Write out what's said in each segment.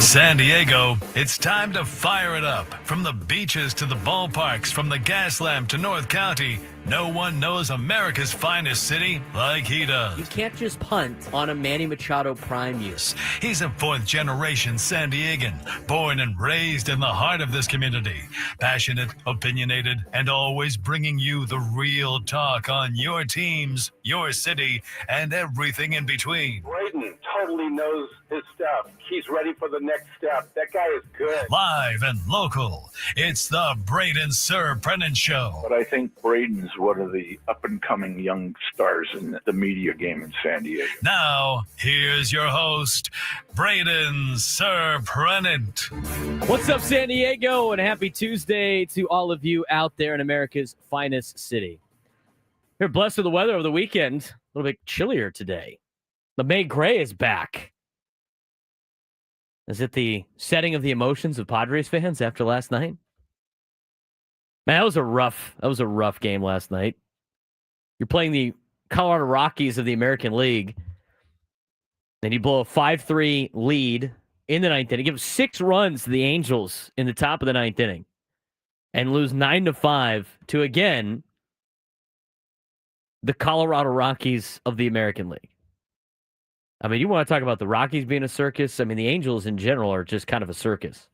San Diego, it's time to fire it up. From the beaches to the ballparks, from the Gaslamp to North County, no one knows America's finest city like he does. You can't just punt on a Manny Machado prime use. He's a fourth-generation San Diegan, born and raised in the heart of this community. Passionate, opinionated, and always bringing you the real talk on your teams, your city, and everything in between. Braden totally knows his stuff. He's ready for the next step. That guy is good. Live and local, it's the Braden Surprenant Show. But I think Braden's one of the up-and-coming young stars in the media game in San Diego. Now, here's your host, Braden Surprenant. What's up, San Diego, and happy Tuesday to all of you out there in America's finest city. You're blessed with the weather over the weekend. A little bit chillier today. The May Gray is back. Is it the setting of the emotions of Padres fans after last night? Man, that was a rough game last night. You're playing the Colorado Rockies of the American League, and you blow a 5-3 lead in the ninth inning. Give 6 runs to the Angels in the top of the ninth inning, and lose 9-5 to, again, the Colorado Rockies of the American League. I mean, you want to talk about the Rockies being a circus? I mean, the Angels in general are just kind of a circus.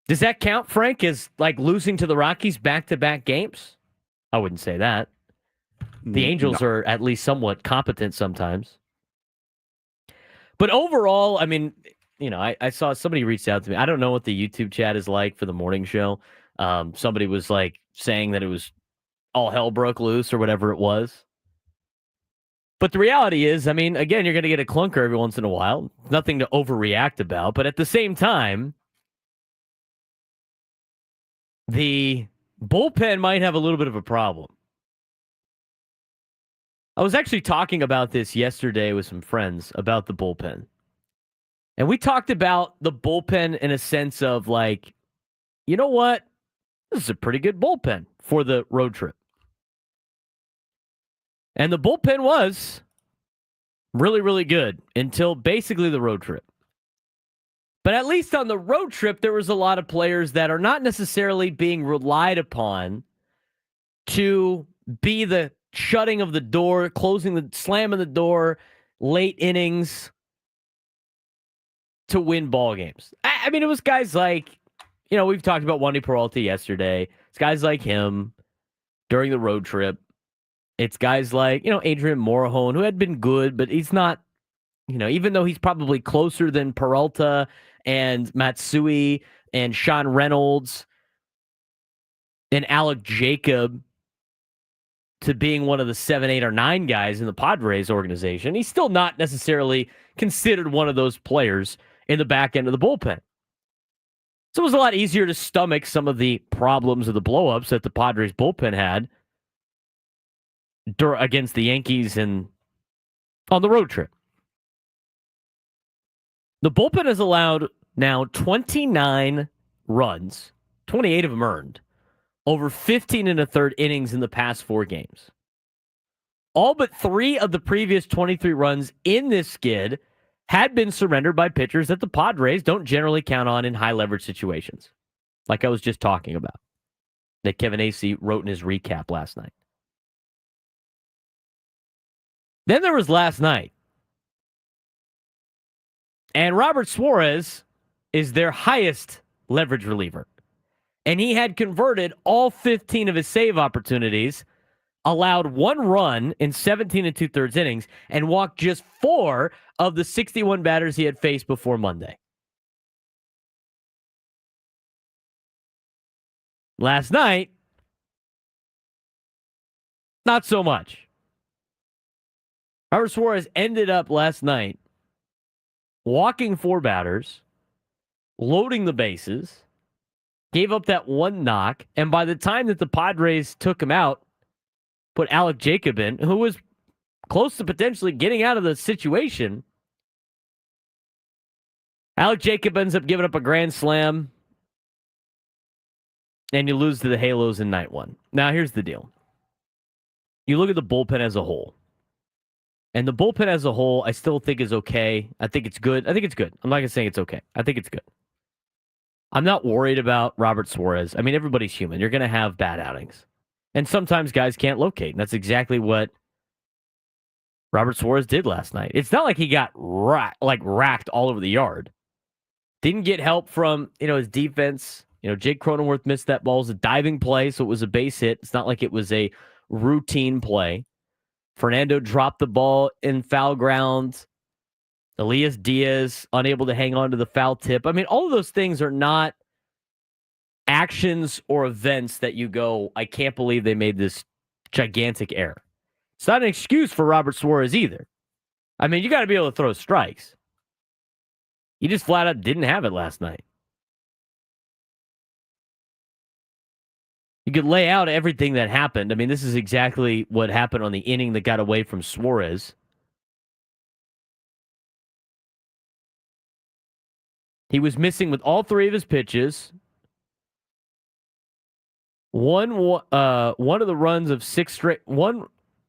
Does that count, Frank, as like losing to the Rockies back-to-back games? I wouldn't say that. The Angels are at least somewhat competent sometimes. But overall, I mean, you know, I saw somebody reached out to me. I don't know what the YouTube chat is like for the morning show. Somebody was like saying that it was all hell broke loose or whatever it was. But the reality is, I mean, again, you're going to get a clunker every once in a while. Nothing to overreact about. But at the same time, the bullpen might have a little bit of a problem. I was actually talking about this yesterday with some friends about the bullpen. And we talked about the bullpen in a sense of like, you know what? This is a pretty good bullpen for the road trip. And the bullpen was really, really good until basically the road trip. But at least on the road trip, there was a lot of players that are not necessarily being relied upon to be the shutting of the door, slamming the door, late innings to win ball games. I mean, it was guys like, you know, we've talked about Wandy Peralta yesterday. It's guys like him during the road trip. It's guys like, you know, Adrian Morejon, who had been good, but he's not, you know, even though he's probably closer than Peralta and Matsui and Sean Reynolds and Alec Jacob to being one of the 7, 8, or 9 guys in the Padres organization, he's still not necessarily considered one of those players in the back end of the bullpen. So it was a lot easier to stomach some of the problems of the blowups that the Padres bullpen had against the Yankees and on the road trip. The bullpen has allowed now 29 runs, 28 of them earned, over 15 and a third innings in the past 4 games. All but 3 of the previous 23 runs in this skid had been surrendered by pitchers that the Padres don't generally count on in high leverage situations, like I was just talking about, that Kevin Acee wrote in his recap last night. Then there was last night. And Robert Suárez is their highest leverage reliever. And he had converted all 15 of his save opportunities, allowed 1 run in 17 and 2/3 innings, and walked just 4 of the 61 batters he had faced before Monday. Last night, not so much. Robert Suárez ended up last night walking 4 batters, loading the bases, gave up that 1 knock, and by the time that the Padres took him out, put Alec Jacob in, who was close to potentially getting out of the situation, Alec Jacob ends up giving up a grand slam, and you lose to the Halos in night 1. Now, here's the deal. You look at the bullpen as a whole. And the bullpen as a whole, I still think is okay. I think it's good. I'm not going to say it's okay. I think it's good. I'm not worried about Robert Suárez. I mean, everybody's human. You're going to have bad outings. And sometimes guys can't locate. And that's exactly what Robert Suárez did last night. It's not like he got racked all over the yard. Didn't get help from, his defense. Jake Cronenworth missed that ball. It was a diving play, so it was a base hit. It's not like it was a routine play. Fernando dropped the ball in foul ground. Elias Diaz unable to hang on to the foul tip. I mean, all of those things are not actions or events that you go, I can't believe they made this gigantic error. It's not an excuse for Robert Suárez either. I mean, you got to be able to throw strikes. He just flat out didn't have it last night. You could lay out everything that happened. I mean, this is exactly what happened on the inning that got away from Suárez. He was missing with all three of his pitches. One of the runs of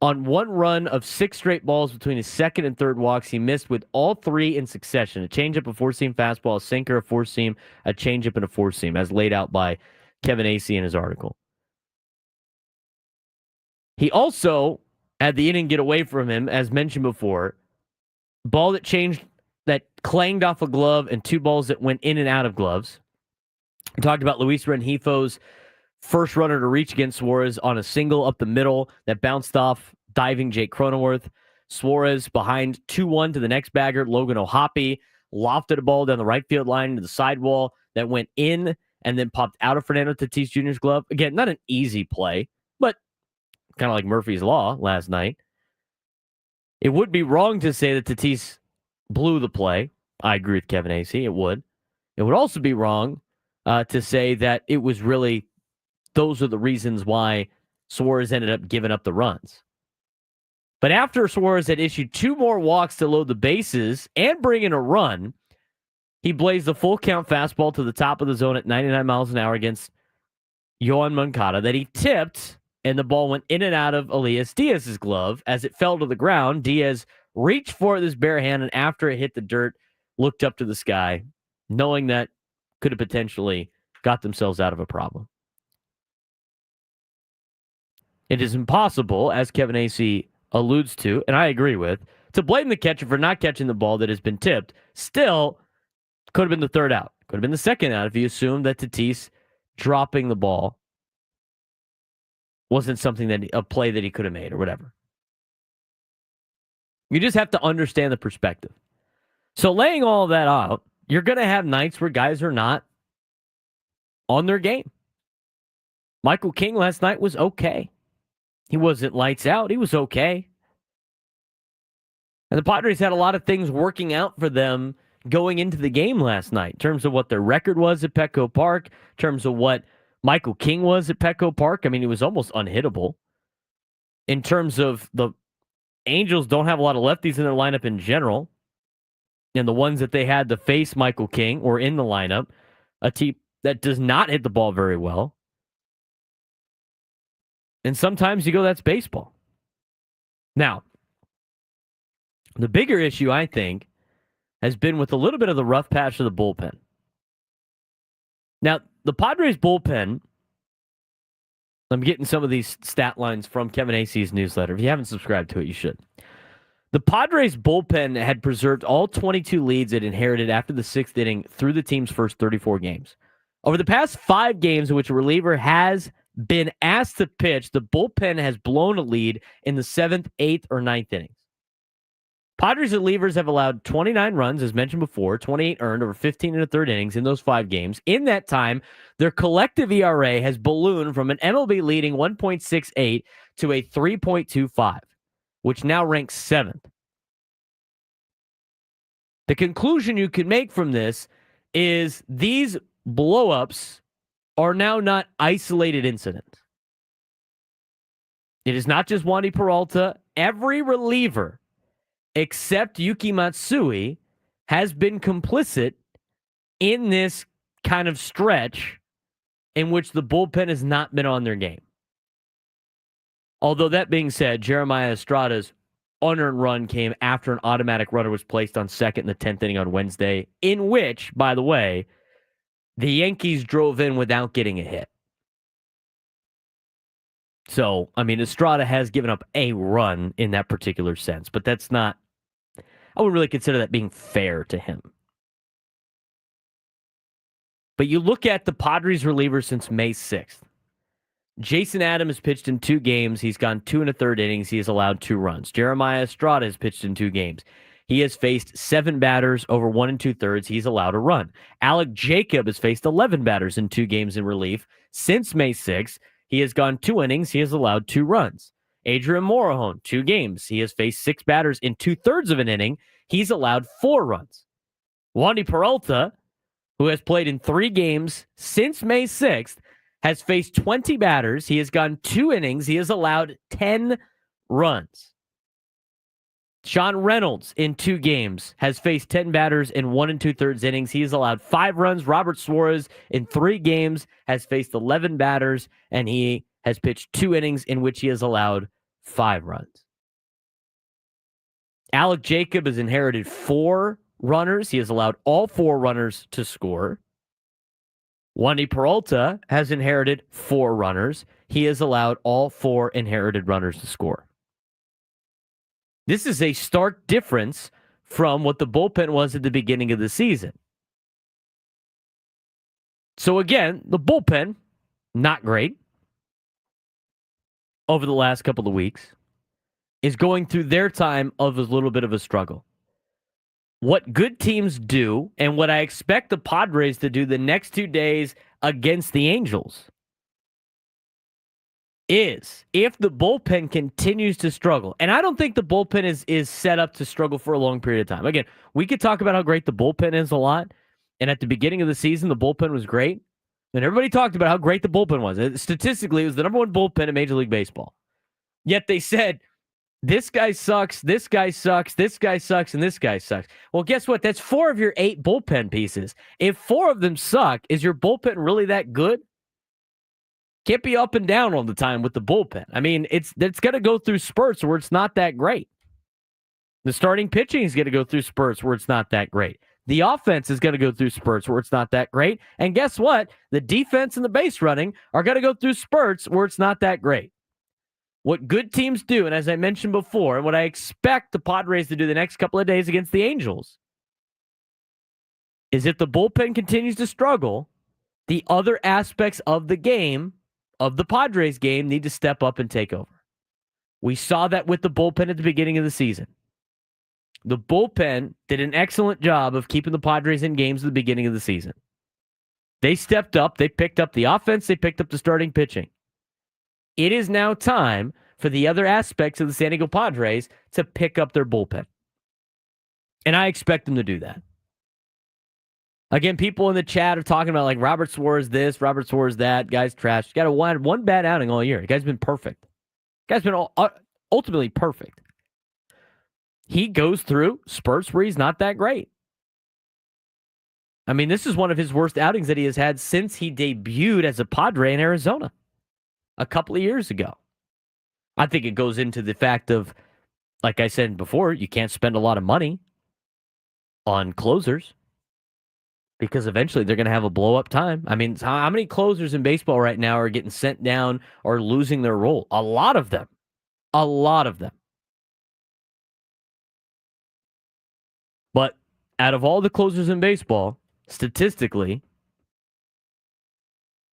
one run of 6 straight balls between his second and third walks. He missed with all 3 in succession. A changeup, a 4-seam fastball, a sinker, a 4-seam, a changeup, and a 4-seam, as laid out by Kevin Acee in his article. He also had the inning get away from him, as mentioned before. Ball that clanged off a glove, and 2 balls that went in and out of gloves. We talked about Luis Renjifo's first runner to reach against Suárez on a single up the middle that bounced off diving Jake Cronenworth. Suárez behind 2-1 to the next bagger, Logan O'Hoppe, lofted a ball down the right field line into the sidewall that went in and then popped out of Fernando Tatis Jr.'s glove. Again, not an easy play, but kind of like Murphy's Law last night. It would be wrong to say that Tatis blew the play. I agree with Kevin Acee. It would. It would also be wrong to say that it was really those are the reasons why Suárez ended up giving up the runs. But after Suárez had issued 2 more walks to load the bases and bring in a run, he blazed the full count fastball to the top of the zone at 99 miles an hour against Yoan Moncada that he tipped, and the ball went in and out of Elias Diaz's glove. As it fell to the ground, Diaz reached for it with his bare hand, and after it hit the dirt, looked up to the sky, knowing that could have potentially got themselves out of a problem. It is impossible, as Kevin Acee alludes to, and I agree with, to blame the catcher for not catching the ball that has been tipped. Still, could have been the third out. Could have been the second out if you assume that Tatis dropping the ball wasn't a play that he could have made or whatever. You just have to understand the perspective. So laying all of that out, you're going to have nights where guys are not on their game. Michael King last night was okay. He wasn't lights out. He was okay. And the Padres had a lot of things working out for them going into the game last night in terms of what their record was at Petco Park, in terms of what Michael King was at Petco Park. I mean, he was almost unhittable. In terms of the Angels don't have a lot of lefties in their lineup in general. And the ones that they had to face Michael King or in the lineup, a team that does not hit the ball very well. And sometimes you go, that's baseball. Now, the bigger issue, I think, has been with a little bit of the rough patch of the bullpen. Now, the Padres bullpen, I'm getting some of these stat lines from Kevin Acee's newsletter. If you haven't subscribed to it, you should. The Padres bullpen had preserved all 22 leads it inherited after the 6th inning through the team's first 34 games. Over the past 5 games in which a reliever has been asked to pitch, the bullpen has blown a lead in the 7th, 8th, or 9th innings. Padres relievers have allowed 29 runs, as mentioned before, 28 earned over 15 1/3 innings in those 5 games. In that time, their collective ERA has ballooned from an MLB leading 1.68 to a 3.25, which now ranks 7th. The conclusion you can make from this is these blow-ups are now not isolated incidents. It is not just Wandy Peralta. Every reliever except Yuki Matsui has been complicit in this kind of stretch in which the bullpen has not been on their game. Although that being said, Jeremiah Estrada's unearned run came after an automatic runner was placed on second in the 10th inning on Wednesday, in which, by the way, the Yankees drove in without getting a hit. So, I mean, Estrada has given up a run in that particular sense, but that's not, I wouldn't really consider that being fair to him. But you look at the Padres relievers since May 6th. Jason Adam has pitched in 2 games. He's gone 2 1/3 innings. He has allowed 2 runs. Jeremiah Estrada has pitched in 2 games. He has faced 7 batters over 1 2/3. He's allowed a run. Alec Jacob has faced 11 batters in 2 games in relief. Since May 6th, he has gone 2 innings. He has allowed 2 runs. Adrian Morejon, 2 games. He has faced 6 batters in 2/3 of an inning. He's allowed 4 runs. Wandy Peralta, who has played in 3 games since May 6th, has faced 20 batters. He has gone 2 innings. He has allowed 10 runs. Sean Reynolds in 2 games has faced 10 batters in 1 2/3 innings. He has allowed 5 runs. Robert Suárez in 3 games has faced 11 batters, and he has pitched 2 innings in which he has allowed 5 runs. Alec Jacob has inherited 4 runners. He has allowed all 4 runners to score. Wandy Peralta has inherited 4 runners. He has allowed all 4 inherited runners to score. This is a stark difference from what the bullpen was at the beginning of the season. So again, the bullpen, not great over the last couple of weeks, is going through their time of a little bit of a struggle. What good teams do, and what I expect the Padres to do the next 2 days against the Angels, is if the bullpen continues to struggle, and I don't think the bullpen is set up to struggle for a long period of time. Again, we could talk about how great the bullpen is a lot, and at the beginning of the season, the bullpen was great, and everybody talked about how great the bullpen was. Statistically, it was the number 1 bullpen in Major League Baseball. Yet they said, this guy sucks, this guy sucks, this guy sucks, and this guy sucks. Well, guess what? That's 4 of your 8 bullpen pieces. If 4 of them suck, is your bullpen really that good? Can't be up and down all the time with the bullpen. I mean, it's going to go through spurts where it's not that great. The starting pitching is going to go through spurts where it's not that great. The offense is going to go through spurts where it's not that great. And guess what? The defense and the base running are going to go through spurts where it's not that great. What good teams do, and as I mentioned before, and what I expect the Padres to do the next couple of days against the Angels, is if the bullpen continues to struggle, the other aspects of the game, of the Padres game, need to step up and take over. We saw that with the bullpen at the beginning of the season. The bullpen did an excellent job of keeping the Padres in games at the beginning of the season. They stepped up. They picked up the offense. They picked up the starting pitching. It is now time for the other aspects of the San Diego Padres to pick up their bullpen. And I expect them to do that. Again, people in the chat are talking about like Robert Suárez this, Robert Suárez that. Guy's trash. Got one bad outing all year. The guy's been perfect. The guy's been ultimately perfect. He goes through spurts where he's not that great. I mean, this is one of his worst outings that he has had since he debuted as a Padre in Arizona a couple of years ago. I think it goes into the fact of, like I said before, you can't spend a lot of money on closers because eventually they're going to have a blow-up time. I mean, how many closers in baseball right now are getting sent down or losing their role? A lot of them. A lot of them. But out of all the closers in baseball, statistically,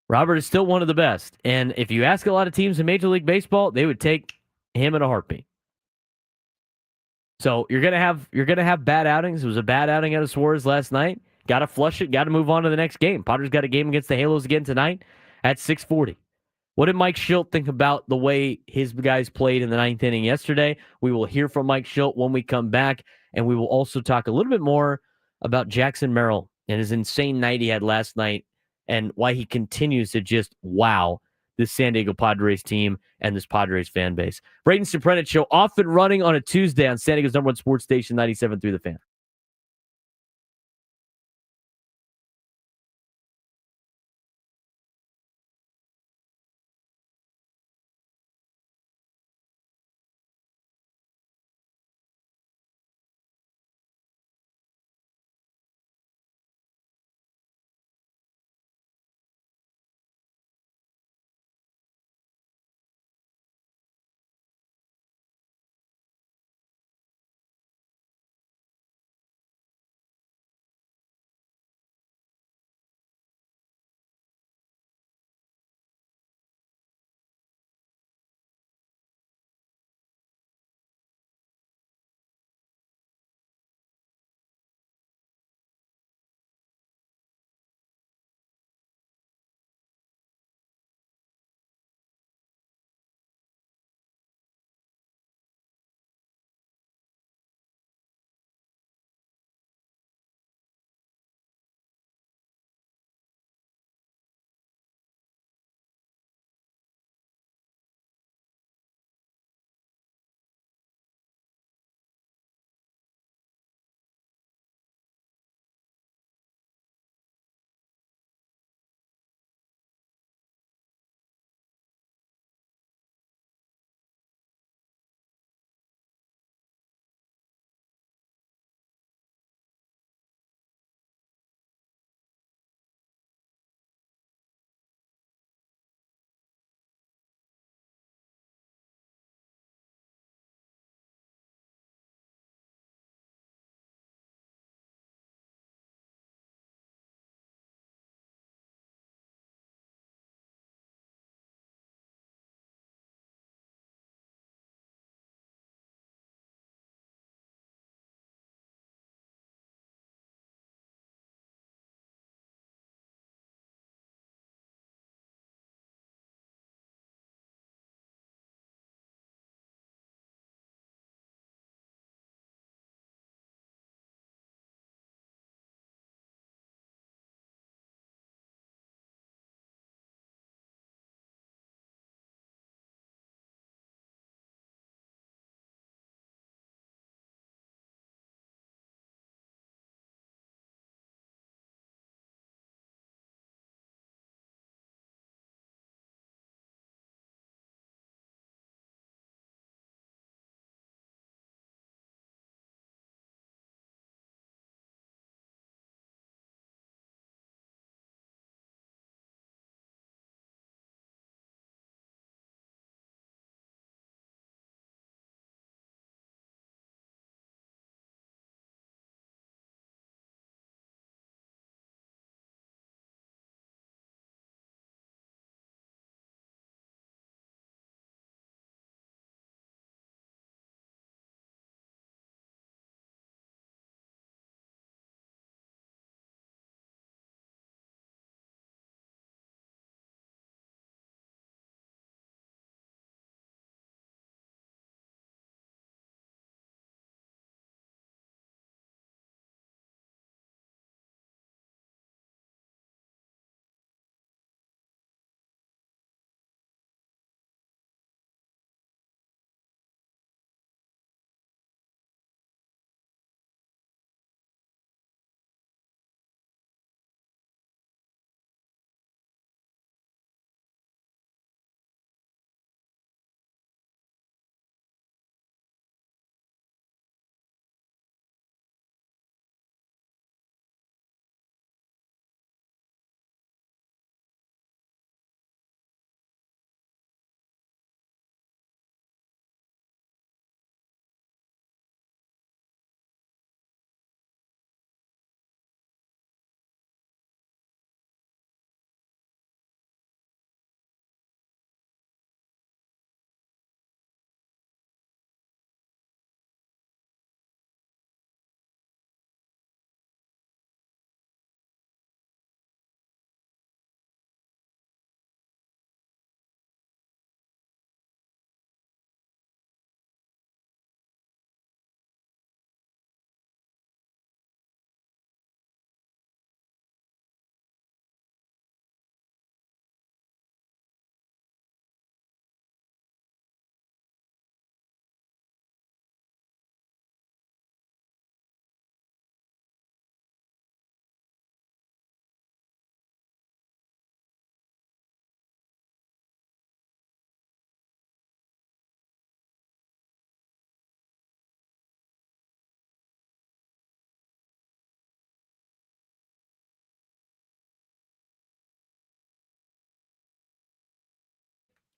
Robert is still one of the best. And if you ask a lot of teams in Major League Baseball, they would take him in a heartbeat. So you're gonna have bad outings. It was a bad outing out of Suárez last night. Got to flush it. Got to move on to the next game. Padres got a game against the Halos again tonight at 6:40. What did Mike Shildt think about the way his guys played in the 9th inning yesterday? We will hear from Mike Shildt when we come back, and we will also talk a little bit more about Jackson Merrill and his insane night he had last night and why he continues to just wow this San Diego Padres team and this Padres fan base. Braden Surprenant Show off and running on a Tuesday on San Diego's #1 sports station, 97.3 The Fan.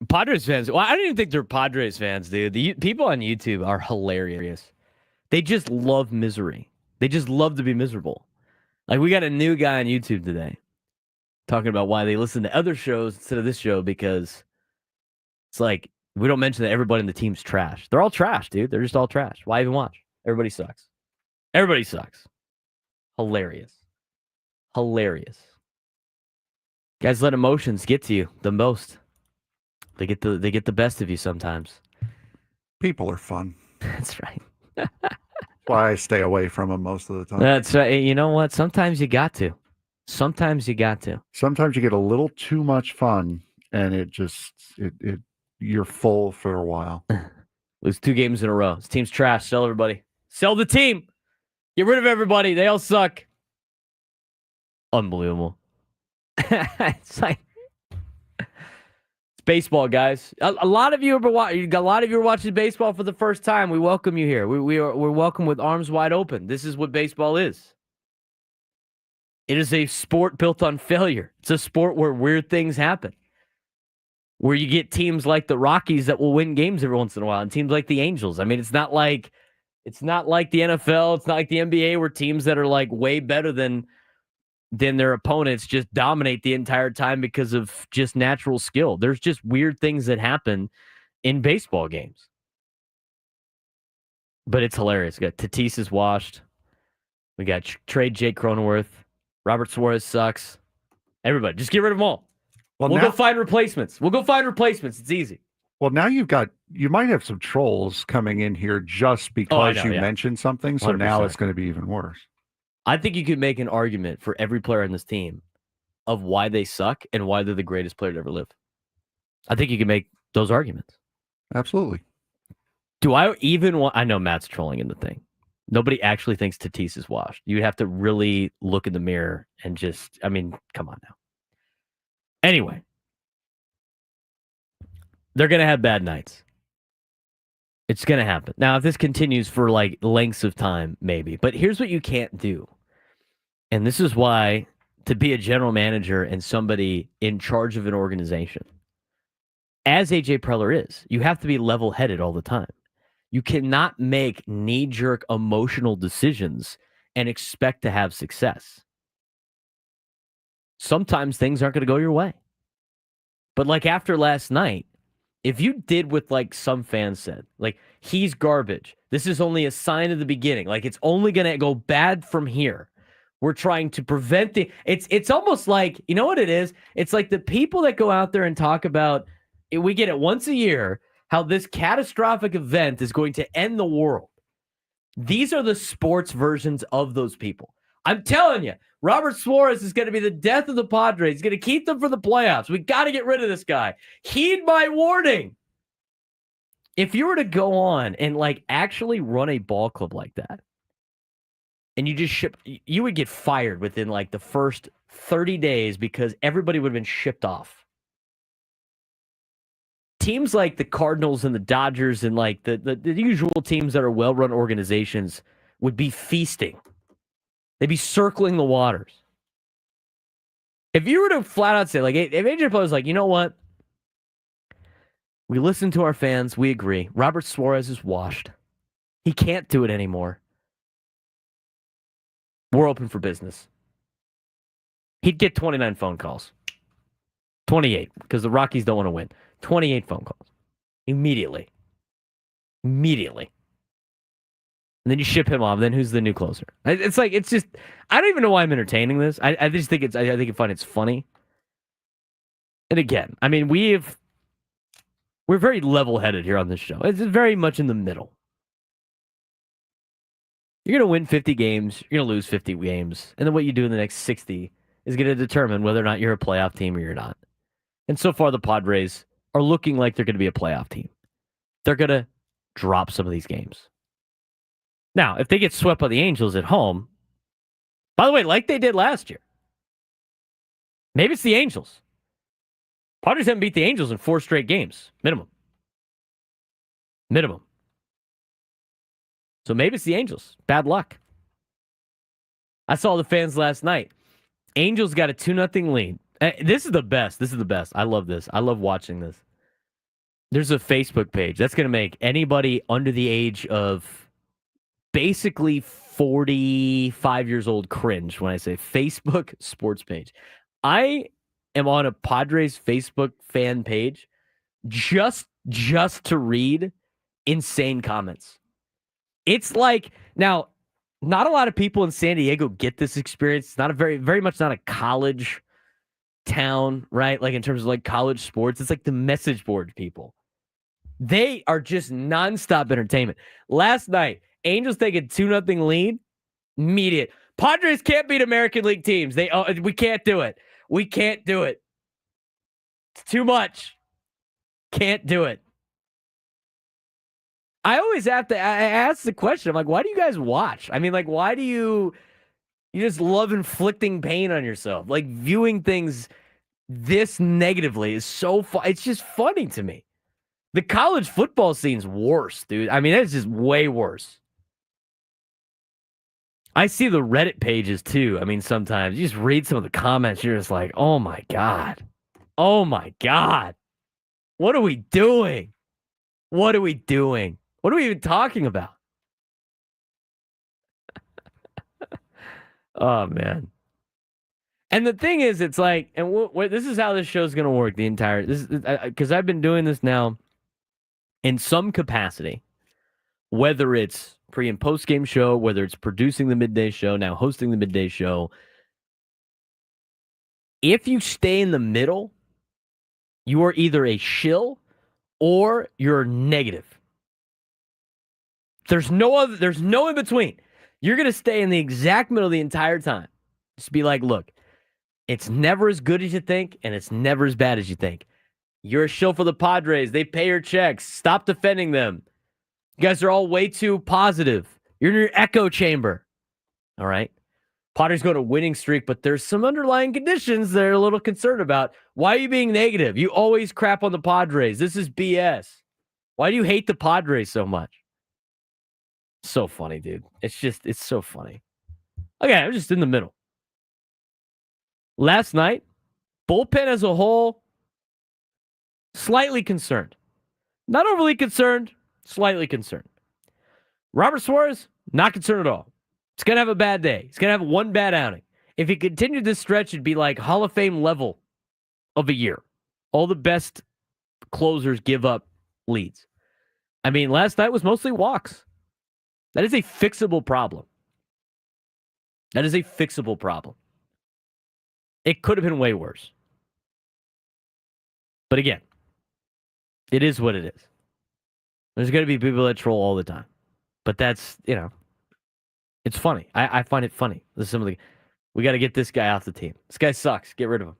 Padres fans. Well, I don't even think they're Padres fans, dude. The people on YouTube are hilarious. They just love misery. They just love to be miserable. Like, we got a new guy on YouTube today talking about why they listen to other shows instead of this show, because it's like, we don't mention that everybody in the team's trash. They're all trash, dude. They're just all trash. Why even watch? Everybody sucks. Everybody sucks. Hilarious. Hilarious. Guys, let emotions get to you the most. They get the best of you sometimes. People are fun. That's right. That's why I stay away from them most of the time. That's right. You know what? Sometimes you got to. Sometimes you got to. Sometimes you get a little too much fun, and you're full for a while. Lose 2 games in a row. This team's trash. Sell everybody. Sell the team. Get rid of everybody. They all suck. Unbelievable. It's like, it's baseball, guys. A lot of you are watching baseball for the first time. We welcome you here. We're welcome with arms wide open. This is what baseball is. It is a sport built on failure. It's a sport where weird things happen, where you get teams like the Rockies that will win games every once in a while, and teams like the Angels. I mean, it's not like the NFL. It's not like the NBA, where teams that are like way better than their opponents just dominate the entire time because of just natural skill. There's just weird things that happen in baseball games. But it's hilarious. We got Tatis is washed. We got trade Jake Cronenworth. Robert Suárez sucks. Everybody, just get rid of them all. We'll go find replacements. It's easy. Well, now you might have some trolls coming in here just because you mentioned something. So 100%. Now it's going to be even worse. I think you could make an argument for every player on this team of why they suck and why they're the greatest player to ever live. I think you can make those arguments. Absolutely. Do I even want... I know Matt's trolling in the thing. Nobody actually thinks Tatis is washed. You'd have to really look in the mirror and just... I mean, come on now. Anyway. They're going to have bad nights. It's going to happen. Now, if this continues for like lengths of time, maybe. But here's what you can't do. And this is why, to be a general manager and somebody in charge of an organization, as AJ Preller is, you have to be level-headed all the time. You cannot make knee-jerk emotional decisions and expect to have success. Sometimes things aren't going to go your way. But like after last night, if you did what like some fans said, like, he's garbage, this is only a sign of the beginning, like it's only going to go bad from here. We're trying to prevent it's almost like, you know what it is? It's like the people that go out there and talk about, we get it once a year, how this catastrophic event is going to end the world. These are the sports versions of those people. I'm telling you, Robert Suárez is going to be the death of the Padres. He's going to keep them for the playoffs. We got to get rid of this guy. Heed my warning. If you were to go on and like actually run a ball club like that, and you just you would get fired within like the first 30 days because everybody would have been shipped off. Teams like the Cardinals and the Dodgers and like the usual teams that are well-run organizations would be feasting. They'd be circling the waters. If you were to flat out say, like, if AJ Preller was like, you know what? We listen to our fans. We agree. Robert Suárez is washed. He can't do it anymore. We're open for business. He'd get 29 phone calls. 28, because the Rockies don't want to win. 28 phone calls. Immediately. And then you ship him off. Then who's the new closer? It's like, it's just, I don't even know why I'm entertaining this. I just think I think you find it's funny. And again, I mean, we're very level-headed here on this show. It's very much in the middle. You're going to win 50 games. You're going to lose 50 games. And then what you do in the next 60 is going to determine whether or not you're a playoff team or you're not. And so far, the Padres are looking like they're going to be a playoff team. They're going to drop some of these games. Now, if they get swept by the Angels at home, by the way, like they did last year, maybe it's the Angels. Padres haven't beat the Angels in 4 straight games. Minimum. So maybe it's the Angels. Bad luck. I saw the fans last night. Angels got a 2-0 lead. This is the best. I love this. I love watching this. There's a Facebook page that's going to make anybody under the age of basically 45 years old cringe when I say Facebook sports page. I am on a Padres Facebook fan page just to read insane comments. It's like, now, not a lot of people in San Diego get this experience. It's not a very much not a college town, right? Like in terms of like college sports, it's like the message board people. They are just nonstop entertainment. Last night, Angels take a 2-0 lead. Immediate. Padres can't beat American League teams. We can't do it. We can't do it. It's too much. Can't do it. I always have to ask the question. I'm like, why do you guys watch? I mean, like, why do you just love inflicting pain on yourself? Like, viewing things this negatively is so fun. It's just funny to me. The college football scene's worse, dude. I mean, it's just way worse. I see the Reddit pages too. I mean, sometimes you just read some of the comments. You're just like, oh my God. Oh my God. What are we doing? What are we doing? What are we even talking about? Oh, man. And the thing is, it's like, and this is how this show's going to work the entire, this because I've been doing this now in some capacity, whether it's pre and post game show, whether it's producing the midday show, now hosting the midday show. If you stay in the middle, you are either a shill or you're negative. There's no in between. You're going to stay in the exact middle the entire time. Just be like, look, it's never as good as you think, and it's never as bad as you think. You're a shill for the Padres. They pay your checks. Stop defending them. You guys are all way too positive. You're in your echo chamber. All right? Padres go to winning streak, but there's some underlying conditions they're a little concerned about. Why are you being negative? You always crap on the Padres. This is BS. Why do you hate the Padres so much? So funny, dude. It's so funny. Okay, I'm just in the middle. Last night, bullpen as a whole, slightly concerned. Not overly concerned, slightly concerned. Robert Suárez, not concerned at all. He's going to have a bad day. He's going to have one bad outing. If he continued this stretch, it'd be like Hall of Fame level of a year. All the best closers give up leads. I mean, last night was mostly walks. That is a fixable problem. That is a fixable problem. It could have been way worse. But again, it is what it is. There's going to be people that troll all the time. But that's, it's funny. I find it funny. We got to get this guy off the team. This guy sucks. Get rid of him.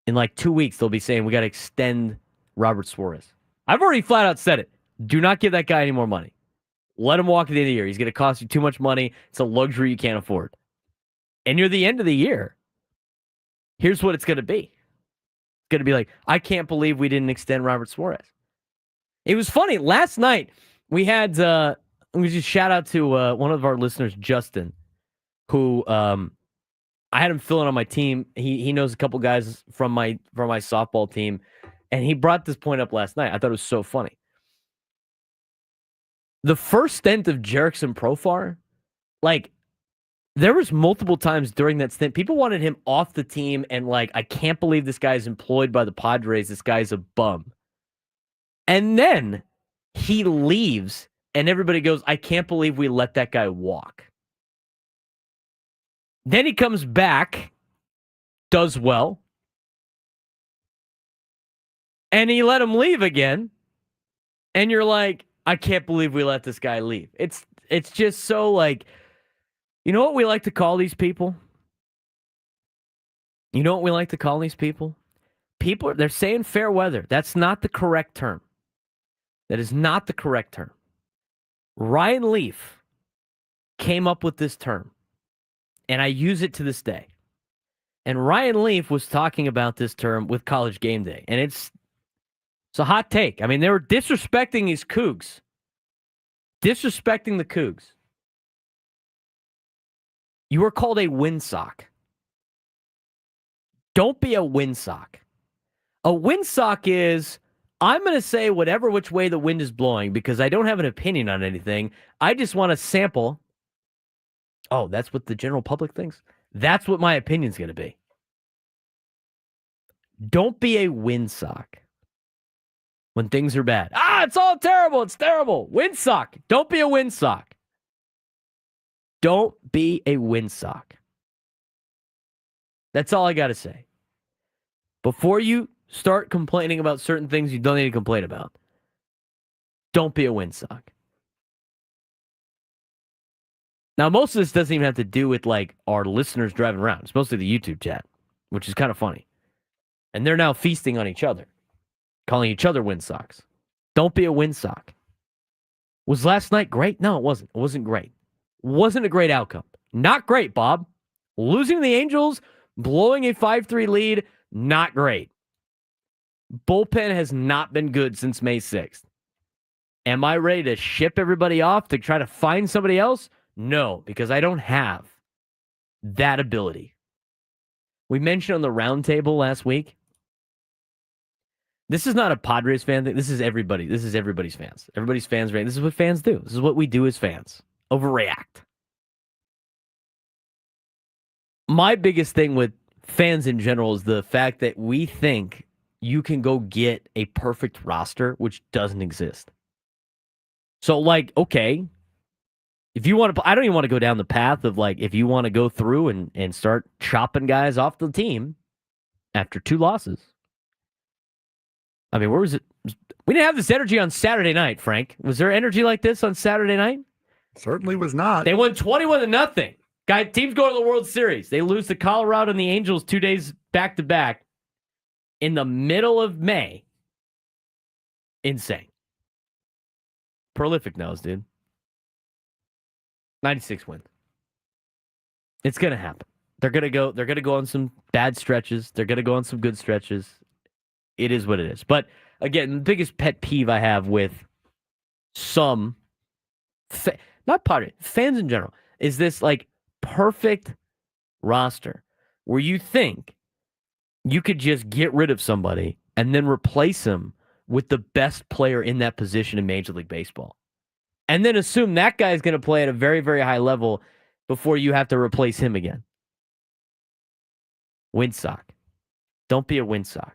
In like 2 weeks, they'll be saying we got to extend Robert Suárez. I've already flat out said it. Do not give that guy any more money. Let him walk at the end of the year. He's going to cost you too much money. It's a luxury you can't afford. And near the end of the year, here's what it's going to be. It's going to be like, I can't believe we didn't extend Robert Suárez. It was funny. Last night, we had, we just shout out to one of our listeners, Justin, who I had him fill in on my team. He knows a couple guys from my softball team, and he brought this point up last night. I thought it was so funny. The first stint of Jerickson Profar, like, there was multiple times during that stint, people wanted him off the team and like, I can't believe this guy's employed by the Padres. This guy's a bum. And then he leaves and everybody goes, I can't believe we let that guy walk. Then he comes back, does well, and he let him leave again. And you're like, I can't believe we let this guy leave. It's just so like, you know what we like to call these people? You know what we like to call these people? They're saying fair weather. That's not the correct term. That is not the correct term. Ryan Leaf came up with this term, and I use it to this day. And Ryan Leaf was talking about this term with College Game Day, and it's a hot take. I mean, they were disrespecting his Cougs. Disrespecting the Cougs. You were called a windsock. Don't be a windsock. A windsock is, I'm going to say whatever which way the wind is blowing because I don't have an opinion on anything. I just want to sample. Oh, that's what the general public thinks? That's what my opinion's going to be. Don't be a windsock when things are bad. It's all terrible. It's terrible. Windsock. Don't be a windsock. Don't be a windsock. That's all I got to say. Before you start complaining about certain things you don't need to complain about, don't be a windsock. Now, most of this doesn't even have to do with like our listeners driving around. It's mostly the YouTube chat, which is kind of funny. And they're now feasting on each other, calling each other windsocks. Don't be a windsock. Was last night great? No, it wasn't. It wasn't great. Wasn't a great outcome. Not great, Bob. Losing to the Angels, blowing a 5-3 lead, not great. Bullpen has not been good since May 6th. Am I ready to ship everybody off to try to find somebody else? No, because I don't have that ability. We mentioned on the roundtable last week, this is not a Padres fan thing. This is everybody. This is everybody's fans. Everybody's fans. This is what fans do. This is what we do as fans. Overreact. My biggest thing with fans in general is the fact that we think you can go get a perfect roster, which doesn't exist. So, like, okay, if you want to, I don't even want to go down the path of, like, if you want to go through and start chopping guys off the team after 2 losses. I mean, where was it? We didn't have this energy on Saturday night, Frank. Was there energy like this on Saturday night? Certainly was not. They won 21-0. Teams go to the World Series. They lose to Colorado and the Angels 2 days back-to-back in the middle of May. Insane. Prolific nose, dude. 96 wins. It's gonna happen. They're gonna go on some bad stretches. They're gonna go on some good stretches. It is what it is. But again, the biggest pet peeve I have with some not Padres, fans in general, is this like perfect roster where you think you could just get rid of somebody and then replace him with the best player in that position in Major League Baseball. And then assume that guy is going to play at a very, very high level before you have to replace him again. Windsock. Don't be a windsock.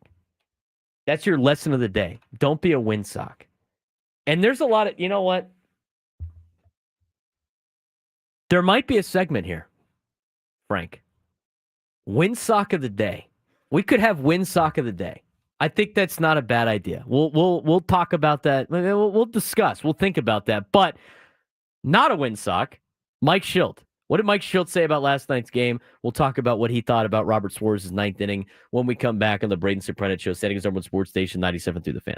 That's your lesson of the day. Don't be a windsock. And there's a lot of, you know what? There might be a segment here, Frank. Windsock of the day. We could have windsock of the day. I think that's not a bad idea. We'll talk about that. We'll discuss. We'll think about that. But not a windsock. Mike Shildt. What did Mike Shildt say about last night's game? We'll talk about what he thought about Robert Suárez' 9th inning when we come back on the Braden Surprenant Show, San Diego's #1 sports station, 97 through the Fan.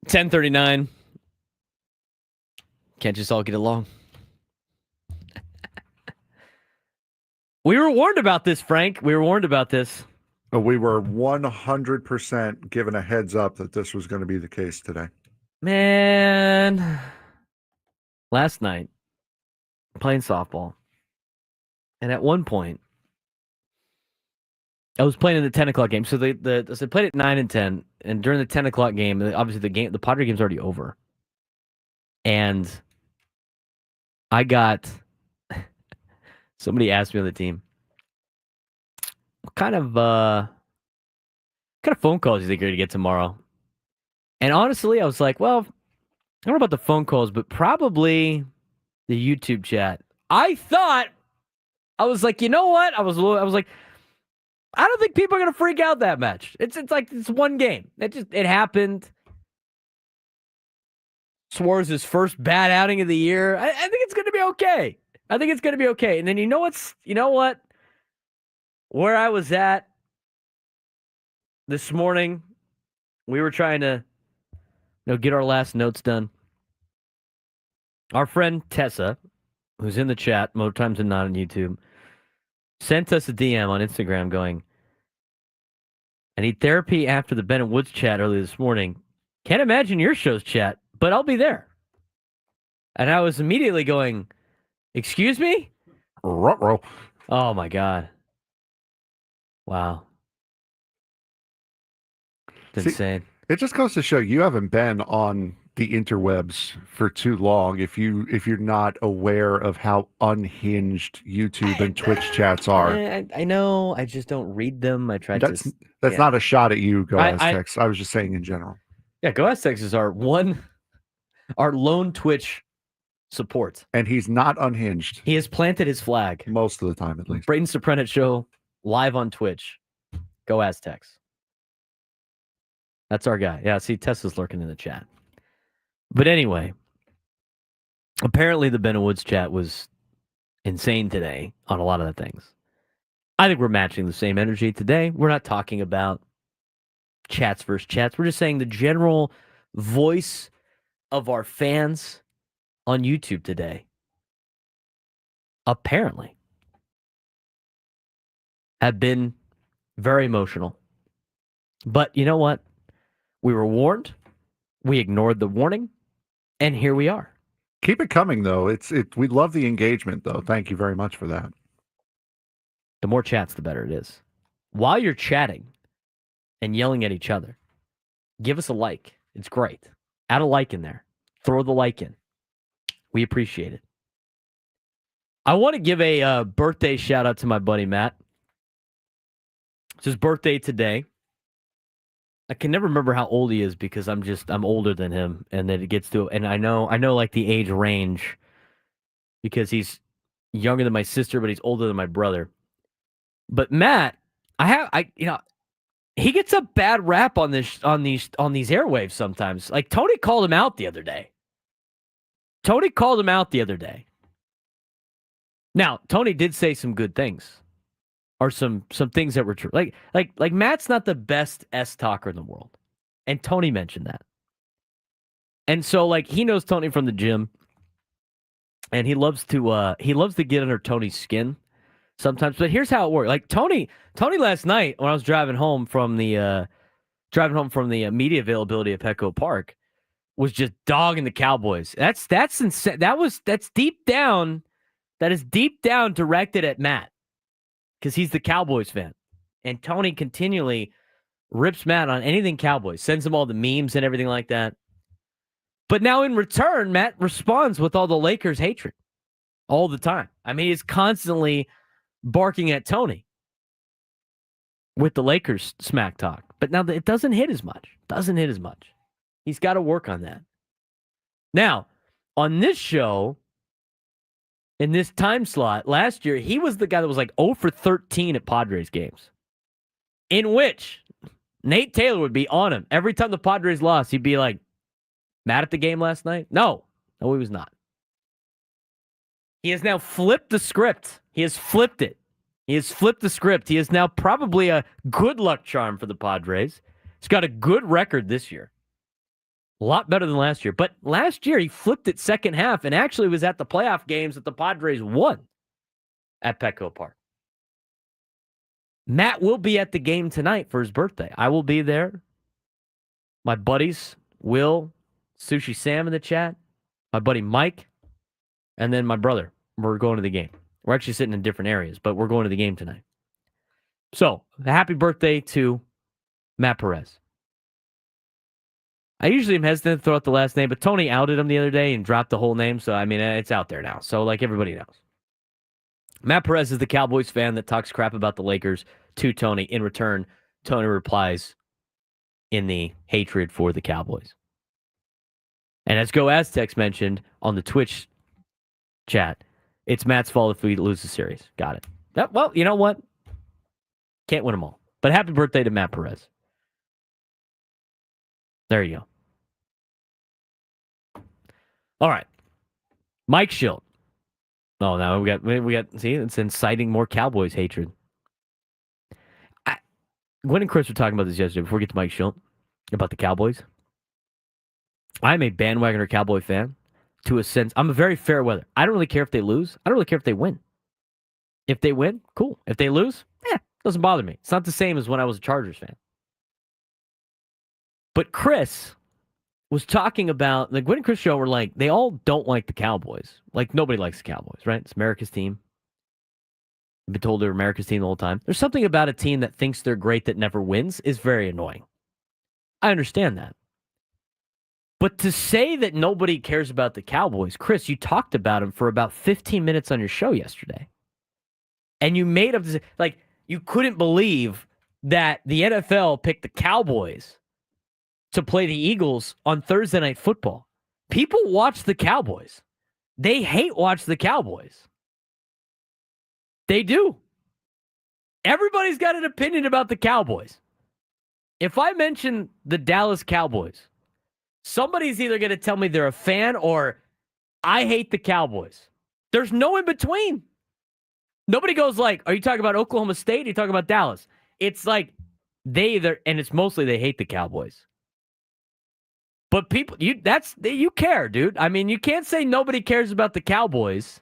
10:39. Can't just all get along. We were warned about this, Frank. We were warned about this. We were 100% given a heads up that this was going to be the case today. Man, last night, playing softball, and at one point, I was playing in the 10 o'clock game. So they played at 9 and 10, and during the 10 o'clock game, obviously the Padres game's already over. And I got somebody asked me on the team, what kind of phone calls do you think you're going to get tomorrow? And honestly, I was like, well, I don't know about the phone calls, but probably the YouTube chat. I was like, you know what? I was like, I don't think people are going to freak out that much. It's like it's one game. It happened. Suárez's first bad outing of the year. I think it's going to be okay. I think it's going to be okay. And then you know what? Where I was at this morning, we were trying to get our last notes done. Our friend Tessa, who's in the chat more times than not on YouTube, sent us a DM on Instagram going, I need therapy after the Ben & Woods chat earlier this morning. Can't imagine your show's chat, but I'll be there. And I was immediately going, excuse me? Ruh-roh. Oh, my God. Wow. It's insane. It just goes to show you haven't been on the interwebs for too long if you're not aware of how unhinged YouTube and Twitch chats are. I know. I just don't read them. I try That's not a shot at you, Go Aztecs. I was just saying in general. Yeah, Go Aztecs is our lone Twitch support. And he's not unhinged. He has planted his flag. Most of the time, at least. Braden Surprenant show live on Twitch. Go Aztecs. That's our guy. Yeah, see, Tessa's lurking in the chat. But anyway, apparently the Ben & Woods chat was insane today on a lot of the things. I think we're matching the same energy today. We're not talking about chats versus chats. We're just saying the general voice of our fans on YouTube today apparently have been very emotional. But you know what? We were warned. We ignored the warning. And here we are. Keep it coming, though. We love the engagement, though. Thank you very much for that. The more chats, the better it is. While you're chatting and yelling at each other, give us a like. It's great. Add a like in there. Throw the like in. We appreciate it. I want to give a birthday shout out to my buddy Matt. It's his birthday today. I can never remember how old he is because I'm older than him, and then it gets to, and I know like the age range because he's younger than my sister, but he's older than my brother. But Matt, he gets a bad rap on these airwaves sometimes. Like Tony called him out the other day. Now, Tony did say some good things. Or some things that were true. Like Matt's not the best talker in the world. And Tony mentioned that. And so like he knows Tony from the gym. And he loves to get under Tony's skin sometimes. But here's how it worked. Like Tony last night when I was driving home from the media availability at Petco Park was just dogging the Cowboys. That's insane. That's deep down. That is deep down directed at Matt. Because he's the Cowboys fan. And Tony continually rips Matt on anything Cowboys, sends him all the memes and everything like that. But now in return, Matt responds with all the Lakers hatred all the time. I mean, he's constantly barking at Tony with the Lakers smack talk. But now it doesn't hit as much. He's got to work on that. Now, on this show, in this time slot, last year, he was the guy that was like 0 for 13 at Padres games, in which Nate Taylor would be on him. Every time the Padres lost, he'd be like, mad at the game last night? No, he was not. He has now flipped the script. He has flipped it. He has flipped the script. He is now probably a good luck charm for the Padres. He's got a good record this year. A lot better than last year. But last year, he flipped it second half and actually was at the playoff games that the Padres won at Petco Park. Matt will be at the game tonight for his birthday. I will be there. My buddies, Will, Sushi Sam in the chat, my buddy Mike, and then my brother. We're going to the game. We're actually sitting in different areas, but we're going to the game tonight. So, happy birthday to Matt Perez. I usually am hesitant to throw out the last name, but Tony outed him the other day and dropped the whole name, so, I mean, it's out there now. So, like, everybody knows. Matt Perez is the Cowboys fan that talks crap about the Lakers to Tony. In return, Tony replies in the hatred for the Cowboys. And as Go Aztecs mentioned on the Twitch chat, it's Matt's fault if we lose the series. Got it. Well, you know what? Can't win them all. But happy birthday to Matt Perez. There you go. All right. Mike Shildt. Oh, now we got. See, it's inciting more Cowboys hatred. Gwen and Chris were talking about this yesterday before we get to Mike Shildt about the Cowboys. I'm a bandwagoner Cowboy fan to a sense. I'm a very fair weather. I don't really care if they lose. I don't really care if they win. If they win, cool. If they lose, doesn't bother me. It's not the same as when I was a Chargers fan. But Chris was talking about, the Gwen and Chris show were like, they all don't like the Cowboys. Like, nobody likes the Cowboys, right? It's America's team. I've been told they're America's team the whole time. There's something about a team that thinks they're great that never wins is very annoying. I understand that. But to say that nobody cares about the Cowboys, Chris, you talked about them for about 15 minutes on your show yesterday. And you made up this, like, you couldn't believe that the NFL picked the Cowboys to play the Eagles on Thursday Night Football. People watch the Cowboys. They hate watch the Cowboys. They do. Everybody's got an opinion about the Cowboys. If I mention the Dallas Cowboys, somebody's either going to tell me they're a fan or I hate the Cowboys. There's no in between. Nobody goes like, are you talking about Oklahoma State? Are you talking about Dallas? It's like they either, and it's mostly they hate the Cowboys. But people, you care, dude. I mean, you can't say nobody cares about the Cowboys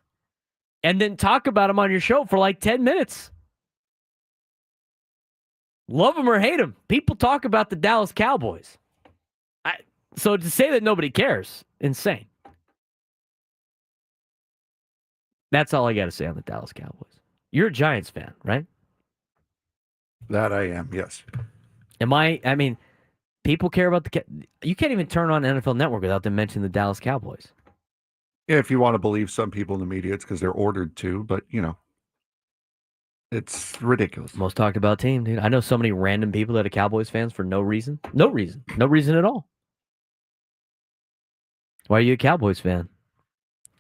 and then talk about them on your show for like 10 minutes. Love them or hate them, people talk about the Dallas Cowboys. So to say that nobody cares, insane. That's all I got to say on the Dallas Cowboys. You're a Giants fan, right? That I am, yes. I mean, people care about you can't even turn on NFL Network without them mentioning the Dallas Cowboys. Yeah, if you want to believe some people in the media, it's because they're ordered to, but, you know, it's ridiculous. Most talked about team, dude. I know so many random people that are Cowboys fans for no reason. No reason. No reason at all. Why are you a Cowboys fan?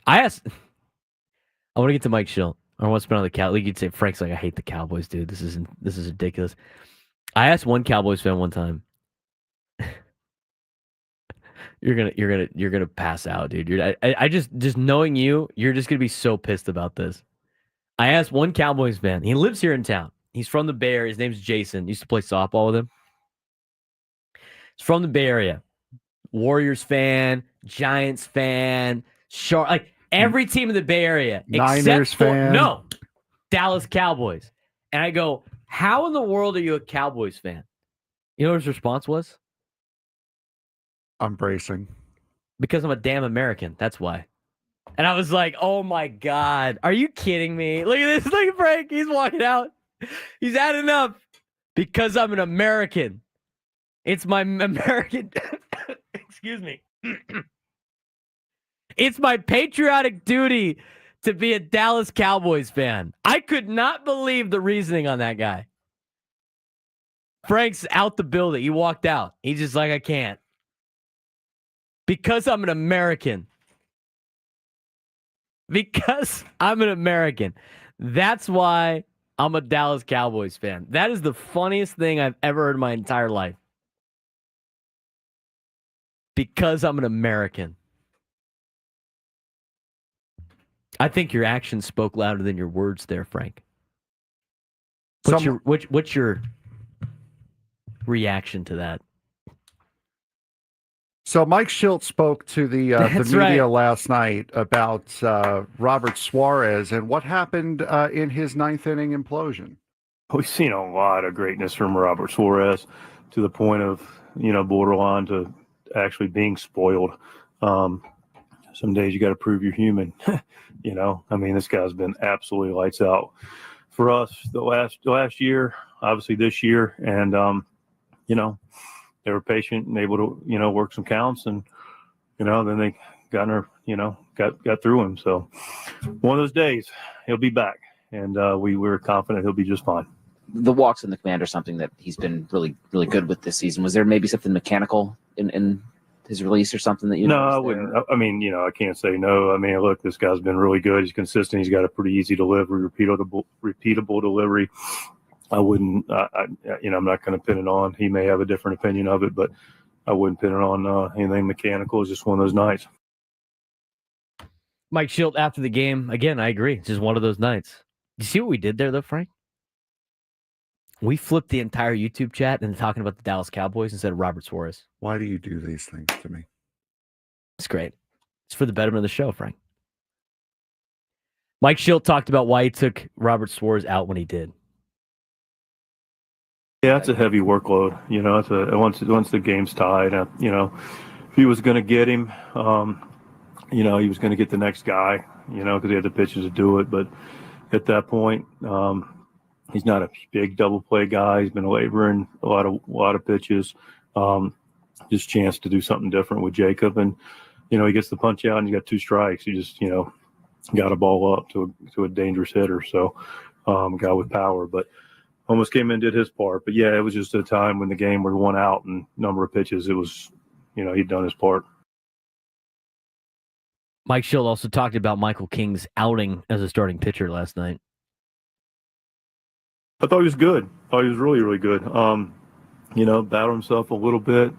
I want to get to Mike Shildt. I want to spend on the Cowboys. Like you'd say, Frank's like, I hate the Cowboys, dude. This is ridiculous. I asked one Cowboys fan one time. You're gonna pass out, dude. I just knowing you, you're just gonna be so pissed about this. I asked one Cowboys fan. He lives here in town. He's from the Bay Area. His name's Jason. Used to play softball with him. He's from the Bay Area. Warriors fan, Giants fan, like every team in the Bay Area. Niners fan. No, Dallas Cowboys. And I go, how in the world are you a Cowboys fan? You know what his response was? I'm bracing. Because I'm a damn American. That's why. And I was like, oh my God. Are you kidding me? Look at this. Look at Frank. He's walking out. He's adding up. Because I'm an American. It's my American. Excuse me. It's my patriotic duty to be a Dallas Cowboys fan. I could not believe the reasoning on that guy. Frank's out the building. He walked out. He's just like, I can't. Because I'm an American. Because I'm an American. That's why I'm a Dallas Cowboys fan. That is the funniest thing I've ever heard in my entire life. Because I'm an American. I think your actions spoke louder than your words there, Frank. What's your reaction to that? So Mike Shildt spoke to the That's media right. last night about Robert Suárez and what happened in his ninth inning implosion. We've seen a lot of greatness from Robert Suárez to the point of, borderline to actually being spoiled. Some days you got to prove you're human. This guy's been absolutely lights out for us the last year, obviously this year. And, they were patient and able to, work some counts and, then they got through him. So one of those days he'll be back and we're confident he'll be just fine. The walks in the command are something that he's been really, really good with this season. Was there maybe something mechanical in his release or something that you No, I wouldn't. I can't say no. Look, this guy's been really good. He's consistent. He's got a pretty easy delivery, repeatable delivery. I wouldn't, I'm not going to pin it on. He may have a different opinion of it, but I wouldn't pin it on anything mechanical. It's just one of those nights. Mike Shildt after the game, again, I agree. It's just one of those nights. You see what we did there, though, Frank? We flipped the entire YouTube chat and talking about the Dallas Cowboys instead of Robert Suárez. Why do you do these things to me? It's great. It's for the betterment of the show, Frank. Mike Shildt talked about why he took Robert Suárez out when he did. Yeah, it's a heavy workload. Once the game's tied, if he was going to get him, he was going to get the next guy, because he had the pitches to do it. But at that point, he's not a big double play guy. He's been laboring a lot of pitches. Just chance to do something different with Jacob, and he gets the punch out and you got 2 strikes. You just got a ball up to a dangerous hitter. So a guy with power, but almost came in and did his part. But yeah, it was just a time when the game was 1 out and number of pitches. It was he'd done his part. Mike Shildt also talked about Michael King's outing as a starting pitcher last night. I thought he was good. I thought he was really, really good. Battled himself a little bit,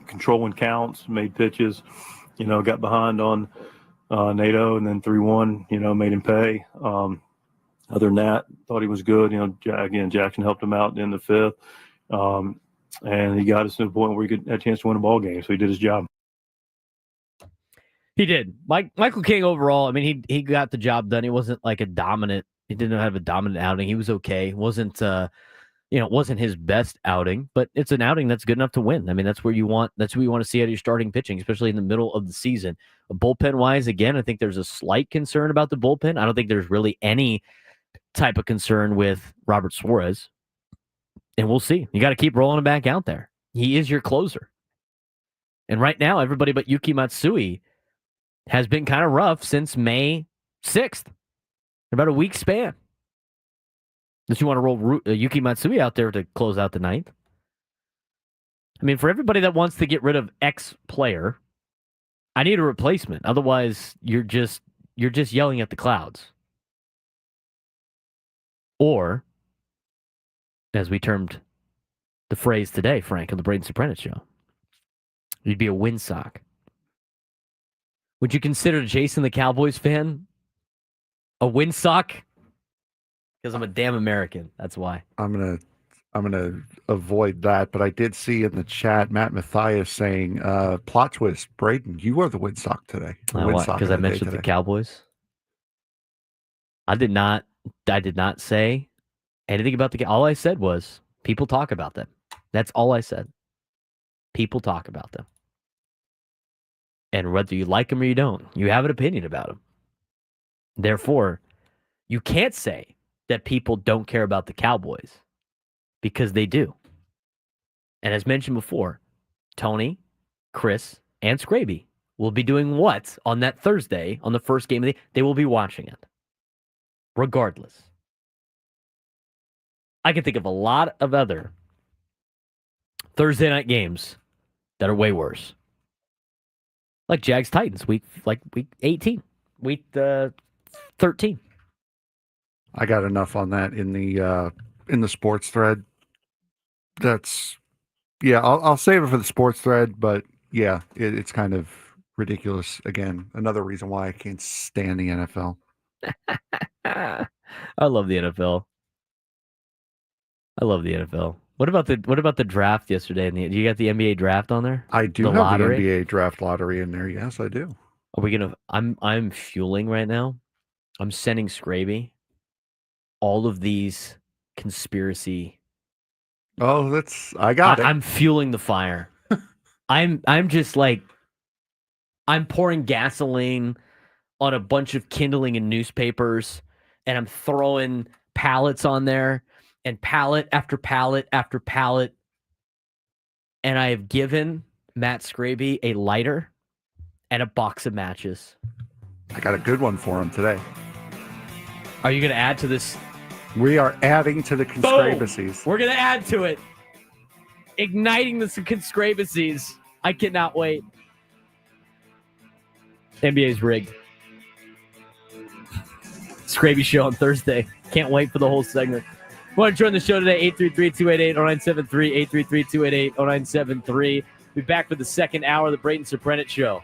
controlling counts, made pitches, got behind on NATO and then 3-1, made him pay. Other than that, thought he was good. Again, Jackson helped him out in the 5th. And he got us to the point where he had a chance to win a ball game. So he did his job. He did. Michael King overall, he got the job done. He wasn't like a dominant. He didn't have a dominant outing. He was okay. It wasn't his best outing, but it's an outing that's good enough to win. That's what you want to see out of your starting pitching, especially in the middle of the season. Bullpen wise, again, I think there's a slight concern about the bullpen. I don't think there's really any type of concern with Robert Suárez. And we'll see. You got to keep rolling him back out there. He is your closer. And right now, everybody but Yuki Matsui has been kind of rough since May 6th. About a week span. Unless you want to roll Yuki Matsui out there to close out the ninth. For everybody that wants to get rid of X player, I need a replacement. Otherwise, you're just yelling at the clouds. Or, as we termed the phrase today, Frank, on the Braden Surprenant show, you'd be a windsock. Would you consider Jason the Cowboys fan a windsock? Because I'm a damn American. That's why. I'm gonna avoid that, but I did see in the chat Matt Mathias saying, "Plot twist, Braden, you are the windsock today." Because I mentioned the Cowboys. I did not say anything about the. All I said was people talk about them. That's all I said. People talk about them, and whether you like them or you don't, you have an opinion about them. Therefore, you can't say that people don't care about the Cowboys because they do. And as mentioned before, Tony, Chris, and Scraby will be doing what on that Thursday on the first game of the. They will be watching it, regardless. I can think of a lot of other Thursday night games that are way worse, like Jags Titans week 18, week 13. I got enough on that in the sports thread. I'll save it for the sports thread, but yeah, it's kind of ridiculous. Again, another reason why I can't stand the NFL. I love the NFL. What about the draft yesterday? Do you got the NBA draft on there? I do The have lottery? the NBA draft lottery in there. Yes, I do. Are we gonna? I'm fueling right now. I'm sending Scraby all of these conspiracy. Oh, I got it. I'm fueling the fire. I'm just like I'm pouring gasoline on a bunch of kindling and newspapers, and I'm throwing pallets on there, and pallet after pallet after pallet. And I have given Matt Scraby a lighter and a box of matches. I got a good one for him today. Are you going to add to this? We are adding to the conspiracies. We're going to add to it. Igniting the conspiracies. I cannot wait. NBA's rigged. Scraby show on Thursday. Can't wait for the whole segment. Want to join the show today? 833-288-0973. 833-288-0973. Be back for the second hour of the Braden Surprenant Show.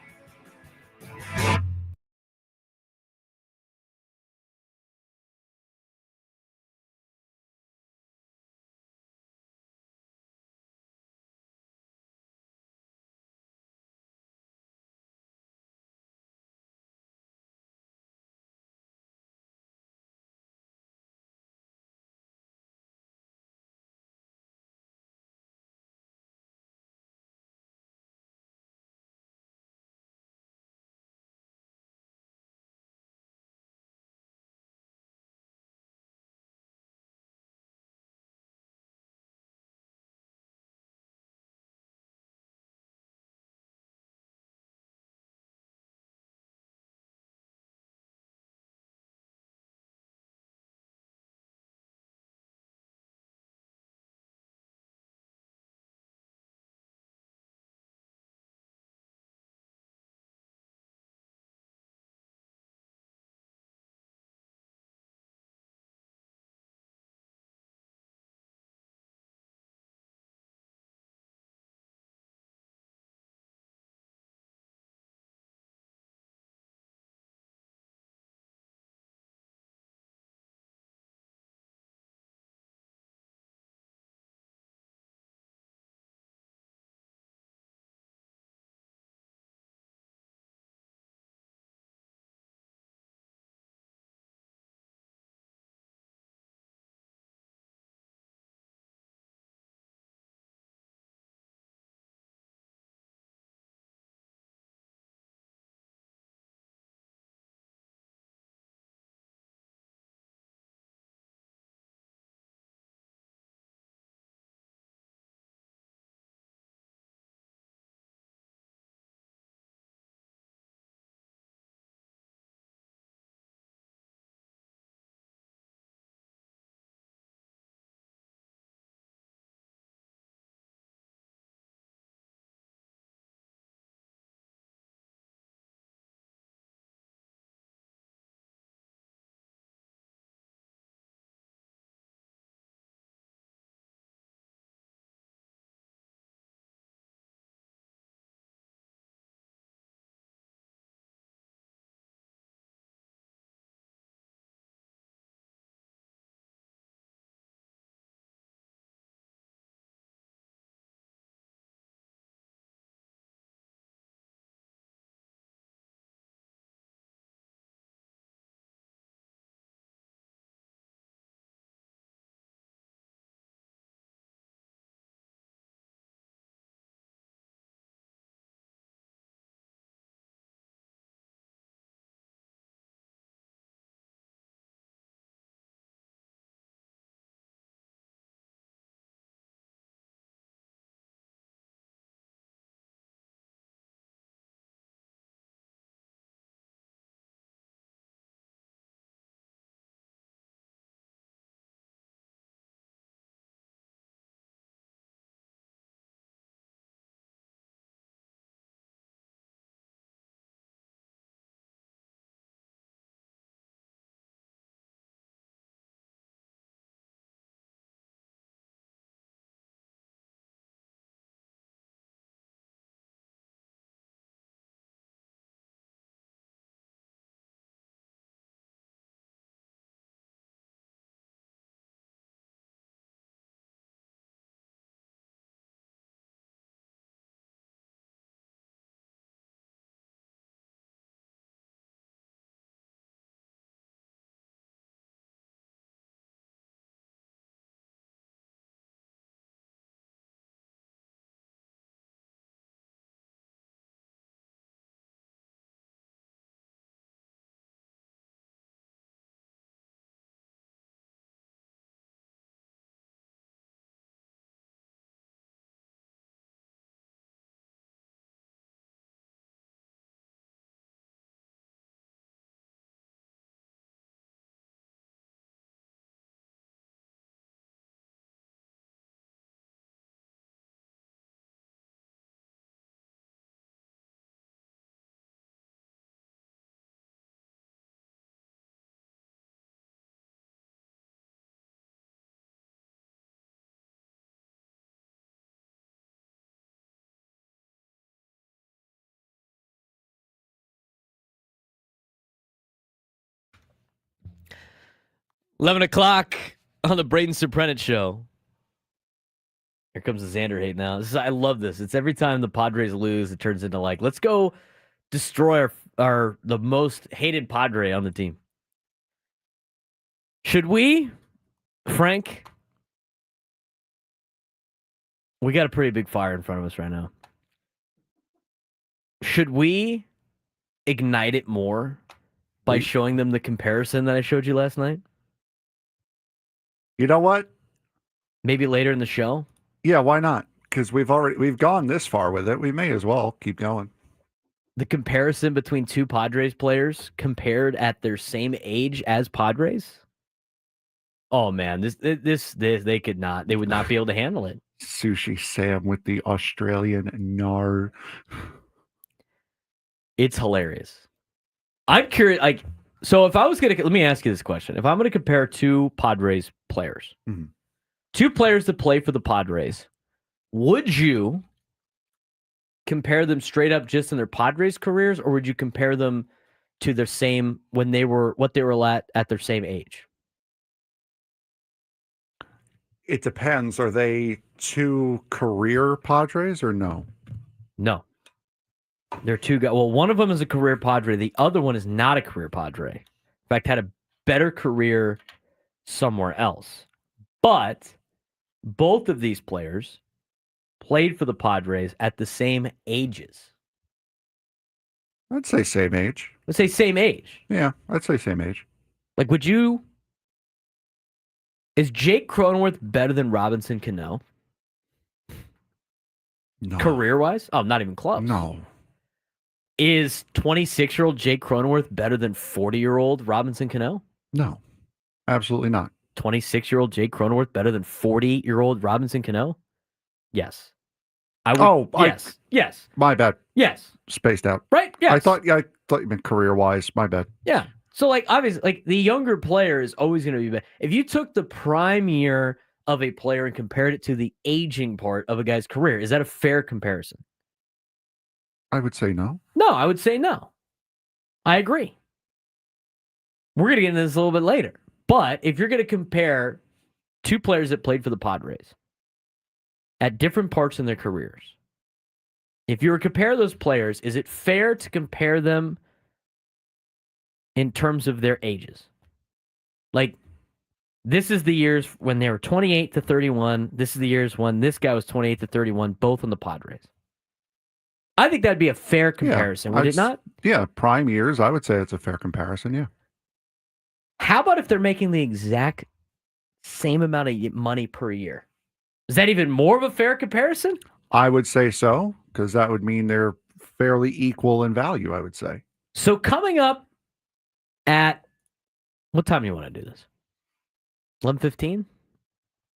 11 o'clock on the Braden Surprenant show. Here comes the Xander hate now. I love this. It's every time the Padres lose, it turns into like, let's go destroy the most hated Padre on the team. Should we, Frank? We got a pretty big fire in front of us right now. Should we ignite it more by showing them the comparison that I showed you last night? You know what? Maybe later in the show? Yeah, why not? Because we've gone this far with it. We may as well keep going. The comparison between two Padres players compared at their same age as Padres? Oh man, this they would not be able to handle it. Sushi Sam with the Australian gnar. It's hilarious. I'm curious, like, so if I was going to, let me ask you this question. If I'm going to compare two Padres players, two players that play for the Padres, would you compare them straight up just in their Padres careers, or would you compare them to their same, what they were at their same age? It depends. Are they two career Padres or no? No. They're two guys. Well, one of them is a career Padre. The other one is not a career Padre. In fact, had a better career somewhere else. But both of these players played for the Padres at the same ages. I'd say same age. Let's say same age. Yeah, I'd say same age. Like, is Jake Cronenworth better than Robinson Cano? No. Career-wise? Oh, not even close. No. Is 26-year-old Jake Cronenworth better than 40-year-old Robinson Cano? No. Absolutely not. 26-year-old Jake Cronenworth better than 40-year-old Robinson Cano? Yes. I would. Yes. Yes. My bad. Yes. Spaced out. Right? Yes. I thought you meant career-wise. My bad. Yeah. So, like, obviously, like, the younger player is always going to be better. If you took the prime year of a player and compared it to the aging part of a guy's career, is that a fair comparison? I would say no. No, I would say no. I agree. We're going to get into this a little bit later. But if you're going to compare two players that played for the Padres at different parts in their careers, if you were to compare those players, is it fair to compare them in terms of their ages? Like, this is the years when they were 28 to 31. This is the years when this guy was 28 to 31, both on the Padres. I think that'd be a fair comparison, would it not? Yeah, prime years, I would say it's a fair comparison, yeah. How about if they're making the exact same amount of money per year? Is that even more of a fair comparison? I would say so, because that would mean they're fairly equal in value, I would say. So coming up at, what time do you want to do this? 11:15?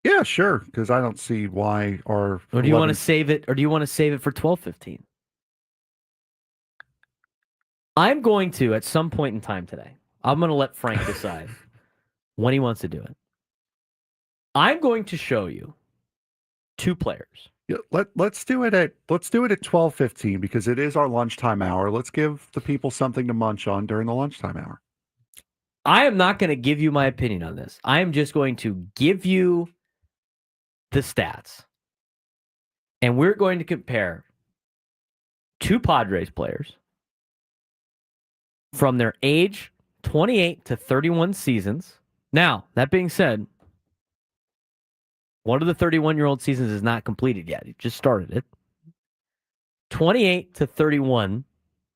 Yeah, sure, because I don't see why our... Or do you want to save it, for 12:15? I'm going to, at some point in time today, I'm going to let Frank decide when he wants to do it. I'm going to show you two players. Yeah, let's do it at 12:15 because it is our lunchtime hour. Let's give the people something to munch on during the lunchtime hour. I am not going to give you my opinion on this. I am just going to give you the stats. And we're going to compare two Padres players from their age 28 to 31 seasons. Now, that being said, one of the 31-year-old seasons is not completed yet. He just started it. 28 to 31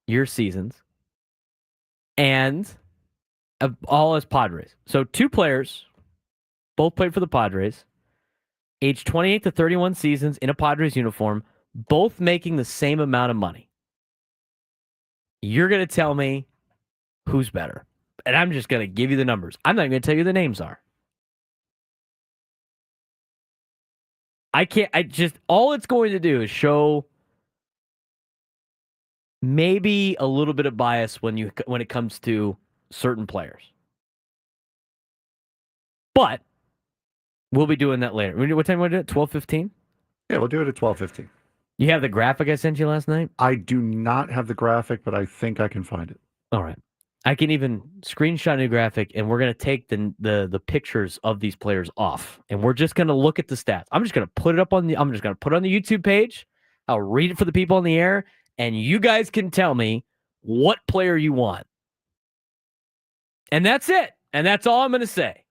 year seasons. And all as Padres. So two players, both played for the Padres, age 28 to 31 seasons in a Padres uniform, both making the same amount of money. You're going to tell me who's better. And I'm just going to give you the numbers. I'm not going to tell you the names are. All it's going to do is show maybe a little bit of bias when it comes to certain players. But we'll be doing that later. What time will we do it? 12:15? Yeah, we'll do it at 12:15. You have the graphic I sent you last night? I do not have the graphic, but I think I can find it. All right. I can even screenshot a new graphic, and we're going to take the pictures of these players off, and we're just going to look at the stats. I'm just going to put it up on the YouTube page. I'll read it for the people on the air, and you guys can tell me what player you want. And that's it. And that's all I'm going to say.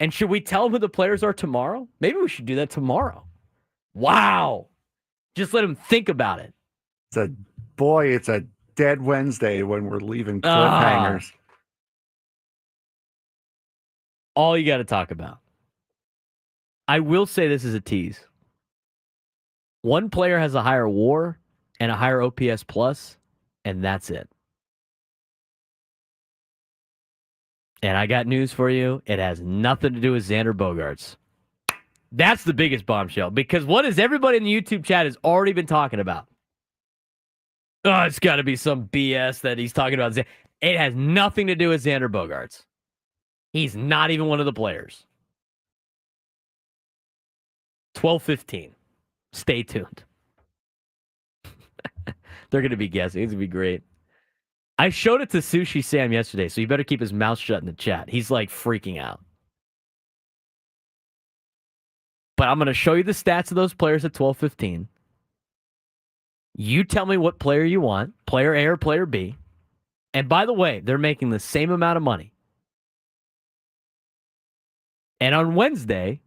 And should we tell them who the players are tomorrow? Maybe we should do that tomorrow. Wow. Just let them think about it. It's a dead Wednesday when we're leaving cliffhangers. All you got to talk about. I will say this is a tease. One player has a higher WAR and a higher OPS plus, and that's it. And I got news for you. It has nothing to do with Xander Bogaerts. That's the biggest bombshell, because what has everybody in the YouTube chat has already been talking about? Oh, it's got to be some BS that he's talking about. It has nothing to do with Xander Bogaerts. He's not even one of the players. 12:15. Stay tuned. They're going to be guessing. It's going to be great. I showed it to Sushi Sam yesterday, so you better keep his mouth shut in the chat. He's like freaking out. But I'm going to show you the stats of those players at 12:15. You tell me what player you want, player A or player B. And by the way, they're making the same amount of money. And on Wednesday,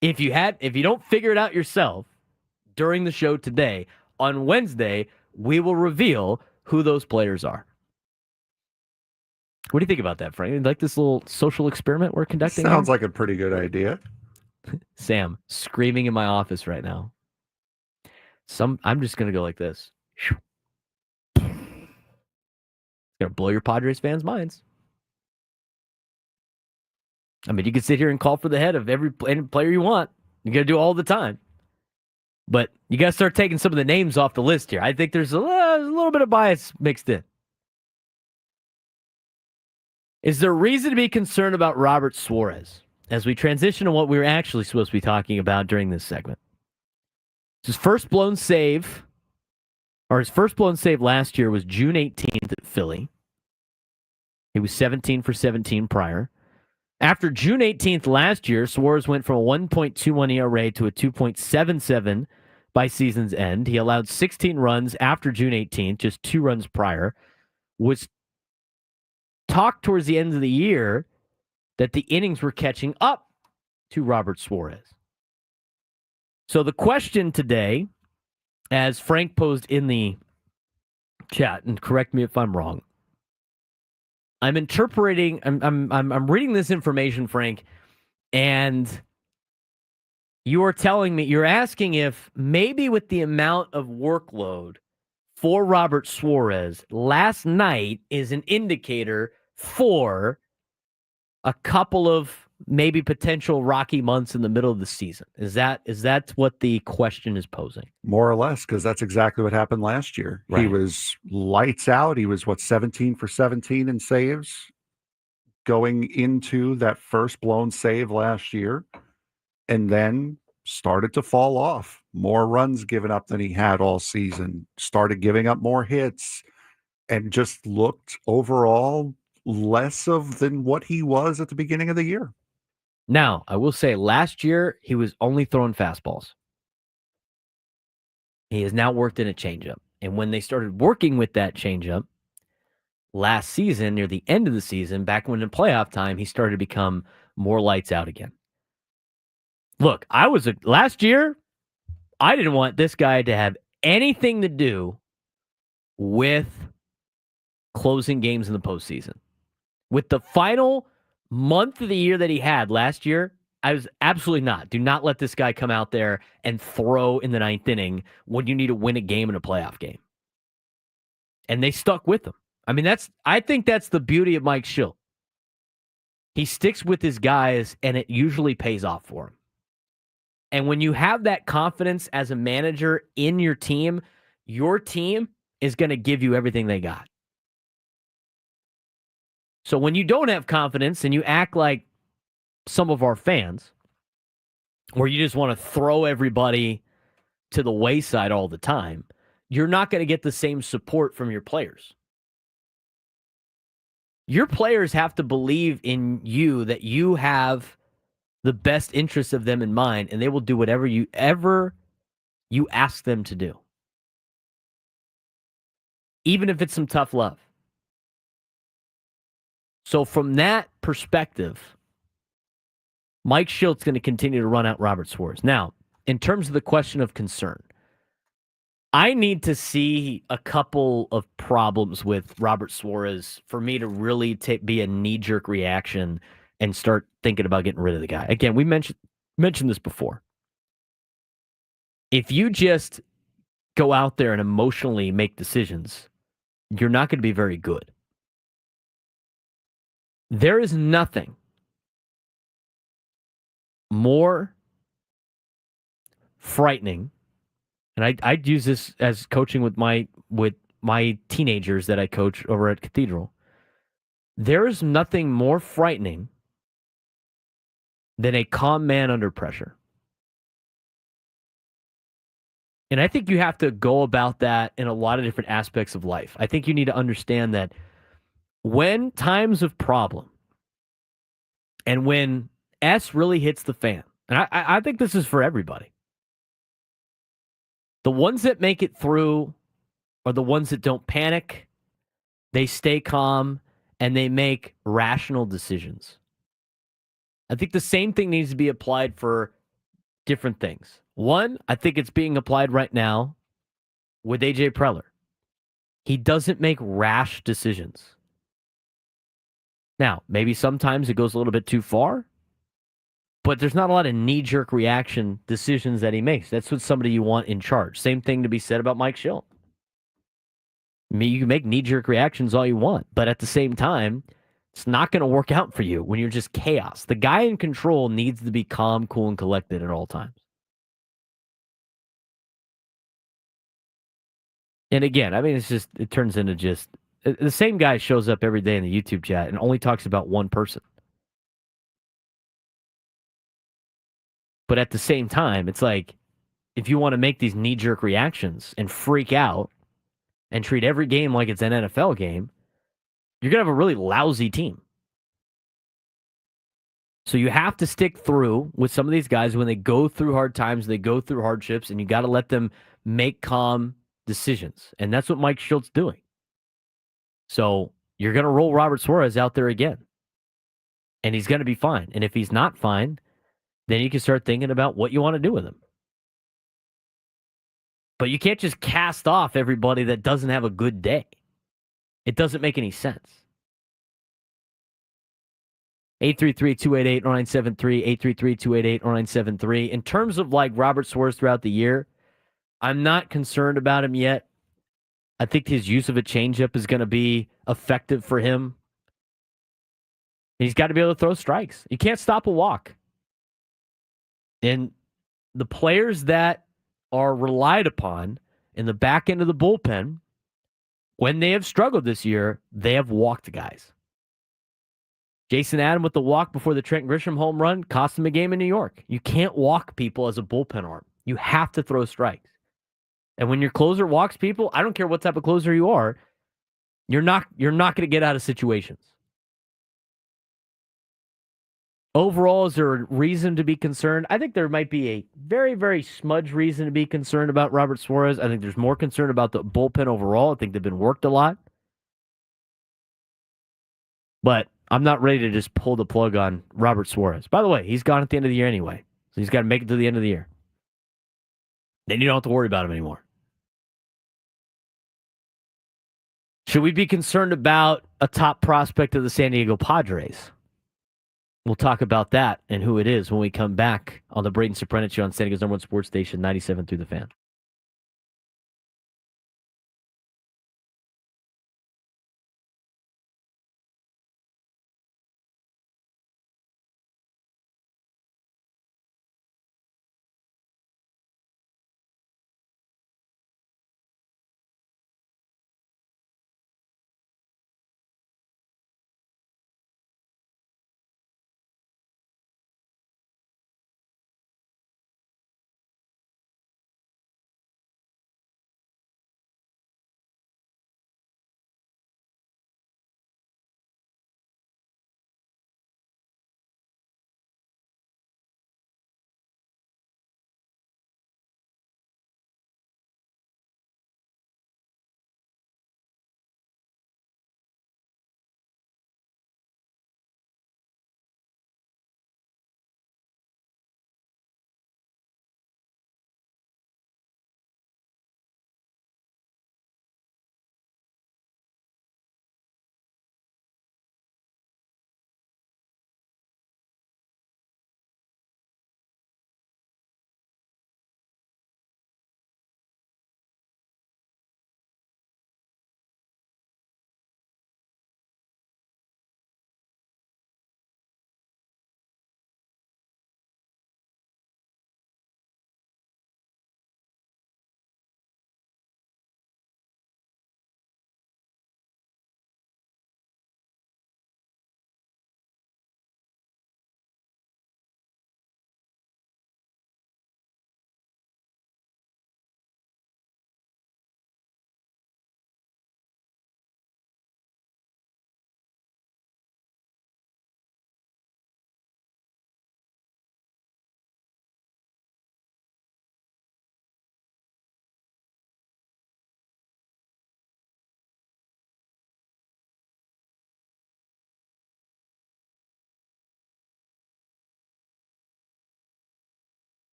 if you don't figure it out yourself during the show today, on Wednesday, we will reveal who those players are. What do you think about that, Frank? You like this little social experiment we're conducting? Sounds like a pretty good idea. Sam, screaming in my office right now. I'm just going to go like this. It's going to blow your Padres fans' minds. I mean, you can sit here and call for the head of every player you want. You got to do it all the time. But you got to start taking some of the names off the list here. I think there's a little bit of bias mixed in. Is there reason to be concerned about Robert Suárez as we transition to what we were actually supposed to be talking about during this segment? His first blown save last year was June 18th at Philly. He was 17 for 17 prior. After June 18th last year, Suárez went from a 1.21 ERA to a 2.77 by season's end. He allowed 16 runs after June 18th, just 2 runs prior. Was talked towards the end of the year that the innings were catching up to Robert Suárez. So the question today, as Frank posed in the chat, and correct me if I'm wrong, I'm reading this information, Frank, and you're asking if maybe with the amount of workload for Robert Suárez last night is an indicator for a couple of maybe potential rocky months in the middle of the season. Is that what the question is posing? More or less, because that's exactly what happened last year. Right. He was lights out. He was 17 for 17 in saves going into that first blown save last year, and then started to fall off. More runs given up than he had all season, started giving up more hits, and just looked overall less than what he was at the beginning of the year. Now, I will say last year, he was only throwing fastballs. He has now worked in a changeup. And when they started working with that changeup last season, near the end of the season, back when in playoff time, he started to become more lights out again. Look, last year, I didn't want this guy to have anything to do with closing games in the postseason. With the final month of the year that he had last year, I was absolutely not. Do not let this guy come out there and throw in the 9th inning when you need to win a game in a playoff game. And they stuck with him. I mean, I think that's the beauty of Mike Shildt. He sticks with his guys, and it usually pays off for him. And when you have that confidence as a manager in your team is going to give you everything they got. So when you don't have confidence and you act like some of our fans, where you just want to throw everybody to the wayside all the time, you're not going to get the same support from your players. Your players have to believe in you that you have the best interests of them in mind, and they will do whatever you ask them to do. Even if it's some tough love. So from that perspective, Mike Shildt's going to continue to run out Robert Suárez. Now, in terms of the question of concern, I need to see a couple of problems with Robert Suárez for me to really be a knee-jerk reaction and start thinking about getting rid of the guy. Again, we mentioned this before. If you just go out there and emotionally make decisions, you're not going to be very good. There is nothing more frightening, and I'd use this as coaching with my teenagers that I coach over at Cathedral. There is nothing more frightening than a calm man under pressure. And I think you have to go about that in a lot of different aspects of life. I think you need to understand that when times of problem and when S really hits the fan, and I think this is for everybody, the ones that make it through are the ones that don't panic, they stay calm, and they make rational decisions. I think the same thing needs to be applied for different things. One, I think it's being applied right now with AJ Preller. He doesn't make rash decisions. Now, maybe sometimes it goes a little bit too far, but there's not a lot of knee-jerk reaction decisions that he makes. That's what somebody you want in charge. Same thing to be said about Mike Shildt. I mean, you can make knee-jerk reactions all you want, but at the same time, it's not going to work out for you when you're just chaos. The guy in control needs to be calm, cool, and collected at all times. And again, I mean, it turns into just the same guy shows up every day in the YouTube chat and only talks about one person. But at the same time, it's like, if you want to make these knee-jerk reactions and freak out and treat every game like it's an NFL game, you're going to have a really lousy team. So you have to stick through with some of these guys when they go through hard times, they go through hardships, and you got to let them make calm decisions. And that's what Mike Shildt's doing. So you're going to roll Robert Suárez out there again. And he's going to be fine. And if he's not fine, then you can start thinking about what you want to do with him. But you can't just cast off everybody that doesn't have a good day. It doesn't make any sense. 833-288-0973, 833-288-0973. In terms of like Robert Suárez throughout the year, I'm not concerned about him yet. I think his use of a changeup is going to be effective for him. He's got to be able to throw strikes. You can't stop a walk. And the players that are relied upon in the back end of the bullpen, when they have struggled this year, they have walked guys. Jason Adam with the walk before the Trent Grisham home run cost him a game in New York. You can't walk people as a bullpen arm. You have to throw strikes. And when your closer walks people, I don't care what type of closer you are, you're not going to get out of situations. Overall, is there a reason to be concerned? I think there might be a very, very smudge reason to be concerned about Robert Suárez. I think there's more concern about the bullpen overall. I think they've been worked a lot. But I'm not ready to just pull the plug on Robert Suárez. By the way, he's gone at the end of the year anyway. So he's got to make it to the end of the year. Then you don't have to worry about him anymore. Should we be concerned about a top prospect of the San Diego Padres? We'll talk about that and who it is when we come back on the Braden Surprenant Show on San Diego's #1 sports station, 97 through the Fan.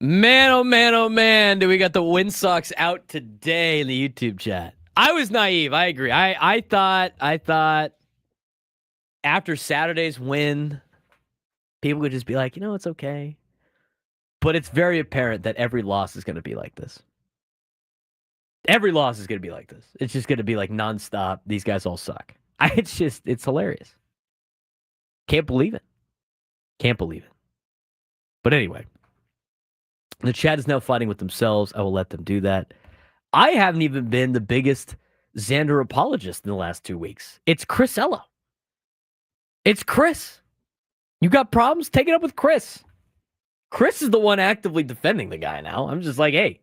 Man, oh man, oh man, do we got the Win Sox out today in the YouTube chat. I was naive. I agree. I thought after Saturday's win, people would just be like, it's okay. But it's very apparent that every loss is going to be like this. Every loss is going to be like this. It's just going to be like nonstop. These guys all suck. It's hilarious. Can't believe it. Can't believe it. But anyway, the chat is now fighting with themselves. I will let them do that. I haven't even been the biggest Xander apologist in the last 2 weeks. It's Chris Ella. It's Chris. You got problems? Take it up with Chris. Chris is the one actively defending the guy now. I'm just like, hey,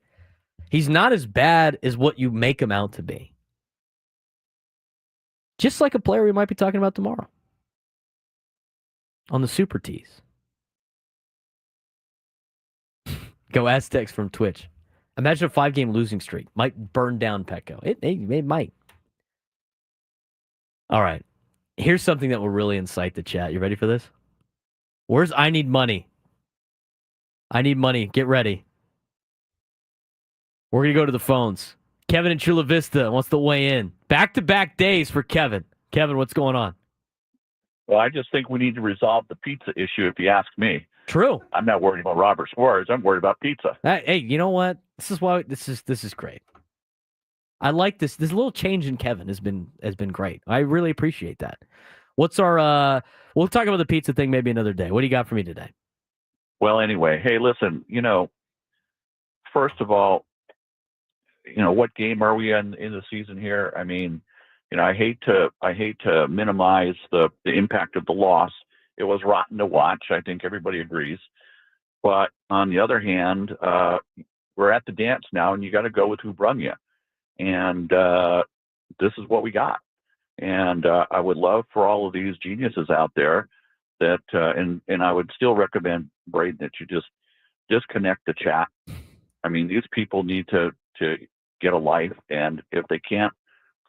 he's not as bad as what you make him out to be. Just like a player we might be talking about tomorrow on the Super Tees. Go Aztecs from Twitch. Imagine a 5-game losing streak. Might burn down Petco. It might. All right. Here's something that will really incite the chat. You ready for this? Where's I need money? I need money. Get ready. We're going to go to the phones. Kevin in Chula Vista wants to weigh in. Back-to-back days for Kevin. Kevin, what's going on? Well, I just think we need to resolve the pizza issue, if you ask me. True. I'm not worried about Robert Suárez. I'm worried about pizza. Hey, you know what? This is great. I like this. This little change in Kevin has been great. I really appreciate that. What's our we'll talk about the pizza thing maybe another day. What do you got for me today? Well, anyway, hey, listen, first of all, what game are we in the season here? I mean, I hate to minimize the impact of the loss. It was rotten to watch. I think everybody agrees. But on the other hand, we're at the dance now, and you got to go with who brung you. And this is what we got. And I would love for all of these geniuses out there that, and I would still recommend, Braden, that you just disconnect the chat. I mean, these people need to get a life. And if they can't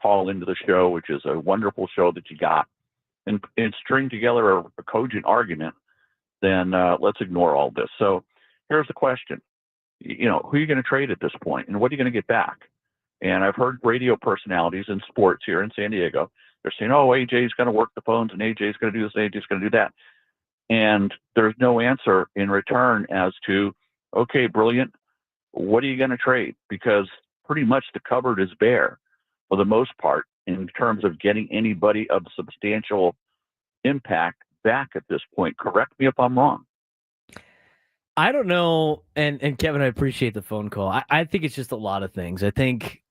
call into the show, which is a wonderful show that you got, and string together a cogent argument, then let's ignore all this. So here's the question. Who are you going to trade at this point, and what are you going to get back? And I've heard radio personalities in sports here in San Diego. They're saying, oh, AJ's going to work the phones, and AJ's going to do this, and AJ's going to do that. And there's no answer in return as to, okay, brilliant, what are you going to trade? Because pretty much the cupboard is bare for the most part in terms of getting anybody of substantial impact back at this point. Correct me if I'm wrong. I don't know. And Kevin, I appreciate the phone call. I think it's just a lot of things. I think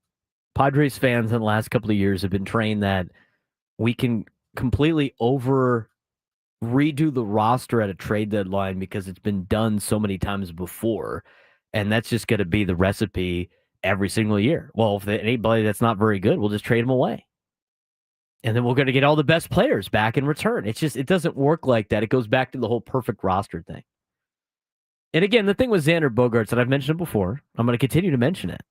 Padres fans in the last couple of years have been trained that we can completely redo the roster at a trade deadline because it's been done so many times before. And that's just going to be the recipe every single year. Well, if anybody that's not very good, we'll just trade them away. And then we're going to get all the best players back in return. It doesn't work like that. It goes back to the whole perfect roster thing. And again, the thing with Xander Bogaerts that I've mentioned before, I'm going to continue to mention it.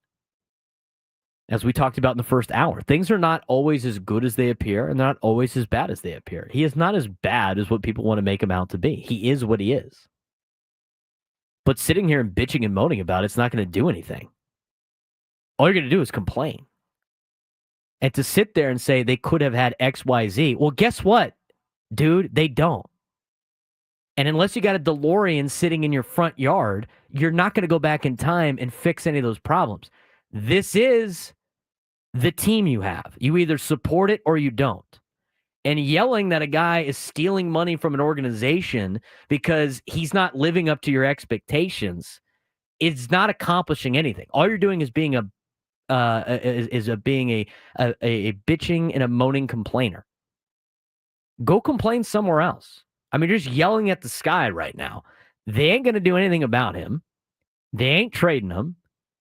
As we talked about in the first hour, things are not always as good as they appear, and they're not always as bad as they appear. He is not as bad as what people want to make him out to be. He is what he is. But sitting here and bitching and moaning about it's not going to do anything. All you're going to do is complain. And to sit there and say they could have had X, Y, Z, well, guess what, dude? They don't. And unless you got a DeLorean sitting in your front yard, you're not going to go back in time and fix any of those problems. This is the team you have. You either support it or you don't. And yelling that a guy is stealing money from an organization because he's not living up to your expectations is not accomplishing anything. All you're doing is being a bitching and a moaning complainer. Go complain somewhere else. I mean, you're just yelling at the sky right now. They ain't going to do anything about him. They ain't trading him.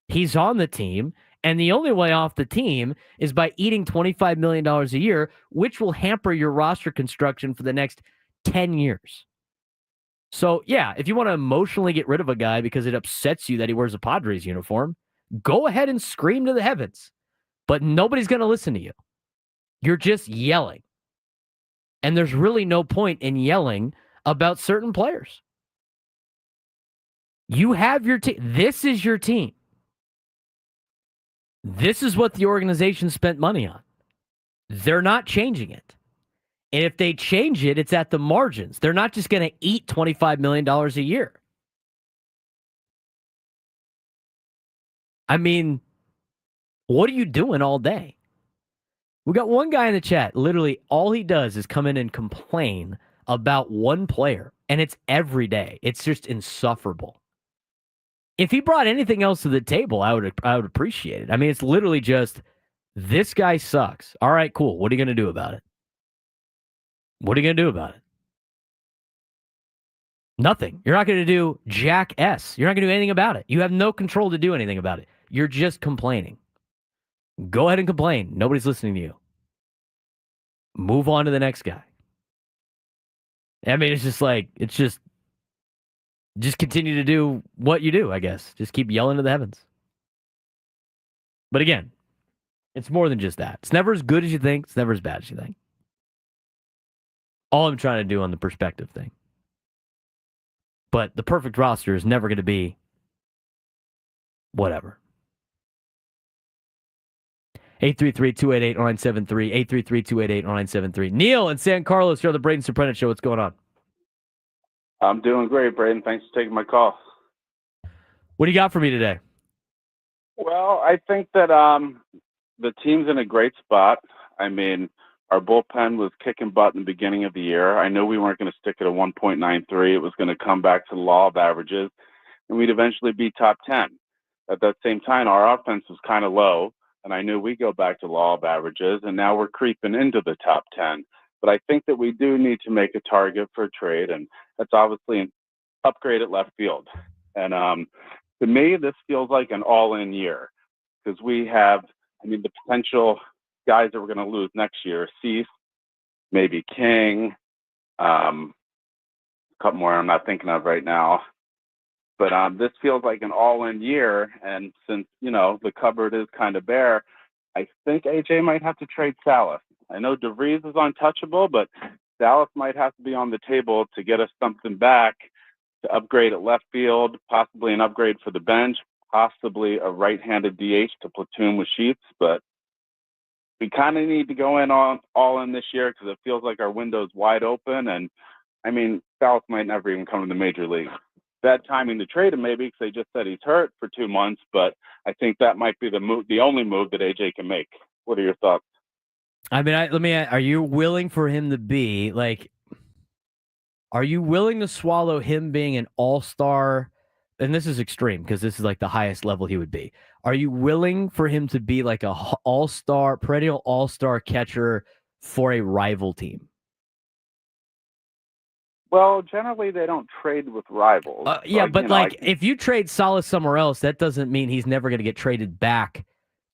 He's on the team. And the only way off the team is by eating $25 million a year, which will hamper your roster construction for the next 10 years. So, yeah, if you want to emotionally get rid of a guy because it upsets you that he wears a Padres uniform, go ahead and scream to the heavens. But nobody's going to listen to you. You're just yelling. And there's really no point in yelling about certain players. You have your team. This is your team. This is what the organization spent money on. They're not changing it. And if they change it, it's at the margins. They're not just going to eat $25 million a year. I mean, what are you doing all day? We got one guy in the chat. Literally, all he does is come in and complain about one player, and it's every day. It's just insufferable. If he brought anything else to the table, I would appreciate it. I mean, it's literally just, this guy sucks. All right, cool. What are you going to do about it? What are you going to do about it? Nothing. You're not going to do jack S. You're not going to do anything about it. You have no control to do anything about it. You're just complaining. Go ahead and complain. Nobody's listening to you. Move on to the next guy. I mean, it's just continue to do what you do, I guess. Just keep yelling to the heavens. But again, it's more than just that. It's never as good as you think. It's never as bad as you think. All I'm trying to do on the perspective thing. But the perfect roster is never going to be whatever. 833-288-0973. 833-288-0973. Neil in San Carlos, you're on the Braden Surprenant Show. What's going on? I'm doing great, Braden. Thanks for taking my call. What do you got for me today? Well, I think that the team's in a great spot. I mean, our bullpen was kicking butt in the beginning of the year. I know we weren't going to stick at a 1.93. It was going to come back to the law of averages, and we'd eventually be top 10. At that same time, our offense was kind of low, and I knew we'd go back to law of averages, and now we're creeping into the top 10. But I think that we do need to make a target for a trade, and that's obviously an upgrade at left field. And to me, this feels like an all-in year because we have, the potential guys that we're going to lose next year, Cease, maybe King, a couple more I'm not thinking of right now. But this feels like an all-in year, and since, the cupboard is kind of bare, I think AJ might have to trade Salas. I know DeVries is untouchable, but Salas might have to be on the table to get us something back to upgrade at left field, possibly an upgrade for the bench, possibly a right-handed DH to platoon with Shildt. But we kind of need to go in on all in this year because it feels like our window's wide open. And, Salas might never even come to the major league. Bad timing to trade him maybe because they just said he's hurt for 2 months, but I think that might be the only move that AJ can make. What are your thoughts? Are you willing for him to be are you willing to swallow him being an all-star? And this is extreme because this is like the highest level he would be. Are you willing for him to be like a all-star, perennial all-star catcher for a rival team? Well, generally they don't trade with rivals. If you trade Salas somewhere else, that doesn't mean he's never going to get traded back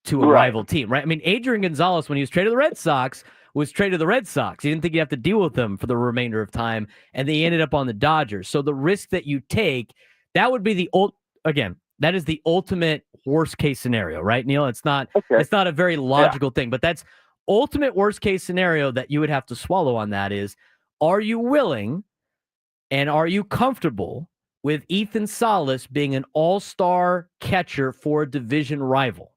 to a rival team, right? Adrian Gonzalez, when he was traded to the Red Sox, was traded to the Red Sox. He didn't think he'd have to deal with them for the remainder of time, and they ended up on the Dodgers. So the risk that you take, that would be that is the ultimate worst case scenario, right, Neil? It's not a very logical thing, but that's ultimate worst case scenario that you would have to swallow on that is, are you willing and are you comfortable with Ethan Salas being an all-star catcher for a division rival?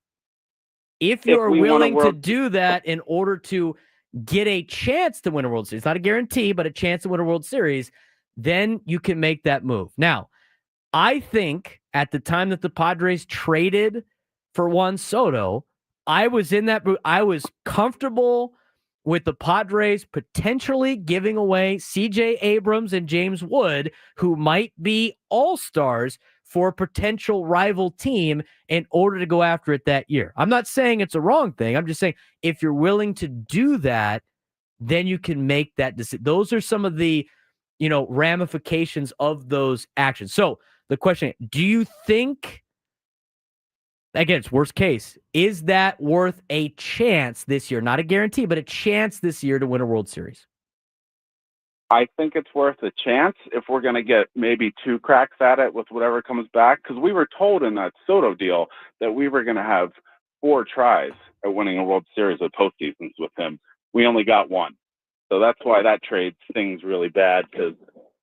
If you are willing to do that in order to get a chance to win a World Series, not a guarantee, but a chance to win a World Series, then you can make that move. Now, I think at the time that the Padres traded for Juan Soto, I was in that. I was comfortable with the Padres potentially giving away C.J. Abrams and James Wood, who might be all-stars for a potential rival team in order to go after it that year. I'm not saying it's a wrong thing. I'm just saying if you're willing to do that, then you can make that decision. Those are some of the, ramifications of those actions. So the question, do you think, again, it's worst case, is that worth a chance this year? Not a guarantee, but a chance this year to win a World Series? I think it's worth a chance if we're going to get maybe 2 cracks at it with whatever comes back. Because we were told in that Soto deal that we were going to have 4 tries at winning a World Series with postseasons with him. We only got 1. So that's why that trade stings really bad. Because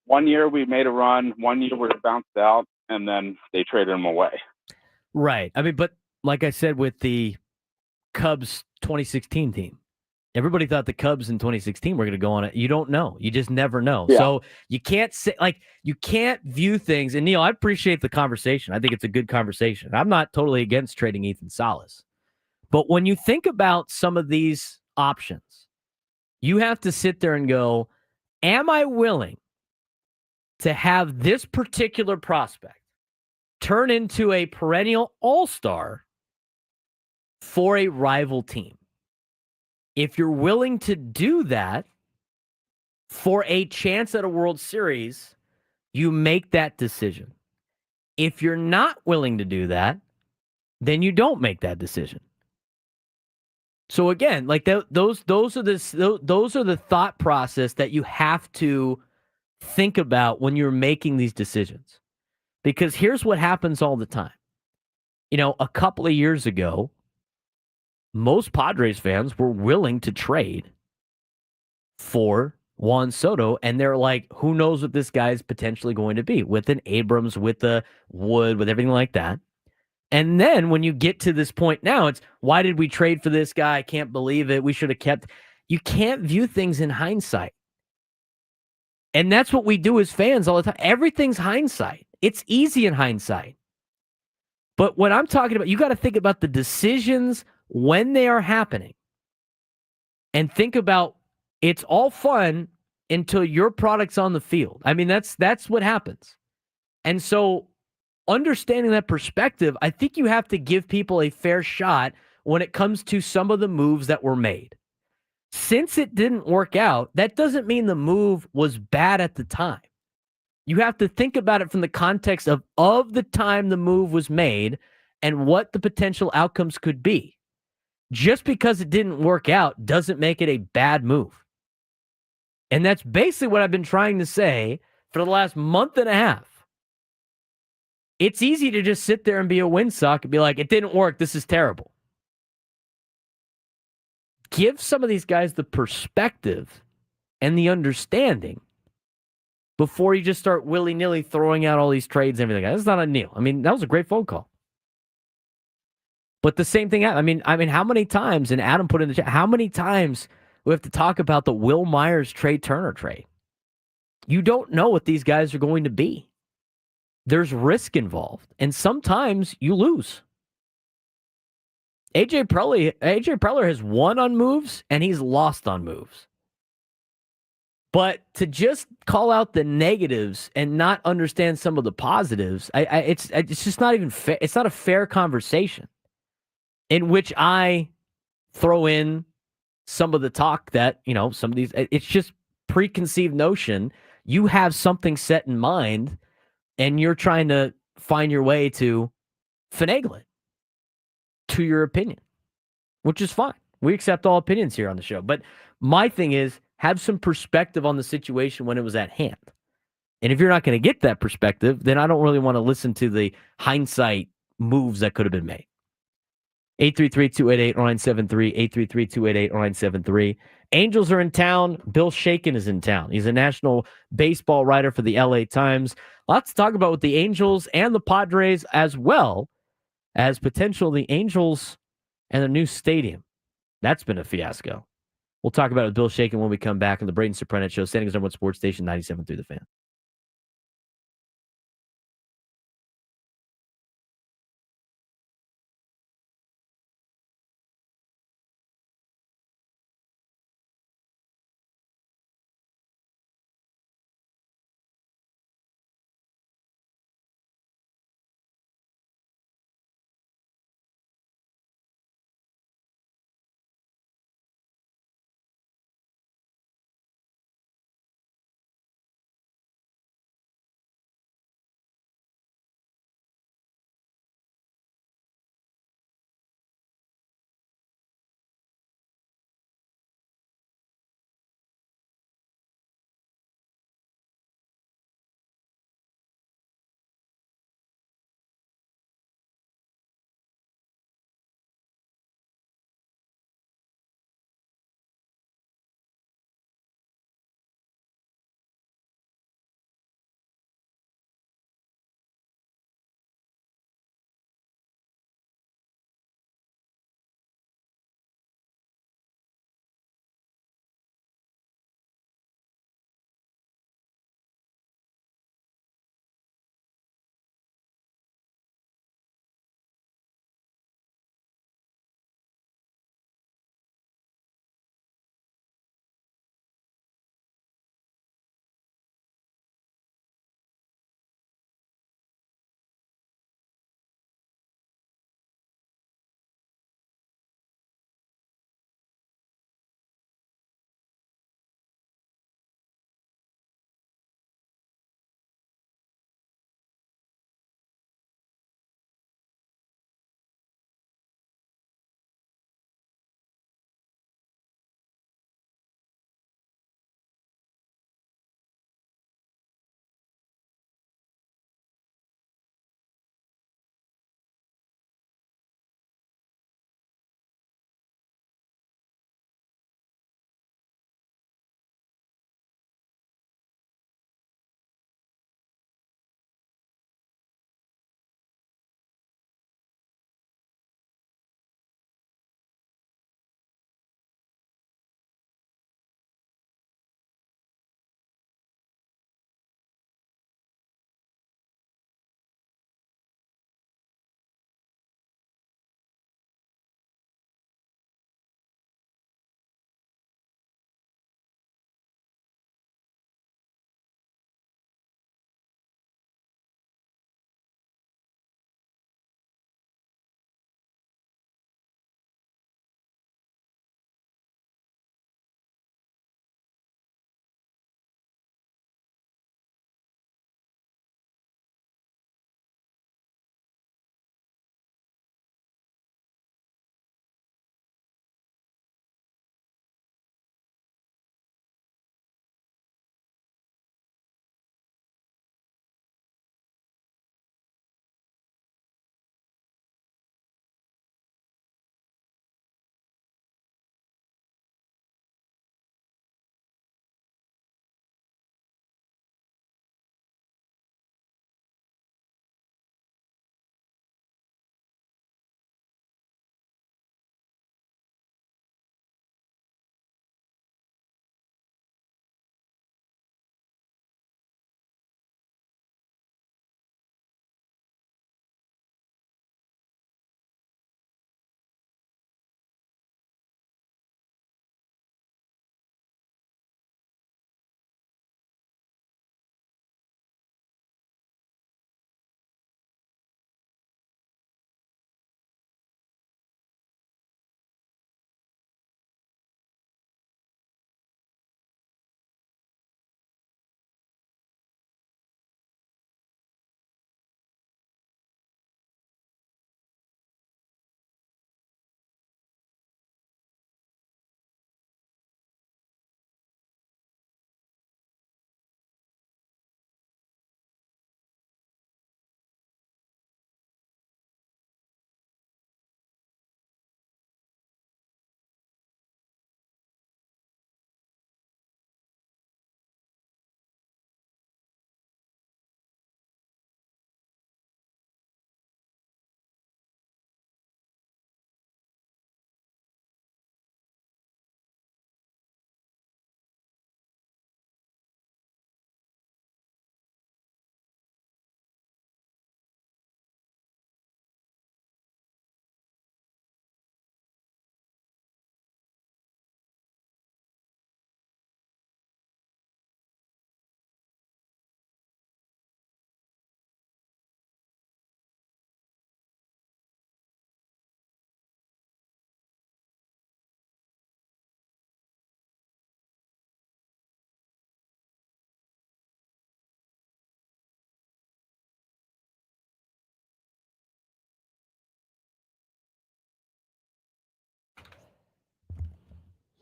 1 year we made a run, 1 year we bounced out. and then they traded him away. Right. I mean, but like I said with the Cubs 2016 team, everybody thought the Cubs in 2016 were going to go on it. You don't know. You just never know. Yeah. So you can't say, like, you can't view things. And Neil, I appreciate the conversation. I think it's a good conversation. I'm not totally against trading Ethan Salas. But when you think about some of these options, you have to sit there and go, am I willing to have this particular prospect turn into a perennial all-star for a rival team? If you're willing to do that for a chance at a World Series, you make that decision. If you're not willing to do that, then you don't make that decision. So again, like those are the thought process that you have to think about when you're making these decisions. Because here's what happens all the time. You know, a couple of years ago, most Padres fans were willing to trade for Juan Soto, and they're like, who knows what this guy's potentially going to be with an Abrams, with the Wood, with everything like that. And then when you get to this point now, it's, why did we trade for this guy? I can't believe it. We should have kept. You can't view things in hindsight. And that's what we do as fans all the time. Everything's hindsight. It's easy in hindsight. But when I'm talking about, you got to think about the decisions when they are happening. And think about, it's all fun until your product's on the field. I mean, that's what happens. And so understanding that perspective, I think you have to give people a fair shot when it comes to some of the moves that were made. Since it didn't work out, that doesn't mean the move was bad at the time. You have to think about it from the context of the time the move was made and what the potential outcomes could be. Just because it didn't work out doesn't make it a bad move. And that's basically what I've been trying to say for the last month and a half. It's easy to just sit there and be a windsock and be like, it didn't work, this is terrible. Give some of these guys the perspective and the understanding before you just start willy-nilly throwing out all these trades and everything. That's not a Neil. I mean, that was a great phone call. But the same thing, I mean, how many times, and Adam put in the chat, how many times we have to talk about the Will Myers Trey Turner trade? You don't know what these guys are going to be. There's risk involved, and sometimes you lose. AJ Preller has won on moves, and he's lost on moves. But to just call out the negatives and not understand some of the positives, it's just not even fair. It's not a fair conversation in which I throw in some of the talk that, you know, some of these, it's just preconceived notion. You have something set in mind, and you're trying to find your way to finagle it to your opinion, which is fine. We accept all opinions here on the show. But my thing is, have some perspective on the situation when it was at hand. And if you're not going to get that perspective, then I don't really want to listen to the hindsight moves that could have been made. 833-288-0973, 833-288-0973. Angels are in town. Bill Shaikin is in town. He's a national baseball writer for the LA Times. Lots to talk about with the Angels and the Padres, as well as potential the Angels and the new stadium. That's been a fiasco. We'll talk about it with Bill Shaikin when we come back on the Braden Surprenant Show, San Diego's #1 sports station, 97.3 The Fan.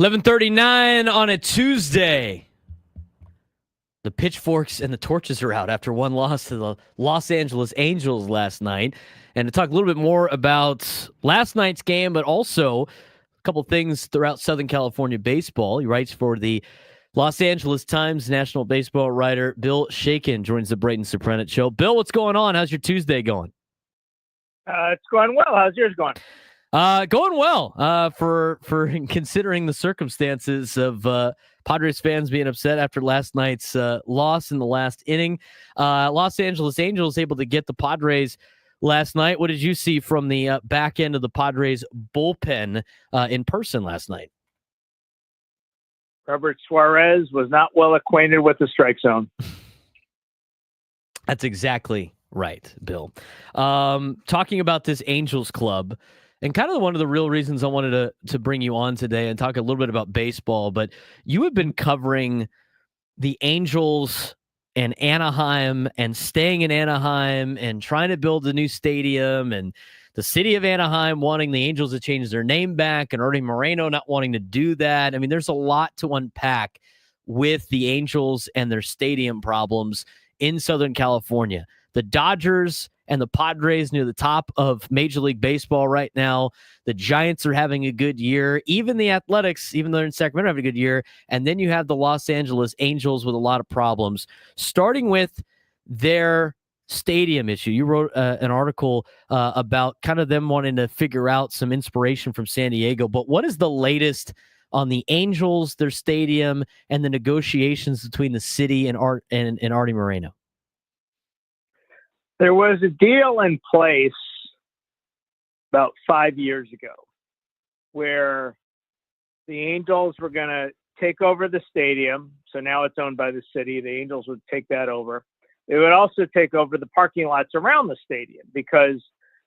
11:39 on a Tuesday. The pitchforks and the torches are out after one loss to the Los Angeles Angels last night. And to talk a little bit more about last night's game, but also a couple things throughout Southern California baseball. He writes for the Los Angeles Times. National baseball writer Bill Shaikin joins the Braden Surprenant show. Bill, what's going on? How's your Tuesday going? It's going well. How's yours going? Going well. For considering the circumstances of Padres fans being upset after last night's loss in the last inning. Los Angeles Angels able to get the Padres last night. What did you see from the back end of the Padres bullpen in person last night? Robert Suárez was not well acquainted with the strike zone. That's exactly right, Bill. Talking about this Angels club, and kind of one of the real reasons I wanted to bring you on today and talk a little bit about baseball, but you have been covering the Angels and Anaheim and staying in Anaheim and trying to build a new stadium and the city of Anaheim wanting the Angels to change their name back and Artie Moreno not wanting to do that. I mean, there's a lot to unpack with the Angels and their stadium problems in Southern California. The Dodgers and the Padres near the top of Major League Baseball right now. The Giants are having a good year. Even the Athletics, even though they're in Sacramento, having a good year. And then you have the Los Angeles Angels with a lot of problems, starting with their stadium issue. You wrote an article about kind of them wanting to figure out some inspiration from San Diego. But what is the latest on the Angels, their stadium, and the negotiations between the city and Artie Moreno? There was a deal in place about 5 years ago where the Angels were going to take over the stadium. So now it's owned by the city. The Angels would take that over. They would also take over the parking lots around the stadium, because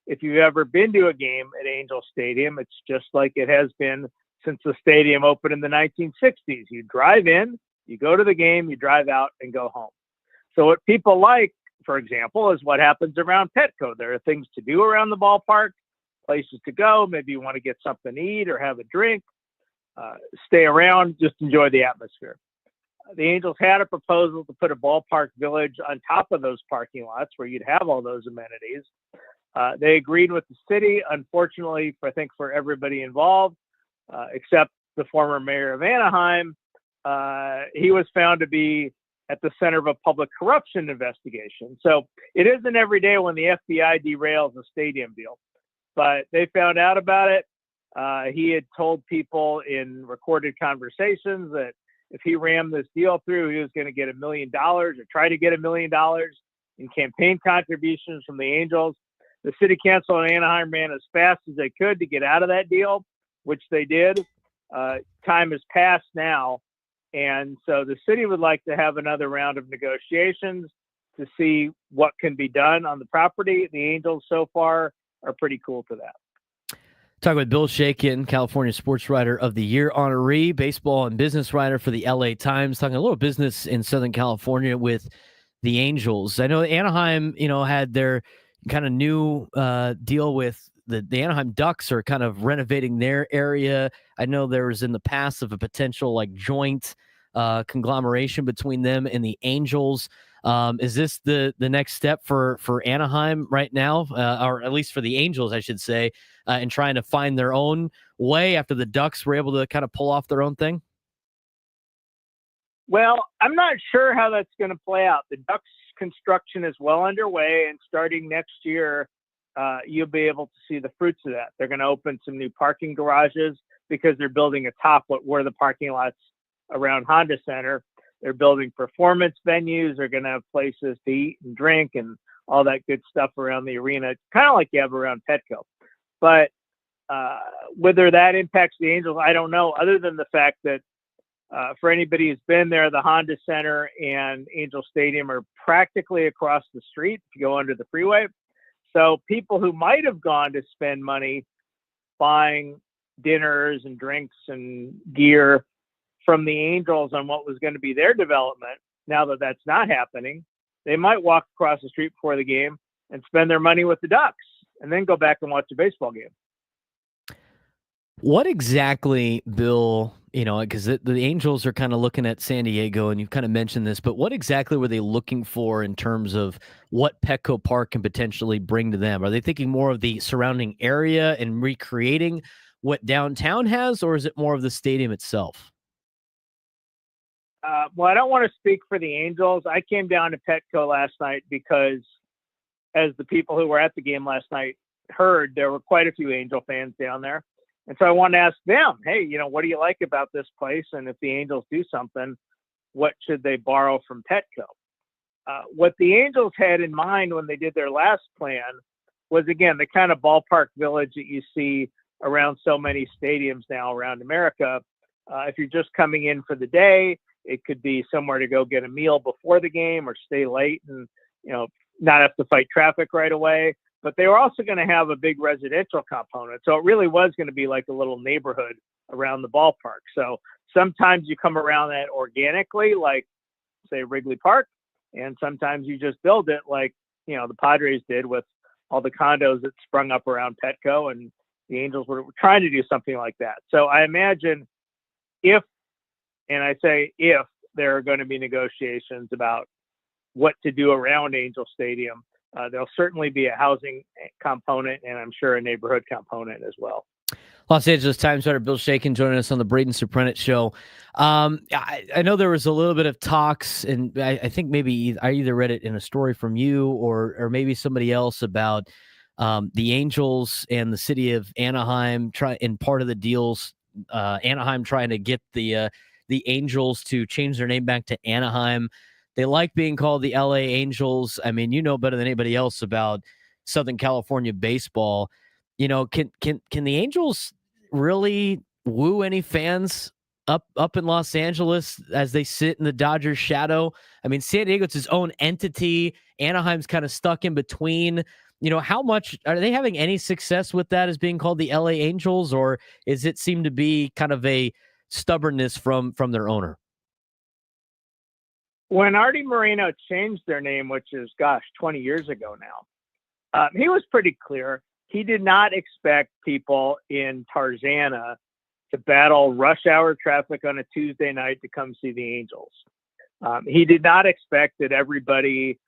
if you've ever been to a game at Angel Stadium, it's just like it has been since the stadium opened in the 1960s. You drive in, you go to the game, you drive out and go home. So what people like, for example, is what happens around Petco. There are things to do around the ballpark, places to go. Maybe you want to get something to eat or have a drink, stay around, just enjoy the atmosphere. The Angels had a proposal to put a ballpark village on top of those parking lots where you'd have all those amenities. They agreed with the city. Unfortunately, I think for everybody involved, except the former mayor of Anaheim, he was found to be at the center of a public corruption investigation. So it isn't every day when the FBI derails a stadium deal, but they found out about it. He had told people in recorded conversations that if he rammed this deal through, he was going to get $1 million or try to get $1 million in campaign contributions from the Angels. The city council in Anaheim ran as fast as they could to get out of that deal, which they did. Time has passed now. And so the city would like to have another round of negotiations to see what can be done on the property. The Angels so far are pretty cool to that. Talking with Bill Shaikin, California Sports Writer of the Year honoree, baseball and business writer for the LA Times, talking a little business in Southern California with the Angels. I know Anaheim, had their kind of new deal with the Anaheim Ducks are kind of renovating their area. I know there was in the past of a potential joint conglomeration between them and the Angels. Is this the next step for Anaheim right now, or at least for the Angels, I should say, in trying to find their own way after the Ducks were able to kind of pull off their own thing? Well, I'm not sure how that's going to play out. The Ducks construction is well underway, and starting next year, you'll be able to see the fruits of that. They're going to open some new parking garages because they're building atop what were the parking lots around Honda Center. They're building performance venues. They're going to have places to eat and drink and all that good stuff around the arena, kind of like you have around Petco. But whether that impacts the Angels, I don't know, other than the fact that for anybody who's been there, the Honda Center and Angel Stadium are practically across the street if you go under the freeway. So people who might have gone to spend money buying dinners and drinks and gear from the Angels on what was going to be their development, now that that's not happening, they might walk across the street before the game and spend their money with the Ducks and then go back and watch a baseball game. What exactly, Bill, because the Angels are kind of looking at San Diego, and you've kind of mentioned this, but what exactly were they looking for in terms of what Petco Park can potentially bring to them? Are they thinking more of the surrounding area and recreating what downtown has, or is it more of the stadium itself? Well, I don't want to speak for the Angels. I came down to Petco last night because, as the people who were at the game last night heard, there were quite a few Angel fans down there. And so I wanted to ask them, hey, what do you like about this place? And if the Angels do something, what should they borrow from Petco? What the Angels had in mind when they did their last plan was, again, the kind of ballpark village that you see around so many stadiums now around America. If you're just coming in for the day, it could be somewhere to go get a meal before the game or stay late and, not have to fight traffic right away. But they were also going to have a big residential component. So it really was going to be like a little neighborhood around the ballpark. So sometimes you come around that organically, like, say, Wrigley Park, and sometimes you just build it like, the Padres did with all the condos that sprung up around Petco, and the Angels were trying to do something like that. So I imagine if there are going to be negotiations about what to do around Angel Stadium, there'll certainly be a housing component, and I'm sure a neighborhood component as well. Los Angeles Times writer Bill Shaikin joining us on the Braden Surprenant show. I know there was a little bit of talks, and I think maybe I either read it in a story from you or maybe somebody else about the Angels and the city of Anaheim in part of the deals. Anaheim trying to get the Angels to change their name back to Anaheim. They like being called the LA Angels. I mean, better than anybody else about Southern California baseball. Can the Angels really woo any fans up in Los Angeles as they sit in the Dodgers shadow? I mean, San Diego's its own entity. Anaheim's kind of stuck in between. How much are they having any success with that as being called the LA Angels, or is it seem to be kind of a stubbornness from their owner? When Artie Moreno changed their name, which is, 20 years ago now, he was pretty clear. He did not expect people in Tarzana to battle rush hour traffic on a Tuesday night to come see the Angels. He did not expect that everybody,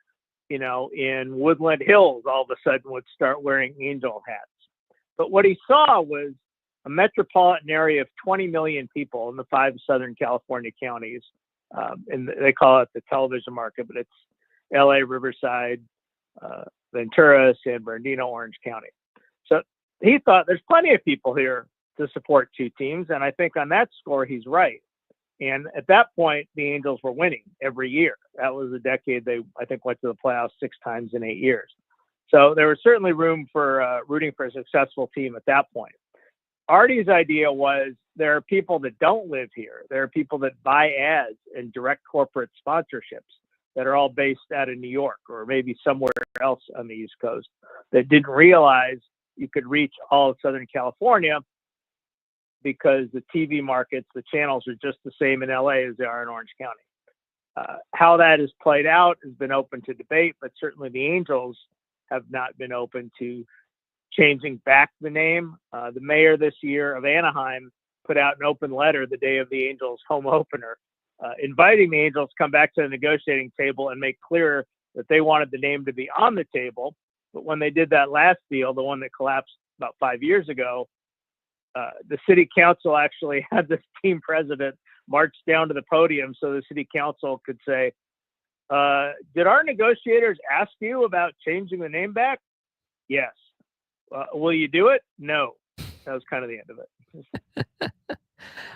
in Woodland Hills all of a sudden would start wearing Angel hats. But what he saw was a metropolitan area of 20 million people in the 5 Southern California counties. And they call it the television market, but it's LA, Riverside, Ventura, San Bernardino, Orange County. So he thought there's plenty of people here to support two teams. And I think on that score, he's right. And at that point, the Angels were winning every year. That was a decade they, I think, went to the playoffs 6 times in 8 years. So there was certainly room for rooting for a successful team at that point. Artie's idea was there are people that don't live here. There are people that buy ads and direct corporate sponsorships that are all based out of New York or maybe somewhere else on the East Coast that didn't realize you could reach all of Southern California because the TV markets, the channels are just the same in LA as they are in Orange County. How that has played out has been open to debate, but certainly the Angels have not been open to changing back the name. The mayor this year of Anaheim put out an open letter the day of the Angels home opener, inviting the Angels to come back to the negotiating table and make clear that they wanted the name to be on the table. But when they did that last deal, the one that collapsed about 5 years ago, the city council actually had this team president march down to the podium so the city council could say, did our negotiators ask you about changing the name back? Yes. Will you do it? No. That was kind of the end of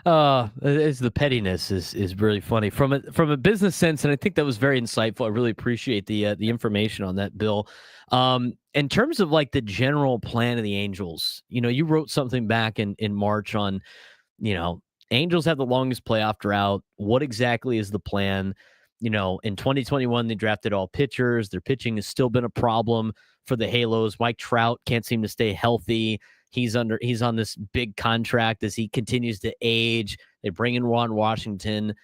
it. The pettiness is really funny from a business sense, and I think that was very insightful. I really appreciate the information on that, Bill. In terms of like the general plan of the Angels, you wrote something back in March on, Angels have the longest playoff drought. What exactly is the plan? In 2021 they drafted all pitchers. Their pitching has still been a problem for the Halos. Mike Trout can't seem to stay healthy. He's on this big contract as he continues to age. They bring in Ron Washington.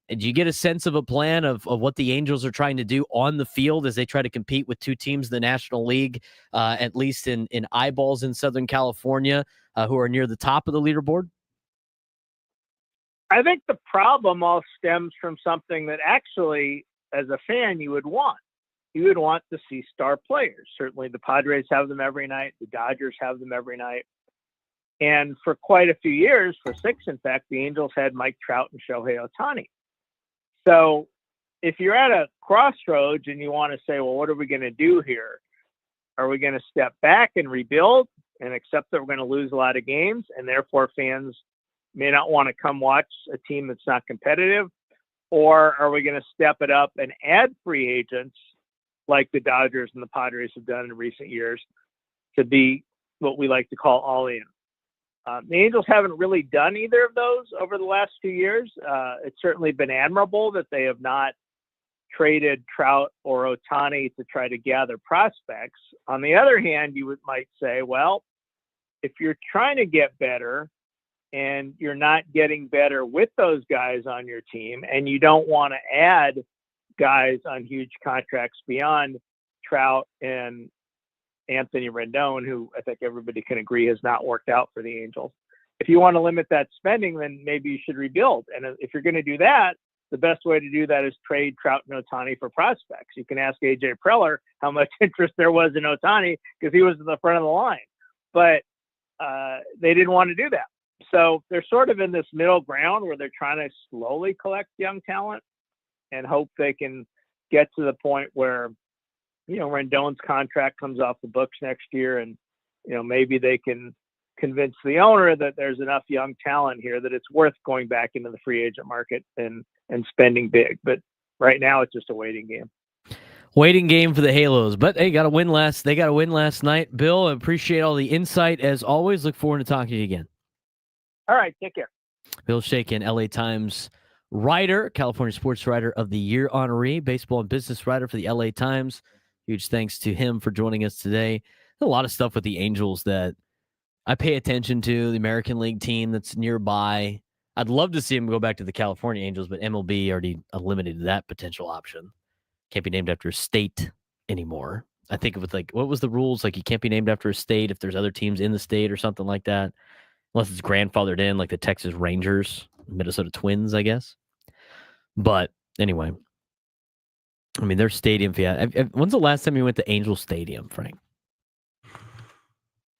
And do you get a sense of a plan of what the Angels are trying to do on the field as they try to compete with two teams in the National League, at least in eyeballs in Southern California? who are near the top of the leaderboard? I think the problem all stems from something that actually, as a fan, you would want. You would want to see star players. Certainly the Padres have them every night. The Dodgers have them every night. And for quite a few years, for 6, in fact, the Angels had Mike Trout and Shohei Ohtani. So if you're at a crossroads and you want to say, well, what are we going to do here? Are we going to step back and rebuild and accept that we're going to lose a lot of games, and therefore fans may not want to come watch a team that's not competitive? Or are we going to step it up and add free agents like the Dodgers and the Padres have done in recent years to be what we like to call all in? The Angels haven't really done either of those over the last few years. It's certainly been admirable that they have not traded Trout or Ohtani to try to gather prospects. On the other hand, you might say, well, if you're trying to get better and you're not getting better with those guys on your team, and you don't want to add guys on huge contracts beyond Trout and Anthony Rendon, who I think everybody can agree has not worked out for the Angels. If you want to limit that spending, then maybe you should rebuild. And if you're going to do that, the best way to do that is trade Trout and Ohtani for prospects. You can ask AJ Preller how much interest there was in Ohtani because he was in the front of the line, but they didn't want to do that. So they're sort of in this middle ground where they're trying to slowly collect young talent and hope they can get to the point where, Rendon's contract comes off the books next year, and, maybe they can convince the owner that there's enough young talent here that it's worth going back into the free agent market and spending big. But right now it's just a waiting game. Waiting game for the Halos, but they got to win last night. Bill, I appreciate all the insight as always. Look forward to talking to you again. All right, take care. Bill Shaikin, LA Times writer, California Sports Writer of the Year honoree, baseball and business writer for the LA Times. Huge thanks to him for joining us today. A lot of stuff with the Angels that I pay attention to, the American League team that's nearby. I'd love to see him go back to the California Angels, but MLB already eliminated that potential option. Can't be named after a state anymore. I think it was what was the rules? Like, you can't be named after a state if there's other teams in the state or something like that, unless it's grandfathered in, like the Texas Rangers, Minnesota Twins, I guess. But anyway, I mean, their stadium. Yeah. When's the last time you went to Angel Stadium, Frank?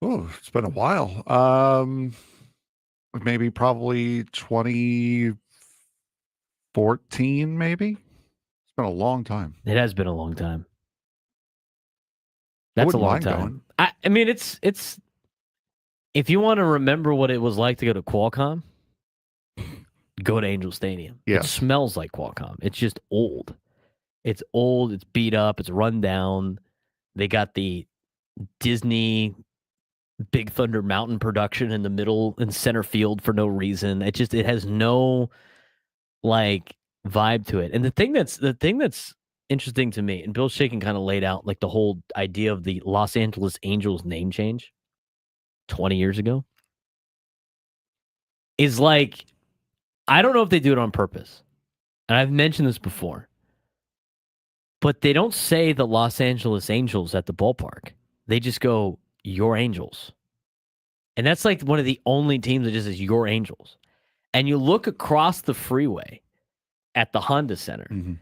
Oh, it's been a while. Maybe probably 2014, maybe. It's been a long time. It has been a long time. That's a long time. I mean, it's if you want to remember what it was like to go to Qualcomm, go to Angel Stadium. Yes. It smells like Qualcomm. It's just old. It's old. It's beat up. It's run down. They got the Disney Big Thunder Mountain production in the middle and center field for no reason. It has no vibe to it. And the thing that's interesting to me, and Bill Shaikin kind of laid out the whole idea of the Los Angeles Angels name change 20 years ago, is I don't know if they do it on purpose. And I've mentioned this before, but they don't say the Los Angeles Angels at the ballpark. They just go, your Angels. And that's one of the only teams that just says your Angels. And you look across the freeway at the Honda Center, mm-hmm.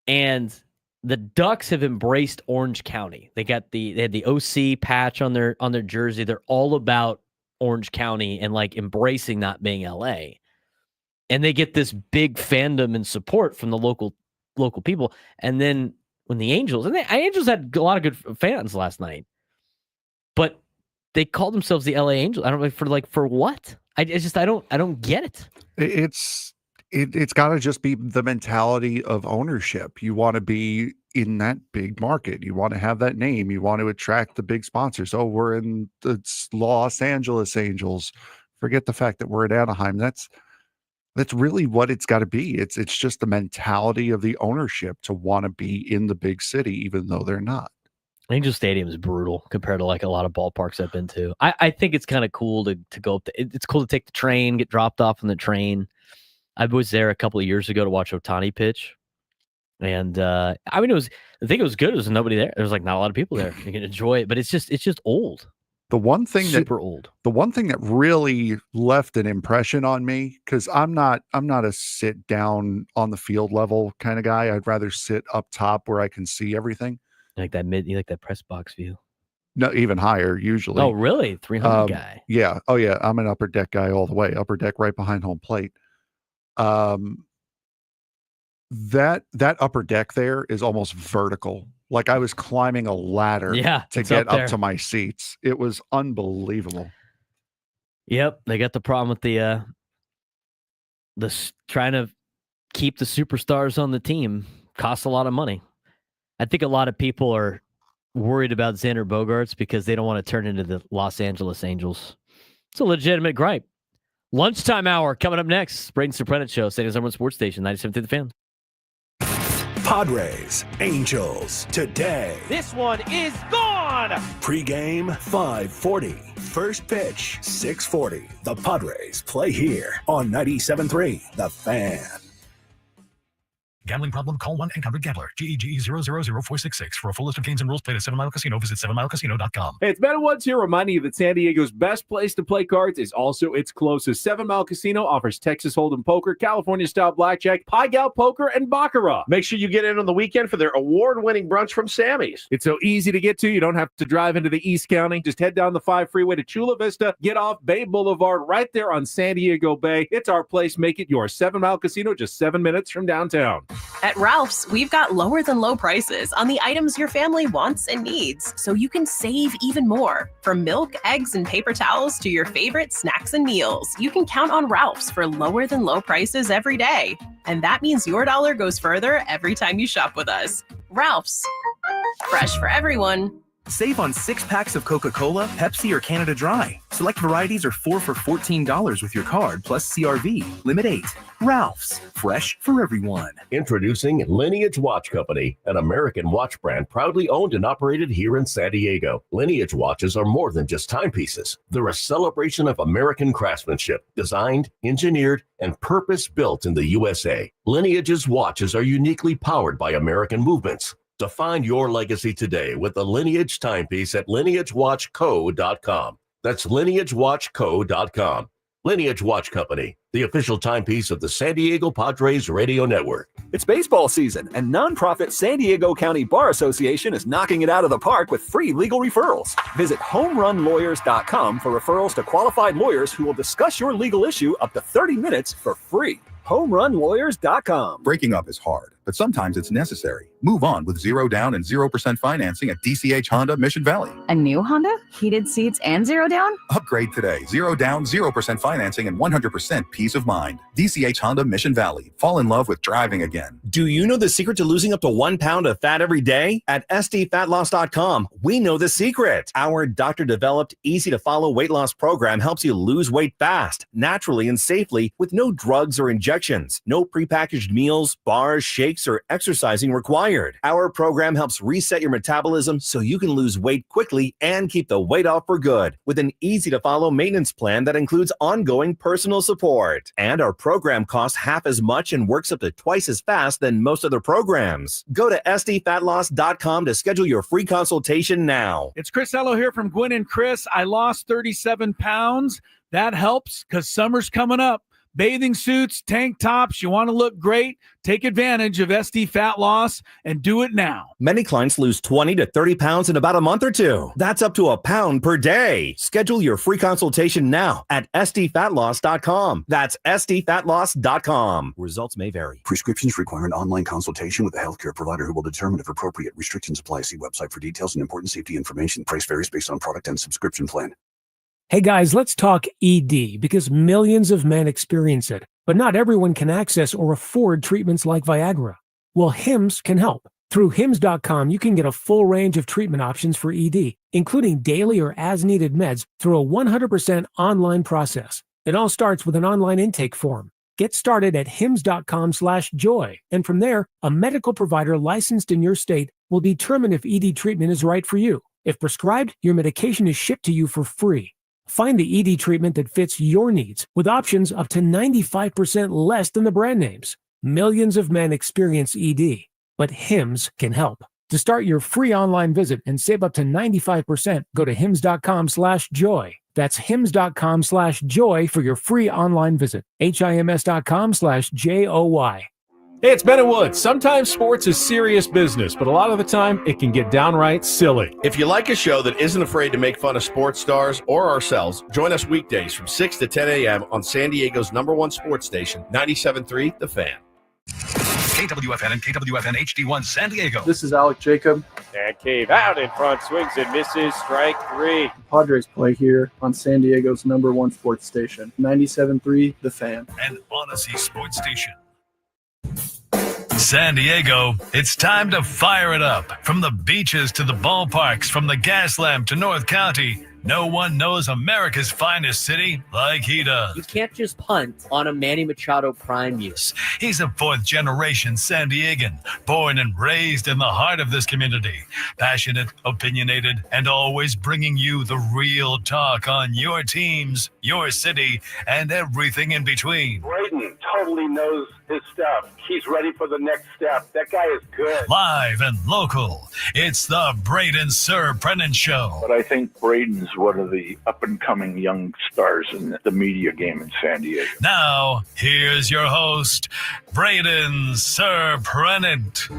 and the Ducks have embraced Orange County. They had the OC patch on their jersey. They're all about Orange County and embracing not being LA. And they get this big fandom and support from the local people. And then when the Angels, and the Angels had a lot of good fans last night, but they called themselves the LA Angels. I don't know for what? I don't get it. It's got to just be the mentality of ownership. You want to be in that big market. You want to have that name. You want to attract the big sponsors. Oh, we're in the Los Angeles Angels. Forget the fact that we're at Anaheim. That's really what it's got to be. It's just the mentality of the ownership to want to be in the big city, even though they're not. Angel Stadium is brutal compared to a lot of ballparks I've been to. I think it's kind of cool to go up. It's cool to take the train, get dropped off on the train. I was there a couple of years ago to watch Ohtani pitch. And I think it was good. There was nobody there. There was not a lot of people there. You can enjoy it, but it's just old. The one thing Super old. The one thing that really left an impression on me, because I'm not a sit down on the field level kind of guy. I'd rather sit up top where I can see everything. You like that press box view? No, even higher usually. Oh, really? 300 guy. Yeah. Oh, yeah. I'm an upper deck guy all the way. Upper deck right behind home plate. That upper deck there is almost vertical. Like I was climbing a ladder to get up to my seats. It was unbelievable. Yep, they got the problem with the trying to keep the superstars on the team. Costs a lot of money. I think a lot of people are worried about Xander Bogaerts because they don't want to turn into the Los Angeles Angels. It's a legitimate gripe. Lunchtime hour coming up next. Braden Surprenant Show, San Diego Sports Station, 97.3 The Fan. Padres, Angels, today. This one is gone! Pre-game, 5:40. First pitch, 6:40. The Padres play here on 97.3 The Fan. Gambling problem? Call 1-800-GAMBLER. GEGE 0000466. For a full list of games and rules, play at 7 Mile Casino. Visit 7milecasino.com. Hey, it's Ben Woods here reminding you that San Diego's best place to play cards is also its closest. 7 Mile Casino offers Texas Hold'em poker, California-style blackjack, Pai Gow poker, and baccarat. Make sure you get in on the weekend for their award-winning brunch from Sammy's. It's so easy to get to. You don't have to drive into the East County. Just head down the 5 freeway to Chula Vista, get off Bay Boulevard right there on San Diego Bay. It's our place. Make it your 7 Mile Casino, just 7 minutes from downtown. At Ralph's, we've got lower than low prices on the items your family wants and needs, so you can save even more. From milk, eggs, and paper towels to your favorite snacks and meals, you can count on Ralph's for lower than low prices every day. And that means your dollar goes further every time you shop with us. Ralph's. Fresh for everyone. Save on 6 packs of Coca-Cola, Pepsi, or Canada Dry. Select varieties are 4 for $14 with your card, plus CRV. Limit 8. Ralph's. Fresh for everyone. Introducing Lineage Watch Company, an American watch brand proudly owned and operated here in San Diego. Lineage watches are more than just timepieces. They're a celebration of American craftsmanship, designed, engineered, and purpose-built in the USA. Lineage's watches are uniquely powered by American movements. Define your legacy today with the Lineage timepiece at lineagewatchco.com. That's lineagewatchco.com. Lineage Watch Company, the official timepiece of the San Diego Padres Radio Network. It's baseball season, and nonprofit San Diego County Bar Association is knocking it out of the park with free legal referrals. Visit homerunlawyers.com for referrals to qualified lawyers who will discuss your legal issue up to 30 minutes for free. homerunlawyers.com. Breaking up is hard, but sometimes it's necessary. Move on with 0 down and 0% financing at DCH Honda Mission Valley. A new Honda? Heated seats and 0 down? Upgrade today. 0 down, 0% financing, and 100% peace of mind. DCH Honda Mission Valley. Fall in love with driving again. Do you know the secret to losing up to 1 pound of fat every day? At SDFatLoss.com, we know the secret. Our doctor-developed, easy-to-follow weight loss program helps you lose weight fast, naturally, and safely with no drugs or injections. No prepackaged meals, bars, shakes, or exercising required. Our program helps reset your metabolism so you can lose weight quickly and keep the weight off for good with an easy-to-follow maintenance plan that includes ongoing personal support. And our program costs half as much and works up to twice as fast than most other programs. Go to SDFatLoss.com to schedule your free consultation now. It's Chris Ello here from Gwen and Chris. I lost 37 pounds. That helps because summer's coming up. Bathing suits, tank tops, you want to look great? Take advantage of SD Fat Loss and do it now. Many clients lose 20 to 30 pounds in about a month or two. That's up to a pound per day. Schedule your free consultation now at SDFatLoss.com. That's SDFatLoss.com. Results may vary. Prescriptions require an online consultation with a healthcare provider who will determine if appropriate. Restrictions apply. See website for details and important safety information. Price varies based on product and subscription plan. Hey guys, let's talk ED because millions of men experience it, but not everyone can access or afford treatments like Viagra. Well, Hims can help. Through Hims.com, you can get a full range of treatment options for ED, including daily or as-needed meds through a 100% online process. It all starts with an online intake form. Get started at hims.com/joy, and from there, a medical provider licensed in your state will determine if ED treatment is right for you. If prescribed, your medication is shipped to you for free. Find the ED treatment that fits your needs with options up to 95% less than the brand names. Millions of men experience ED, but Hims can help. To start your free online visit and save up to 95%, go to hims.com/joy. That's hims.com/joy for your free online visit. HIMS.com/JOY. Hey, it's Ben and Woods. Sometimes sports is serious business, but a lot of the time it can get downright silly. If you like a show that isn't afraid to make fun of sports stars or ourselves, join us weekdays from 6 to 10 a.m. on San Diego's #1 sports station, 97.3 The Fan. KWFN and KWFN HD1 San Diego. This is Alec Jacob. And Cave out in front, swings and misses, strike 3. Padres play here on San Diego's #1 sports station, 97.3 The Fan. And Odyssey Sports Station. San Diego, it's time to fire it up. From the beaches to the ballparks, from the gas lamp to North County, no one knows America's finest city like he does. You can't just punt on a Manny Machado prime use. He's a fourth-generation San Diegan, born and raised in the heart of this community. Passionate, opinionated, and always bringing you the real talk on your teams, your city, and everything in between. Braden totally knows his stuff. He's ready for the next step. That guy is good. Live and local, it's the Braden Surprenant Show. But I think Braden's one of the up-and-coming young stars in the media game in San Diego. Now, here's your host, Braden Surprenant.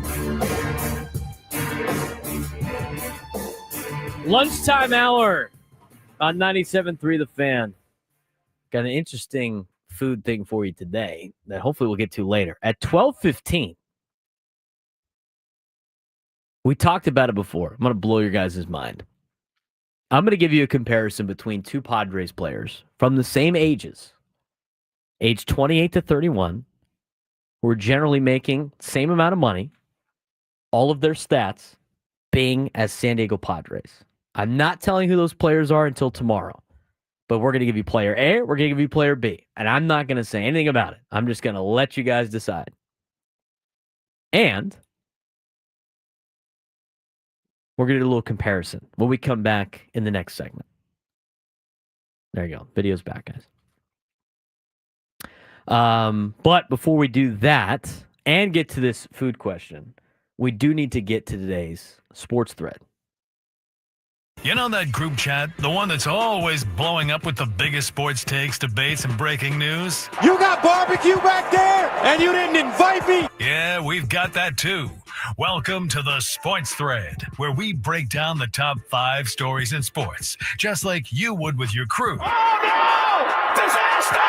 Lunchtime hour on 97.3 The Fan. Got an interesting food thing for you today that hopefully we'll get to later. At 12:15, we talked about it before. I'm going to blow your guys' mind. I'm going to give you a comparison between two Padres players from the same ages, age 28 to 31, who are generally making the same amount of money, all of their stats being as San Diego Padres. I'm not telling who those players are until tomorrow, but we're going to give you player A, we're going to give you player B, and I'm not going to say anything about it. I'm just going to let you guys decide. And we're going to do a little comparison when we come back in the next segment. There you go. Video's back, guys. But before we do that and get to this food question, we do need to get to today's sports thread. You know that group chat? The one that's always blowing up with the biggest sports takes, debates, and breaking news? You got barbecue back there, and you didn't invite me? Yeah, we've got that too. Welcome to the Sports Thread, where we break down the top 5 stories in sports, just like you would with your crew. Oh, no! Disaster!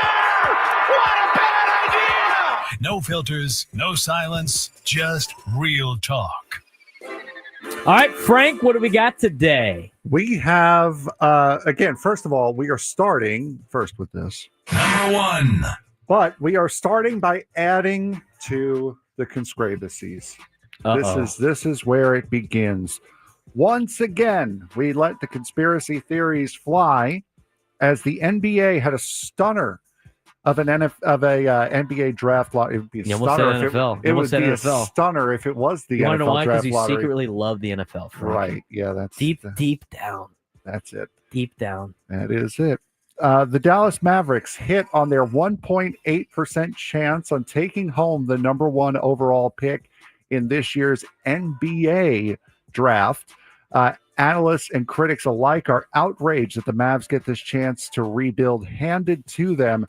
What a bad idea! No filters, no silence, just real talk. All right, Frank, what do we got today? We have, again, first of all, we are starting first with this. Number 1. But we are starting by adding to the conspiracies. This is where it begins. Once again, we let the conspiracy theories fly as the NBA had a stunner of an NBA draft lottery. It would be a stunner if it would be a stunner if it was the NFL NFL draft draft because lottery. You secretly love the NFL, Frank. Right? Yeah, that's deep down. That's it. Deep down. That is it. The Dallas Mavericks hit on their 1.8% chance on taking home the number 1 overall pick in this year's NBA draft. Analysts and critics alike are outraged that the Mavs get this chance to rebuild handed to them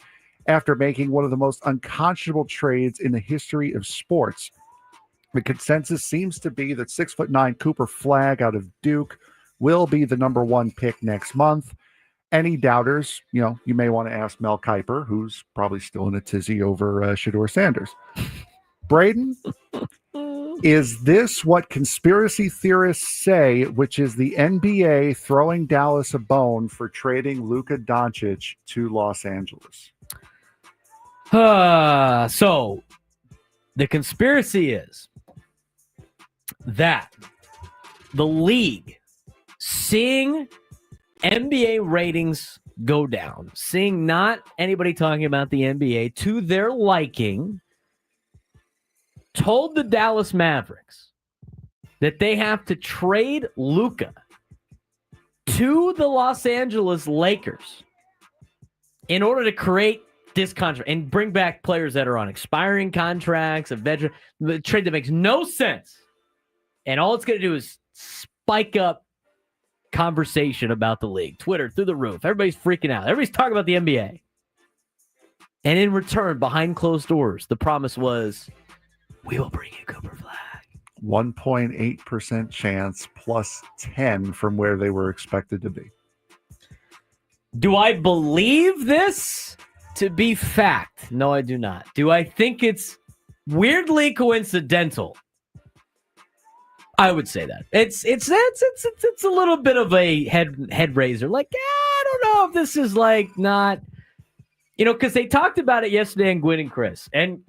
after making one of the most unconscionable trades in the history of sports. The consensus seems to be that 6'9" Cooper Flagg out of Duke will be the number 1 pick next month. Any doubters, you may want to ask Mel Kiper, who's probably still in a tizzy over Shedeur Sanders. Braden, is this what conspiracy theorists say, which is the NBA throwing Dallas a bone for trading Luka Doncic to Los Angeles? So the conspiracy is that the league, seeing NBA ratings go down, seeing not anybody talking about the NBA to their liking, told the Dallas Mavericks that they have to trade Luka to the Los Angeles Lakers in order to create this contract and bring back players that are on expiring contracts, a veteran, the trade that makes no sense. And all it's going to do is spike up conversation about the league. Twitter through the roof. Everybody's freaking out. Everybody's talking about the NBA. And in return, behind closed doors, the promise was, we will bring you Cooper Flag. 1.8% chance plus 10 from where they were expected to be. Do I believe this to be fact? No, I do not. Do I think it's weirdly coincidental? I would say that. It's a little bit of a head raiser. Like, I don't know if this is like not, because they talked about it yesterday on Gwynn and Chris. And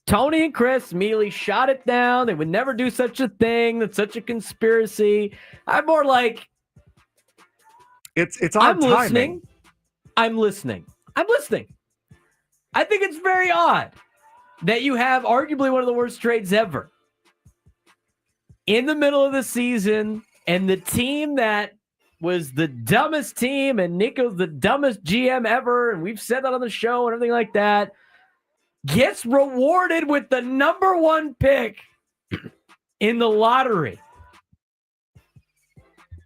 Tony and Chris immediately shot it down. They would never do such a thing. That's such a conspiracy. I'm more like, it's on timing. I'm listening. I think it's very odd that you have arguably one of the worst trades ever in the middle of the season, and the team that was the dumbest team, and Nico's the dumbest GM ever, and we've said that on the show and everything like that, gets rewarded with the number 1 pick in the lottery.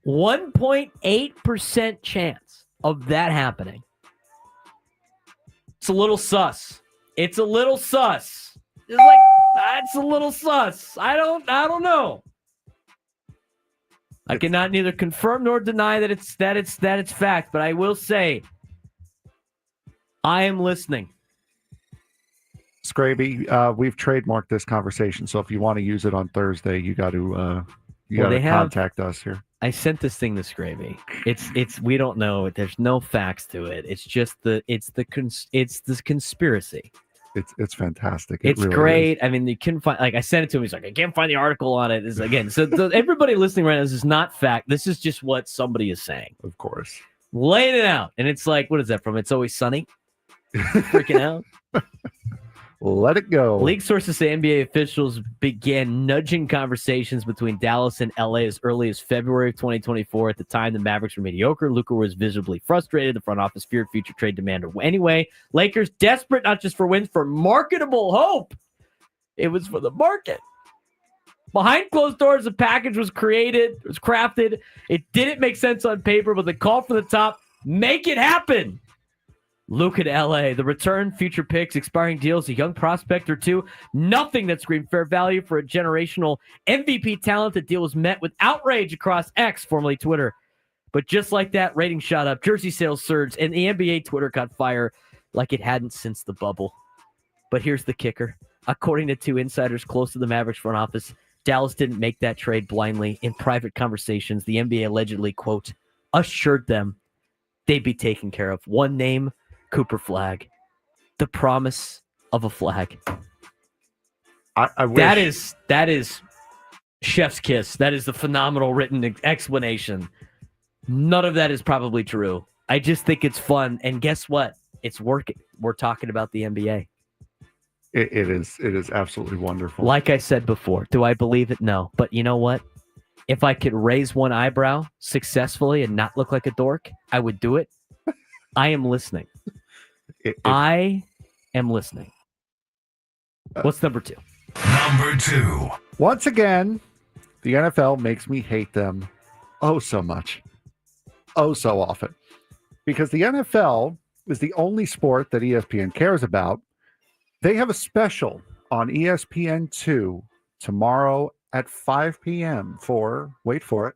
1.8% chance of that happening. It's a little sus. It's a little sus. It's like, that's a little sus. I don't know. I cannot neither confirm nor deny that it's fact, but I will say I am listening. Scraby, we've trademarked this conversation, so if you want to use it on Thursday, you got to contact us here. I sent this thing to Scraby. It's we don't know. There's no facts to it. It's just this conspiracy. It's fantastic. It's really great. is. I mean, you can find, like, I sent it to him. He's like, I can't find the article on it. So everybody listening right now, this is not fact. This is just what somebody is saying. Of course. Laying it out. And it's like, what is that from? It's Always Sunny? Freaking out. Let it go. League sources say NBA officials began nudging conversations between Dallas and LA as early as February of 2024. At the time, the Mavericks were mediocre. Luka was visibly frustrated. The front office feared future trade demand. Anyway, Lakers desperate not just for wins, for marketable hope. It was for the market. Behind closed doors, the package was crafted. It didn't make sense on paper, but the call from the top, make it happen. Luka to LA, the return, future picks, expiring deals, a young prospect or two, nothing that screamed fair value for a generational MVP talent. The deal was met with outrage across X, formerly Twitter. But just like that, ratings shot up, jersey sales surged, and the NBA Twitter caught fire like it hadn't since the bubble. But here's the kicker. According to 2 insiders close to the Mavericks front office, Dallas didn't make that trade blindly. In private conversations, the NBA allegedly, quote, assured them they'd be taken care of. One name, Cooper Flag. The promise of a flag. I wish. That is chef's kiss. That is the phenomenal written explanation. None of that is probably true. I just think it's fun. And guess what? It's working. We're talking about the NBA. It is absolutely wonderful. Like I said before, do I believe it? No. But you know what? If I could raise one eyebrow successfully and not look like a dork, I would do it. I am listening. I am listening. What's number 2? Number 2. Once again, the NFL makes me hate them oh so much. Oh so often. Because the NFL is the only sport that ESPN cares about. They have a special on ESPN2 tomorrow at 5 p.m. for, wait for it,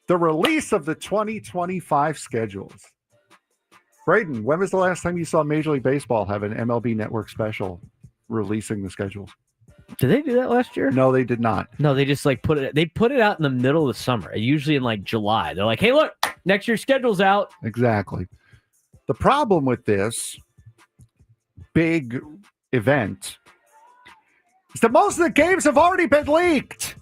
the release of the 2025 schedules. Braden, when was the last time you saw Major League Baseball have an MLB Network special releasing the schedules? Did they do that last year? No, they did not. No, they just put it out in the middle of the summer, usually in like July. They're like, hey, look, next year's schedule's out. Exactly. The problem with this big event is that most of the games have already been leaked.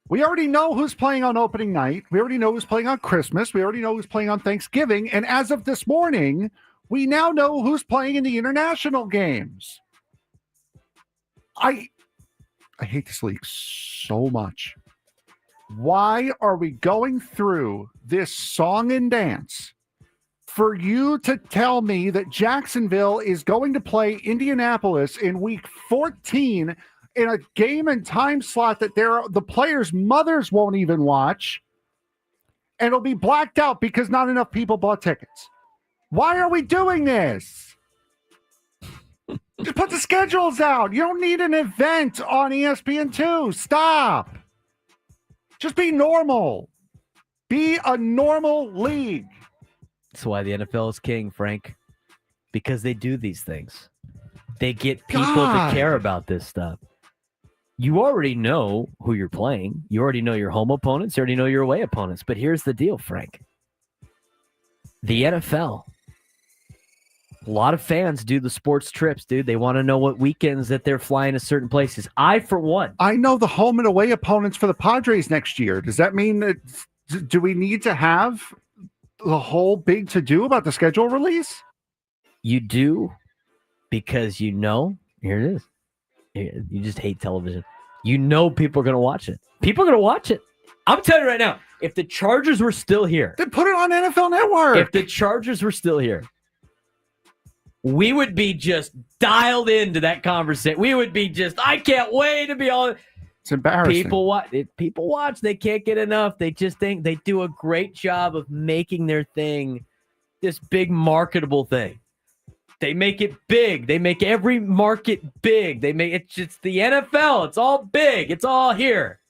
We already know who's playing on opening night. We already know who's playing on Christmas. We already know who's playing on Thanksgiving. And as of this morning, we now know who's playing in the international games. I hate this league so much. Why are we going through this song and dance for you to tell me that Jacksonville is going to play Indianapolis in week 14 in a game and time slot that the players' mothers won't even watch, and it'll be blacked out because not enough people bought tickets. Why are we doing this? Just put the schedules out. You don't need an event on ESPN2. Stop. Just be normal. Be a normal league. That's why the NFL is king, Frank. Because they do these things. They get people to care about this stuff. You already know who you're playing. You already know your home opponents. You already know your away opponents. But here's the deal, Frank. The NFL. A lot of fans do the sports trips, dude. They want to know what weekends that they're flying to certain places. I, for one. I know the home and away opponents for the Padres next year. Does that mean that do we need to have the whole big to-do about the schedule release? You do, because you know, here it is. You just hate television. You know people are going to watch it. People are going to watch it. I'm telling you right now, if the Chargers were still here. Then put it on NFL Network. If the Chargers were still here, we would be just dialed into that conversation. We would be just, I can't wait to be on. It's embarrassing. People watch. They can't get enough. They just think they do a great job of making their thing this big marketable thing. They make it big. They make every market big. It's just the NFL. It's all big. It's all here.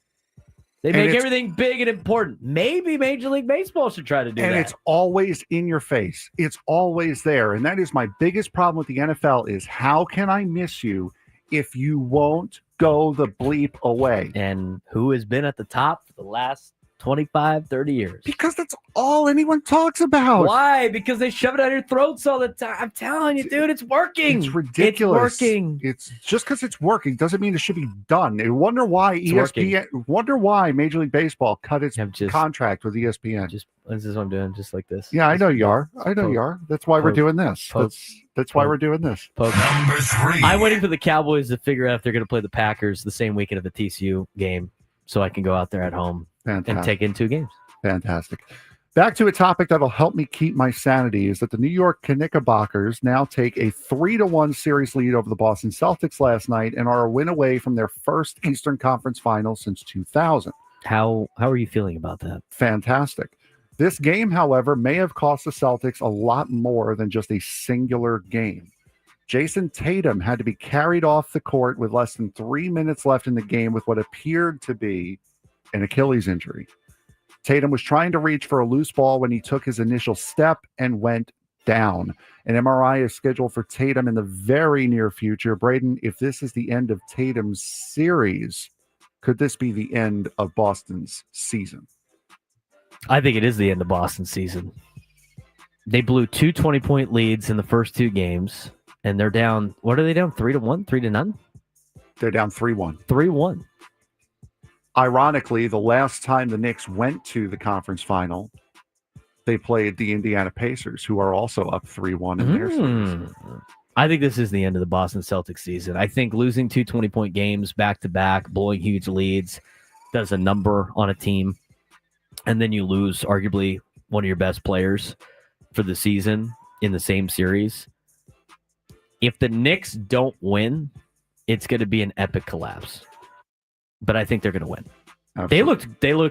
They make everything big and important. Maybe Major League Baseball should try to do that. And it's always in your face. It's always there. And that is my biggest problem with the NFL is how can I miss you if you won't go the bleep away? And who has been at the top for the last 25, 30 years? Because that's all anyone talks about. Why? Because they shove it down your throats all the time. I'm telling you, dude, it's working. It's ridiculous. It's working. It's just because it's working doesn't mean it should be done. I wonder why wonder why Major League Baseball cut its contract with ESPN. This is what I'm doing, just like this. Yeah, I know you are. That's why we're doing this. That's why we're doing this. Number 3. I'm waiting for the Cowboys to figure out if they're going to play the Packers the same weekend of the TCU game so I can go out there at home. Fantastic. And take in 2 games. Fantastic. Back to a topic that'll help me keep my sanity is that the New York Knickerbockers now take a 3-1 series lead over the Boston Celtics last night and are a win away from their first Eastern Conference final since 2000. How are you feeling about that? Fantastic. This game, however, may have cost the Celtics a lot more than just a singular game. Jason Tatum had to be carried off the court with less than 3 minutes left in the game with what appeared to be an Achilles injury. Tatum was trying to reach for a loose ball when he took his initial step and went down. An MRI is scheduled for Tatum in the very near future. Braden, if this is the end of Tatum's series, could this be the end of Boston's season? I think it is the end of Boston's season. They blew 2 20-point leads in the first 2 games, and they're down. What are they down? 3-1? 3-0? They're down 3-1. 3-1. Ironically, the last time the Knicks went to the conference final, they played the Indiana Pacers, who are also up 3-1 in their series. I think this is the end of the Boston Celtics season. I think losing 2 20-point games back-to-back, blowing huge leads, does a number on a team. And then you lose arguably one of your best players for the season in the same series. If the Knicks don't win, it's going to be an epic collapse. But I think they're going to win. Absolutely.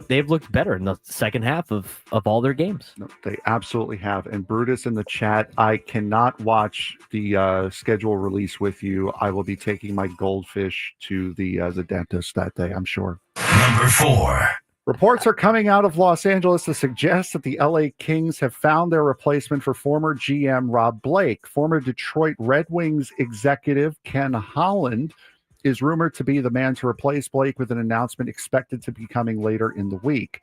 They've looked better in the second half of all their games. No, they absolutely have. And Brutus in the chat, I cannot watch the schedule release with you. I will be taking my goldfish to the dentist that day, I'm sure. Number 4. Reports are coming out of Los Angeles to suggest that the LA Kings have found their replacement for former GM Rob Blake. Former Detroit Red Wings executive Ken Holland is rumored to be the man to replace Blake, with an announcement expected to be coming later in the week.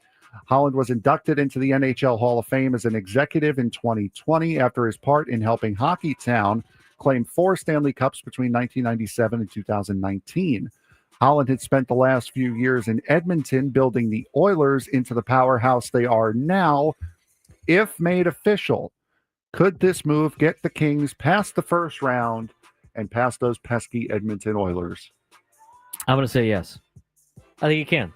Holland was inducted into the NHL Hall of Fame as an executive in 2020 after his part in helping Hockey Town claim 4 Stanley Cups between 1997 and 2019. Holland had spent the last few years in Edmonton building the Oilers into the powerhouse they are now. If made official, could this move get the Kings past the first round and past those pesky Edmonton Oilers? I'm going to say yes. I think it can.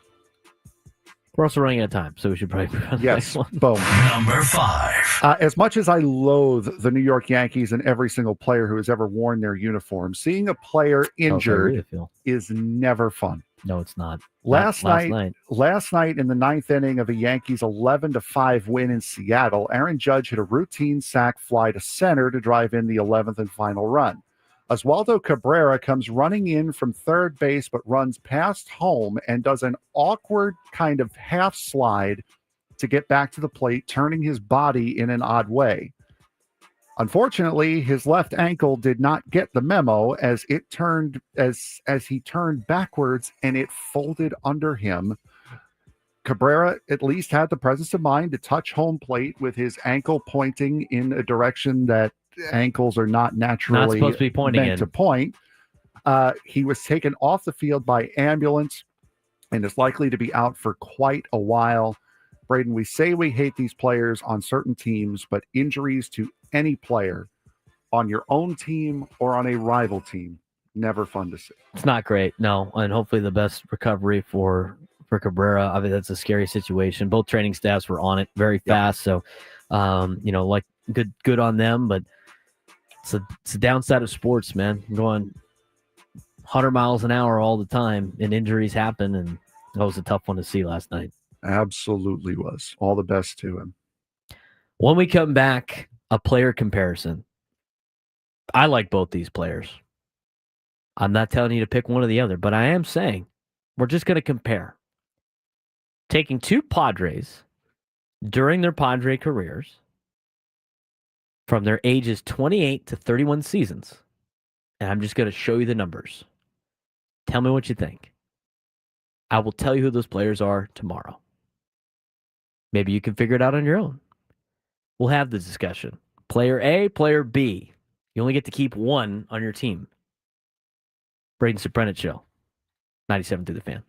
We're also running out of time, so we should probably move on to the next Yes, one. boom. Number 5. As much as I loathe the New York Yankees and every single player who has ever worn their uniform, seeing a player injured is never fun. No, it's not. Last Not night in the ninth inning of a Yankees 11-5 win in Seattle, Aaron Judge hit a routine sac fly to center to drive in the 11th and final run. Oswaldo Cabrera comes running in from third base, but runs past home and does an awkward kind of half slide to get back to the plate, turning his body in an odd way. Unfortunately, his left ankle did not get the memo as he turned backwards and it folded under him. Cabrera at least had the presence of mind to touch home plate with his ankle pointing in a direction that ankles are not naturally supposed to be pointing meant in. to point. He was taken off the field by ambulance and is likely to be out for quite a while. Braden, we say we hate these players on certain teams, but injuries to any player on your own team or on a rival team, never fun to see. It's not great, no. And hopefully the best recovery for Cabrera. I mean, that's a scary situation. Both training staffs were on it very fast. So, good on them. But it's a downside of sports, man. I'm going 100 miles an hour all the time, and injuries happen. And that was a tough one to see last night. Absolutely was. All the best to him. When we come back, a player comparison. I like both these players. I'm not telling you to pick one or the other, but I am saying we're just going to compare. Taking two Padres during their Padre careers from their ages 28 to 31 seasons, and I'm just going to show you the numbers. Tell me what you think. I will tell you who those players are tomorrow. Maybe you can figure it out on your own. We'll have the discussion. Player A, player B. You only get to keep one on your team. Braden Surprenant Show. 97 through the Fan.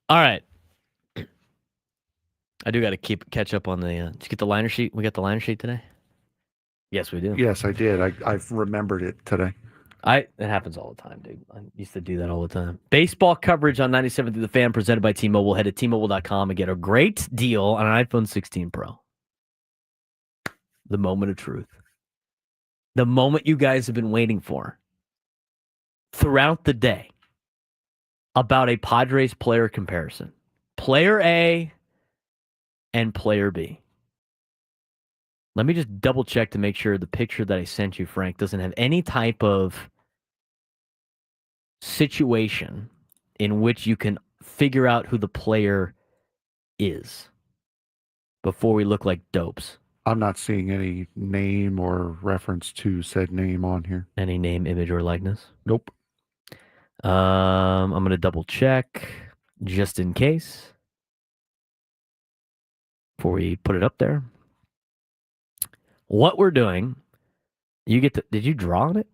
All right. I do got to catch up on the. Did you get the liner sheet? We got the liner sheet today. Yes, we do. Yes, I did. I've remembered it today. It happens all the time, dude. I used to do that all the time. Baseball coverage on 97 through the Fan, presented by T-Mobile. Head to T-Mobile.com and get a great deal on an iPhone 16 Pro. The moment of truth. The moment you guys have been waiting for throughout the day about a Padres player comparison. Player A and Player B. Let me just double check to make sure the picture that I sent you, Frank, doesn't have any type of situation in which you can figure out who the player is before we look like dopes. I'm not seeing any name or reference to said name on here. Any name, image, or likeness? Nope. I'm going to double check just in case before we put it up there. What we're doing, did you draw on it?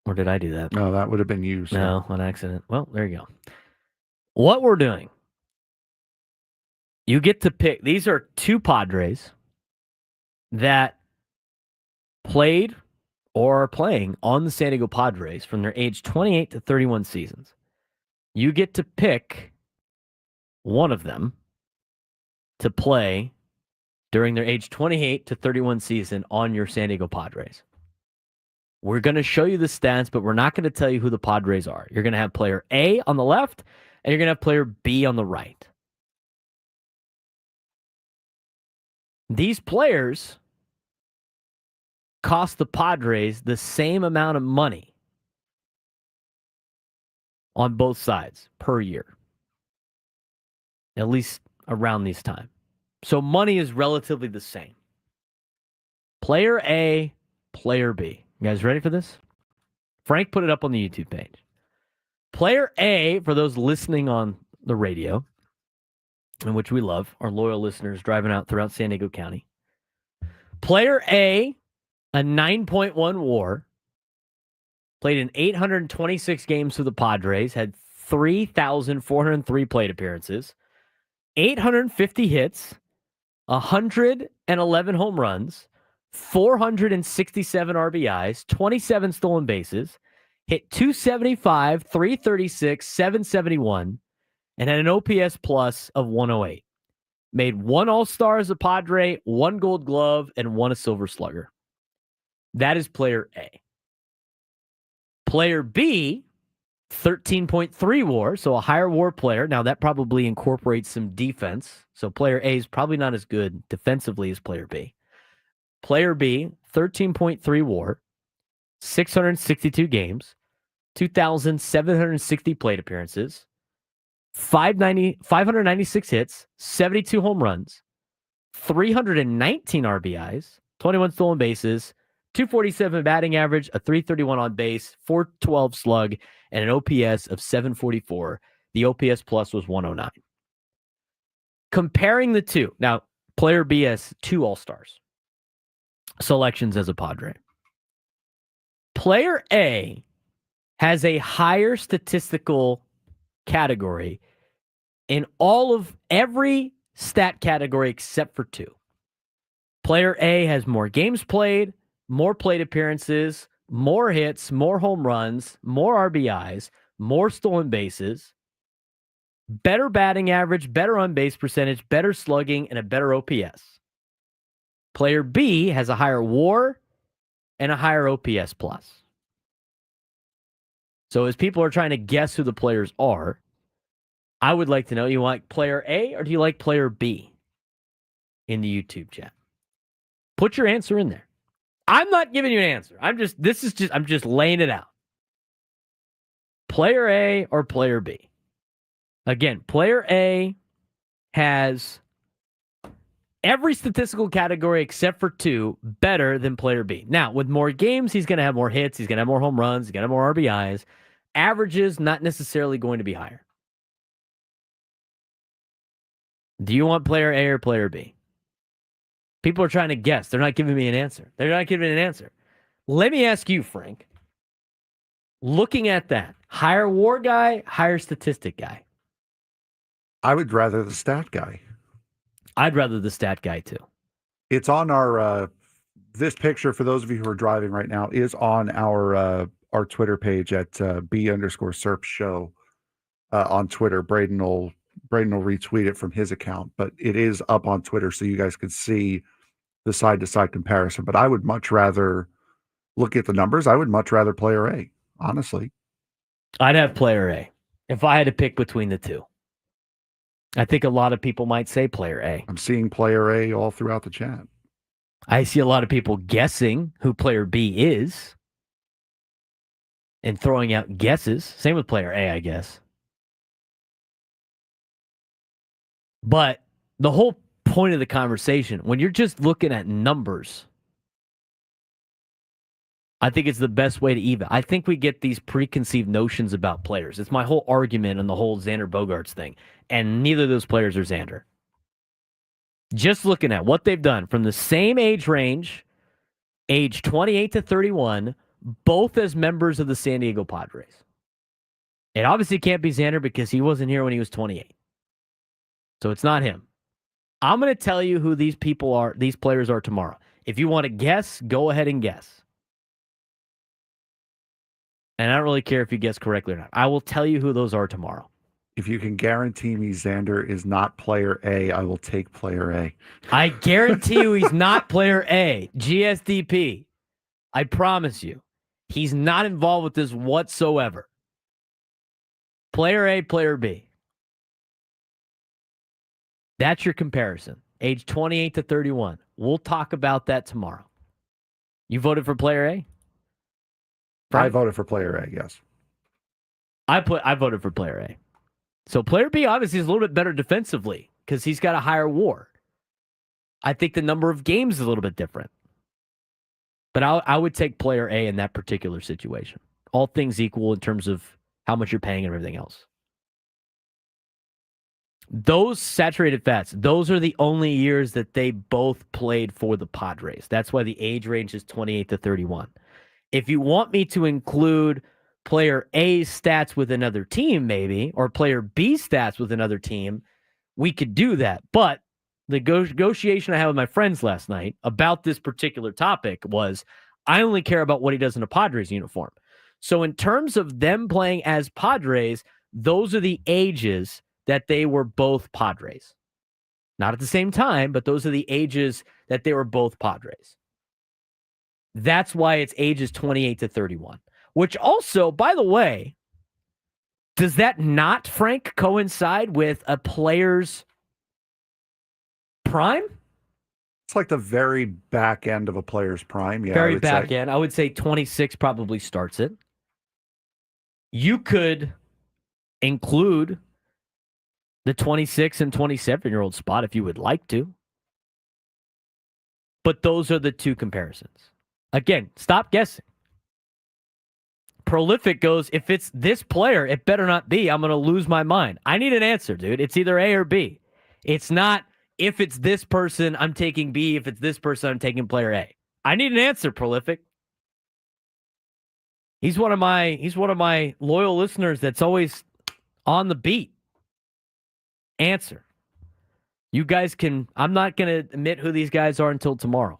Or did I do that? No, that would have been you. No, on accident. Well, there you go. What we're doing, you get to pick. These are two Padres that played or are playing on the San Diego Padres from their age 28 to 31 seasons. You get to pick one of them to play during their age 28 to 31 season on your San Diego Padres. We're going to show you the stats, but we're not going to tell you who the Padres are. You're going to have player A on the left, and you're going to have player B on the right. These players cost the Padres the same amount of money on both sides per year, at least around this time. So money is relatively the same. Player A, player B. You guys ready for this? Frank put it up on the YouTube page. Player A, for those listening on the radio, in which we love, our loyal listeners driving out throughout San Diego County. Player A, a 9.1 WAR, played in 826 games for the Padres, had 3,403 plate appearances, 850 hits, 111 home runs, 467 RBIs, 27 stolen bases, hit 275, 336, 771, and had an OPS plus of 108. Made one All-Star as a Padre, one Gold Glove, and one a Silver Slugger. That is player A. Player B, 13.3 WAR, so a higher WAR player. Now, that probably incorporates some defense. So player A is probably not as good defensively as player B. Player B, 13.3 WAR, 662 games, 2,760 plate appearances, 596 hits, 72 home runs, 319 RBIs, 21 stolen bases, 247 batting average, a 331 on base, 412 slug, and an OPS of 744. The OPS plus was 109. Comparing the two, now, player B has two All-Stars selections as a Padre. Player A has a higher statistical category in every stat category except for two. Player A has more games played, more plate appearances, more hits, more home runs, more RBIs, more stolen bases, better batting average, better on-base percentage, better slugging, and a better OPS. Player B has a higher WAR and a higher OPS plus. So as people are trying to guess who the players are, I would like to know, you like player A or do you like player B in the YouTube chat? Put your answer in there. I'm not giving you an answer. I'm just laying it out. Player A or player B? Again, player A has every statistical category except for two better than player B. Now, with more games, he's going to have more hits. He's going to have more home runs. He's going to have more RBIs. Averages, not necessarily going to be higher. Do you want player A or player B? People are trying to guess. They're not giving me an answer. Let me ask you, Frank. Looking at that, higher WAR guy, higher statistic guy. I would rather the stat guy. I'd rather the stat guy too. It's on our this picture, for those of you who are driving right now, is on our Twitter page at B_Serp Show on Twitter. Braden will retweet it from his account, but it is up on Twitter so you guys can see the side-to-side comparison. But I would much rather look at the numbers. I would much rather player A, honestly. I'd have player A if I had to pick between the two. I think a lot of people might say player A. I'm seeing player A all throughout the chat. I see a lot of people guessing who player B is and throwing out guesses. Same with player A, I guess. But the whole point of the conversation, when you're just looking at numbers, I think it's the best way to even. I think we get these preconceived notions about players. It's my whole argument on the whole Xander Bogaerts thing. And neither of those players are Xander. Just looking at what they've done from the same age range, age 28 to 31, both as members of the San Diego Padres. It obviously can't be Xander because he wasn't here when he was 28. So it's not him. I'm going to tell you who these players are tomorrow. If you want to guess, go ahead and guess. And I don't really care if you guess correctly or not. I will tell you who those are tomorrow. If you can guarantee me Xander is not player A, I will take player A. I guarantee you he's not player A. GSDP. I promise you. He's not involved with this whatsoever. Player A, player B. That's your comparison. Age 28 to 31. We'll talk about that tomorrow. You voted for player A? I voted for player A, yes. I voted for player A. So player B obviously is a little bit better defensively because he's got a higher WAR. I think the number of games is a little bit different. But I would take player A in that particular situation. All things equal in terms of how much you're paying and everything else. Those saturated fats, those are the only years that they both played for the Padres. That's why the age range is 28 to 31. If you want me to include player A's stats with another team, maybe, or player B's stats with another team, we could do that. But the negotiation I had with my friends last night about this particular topic was I only care about what he does in a Padres uniform. So in terms of them playing as Padres, those are the ages that they were both Padres. Not at the same time, but those are the ages that they were both Padres. That's why it's ages 28 to 31. Which also, by the way, does that not, Frank, coincide with a player's prime? It's like the very back end of a player's prime. Yeah, very back end. I would say 26 probably starts it. You could include the 26 and 27-year-old spot if you would like to. But those are the two comparisons. Again, stop guessing. Prolific goes, if it's this player, it better not be. I'm going to lose my mind. I need an answer, dude. It's either A or B. It's not, if it's this person, I'm taking B. If it's this person, I'm taking player A. I need an answer, Prolific. He's one of my loyal listeners that's always on the beat. Answer. You guys can, I'm not going to admit who these guys are until tomorrow.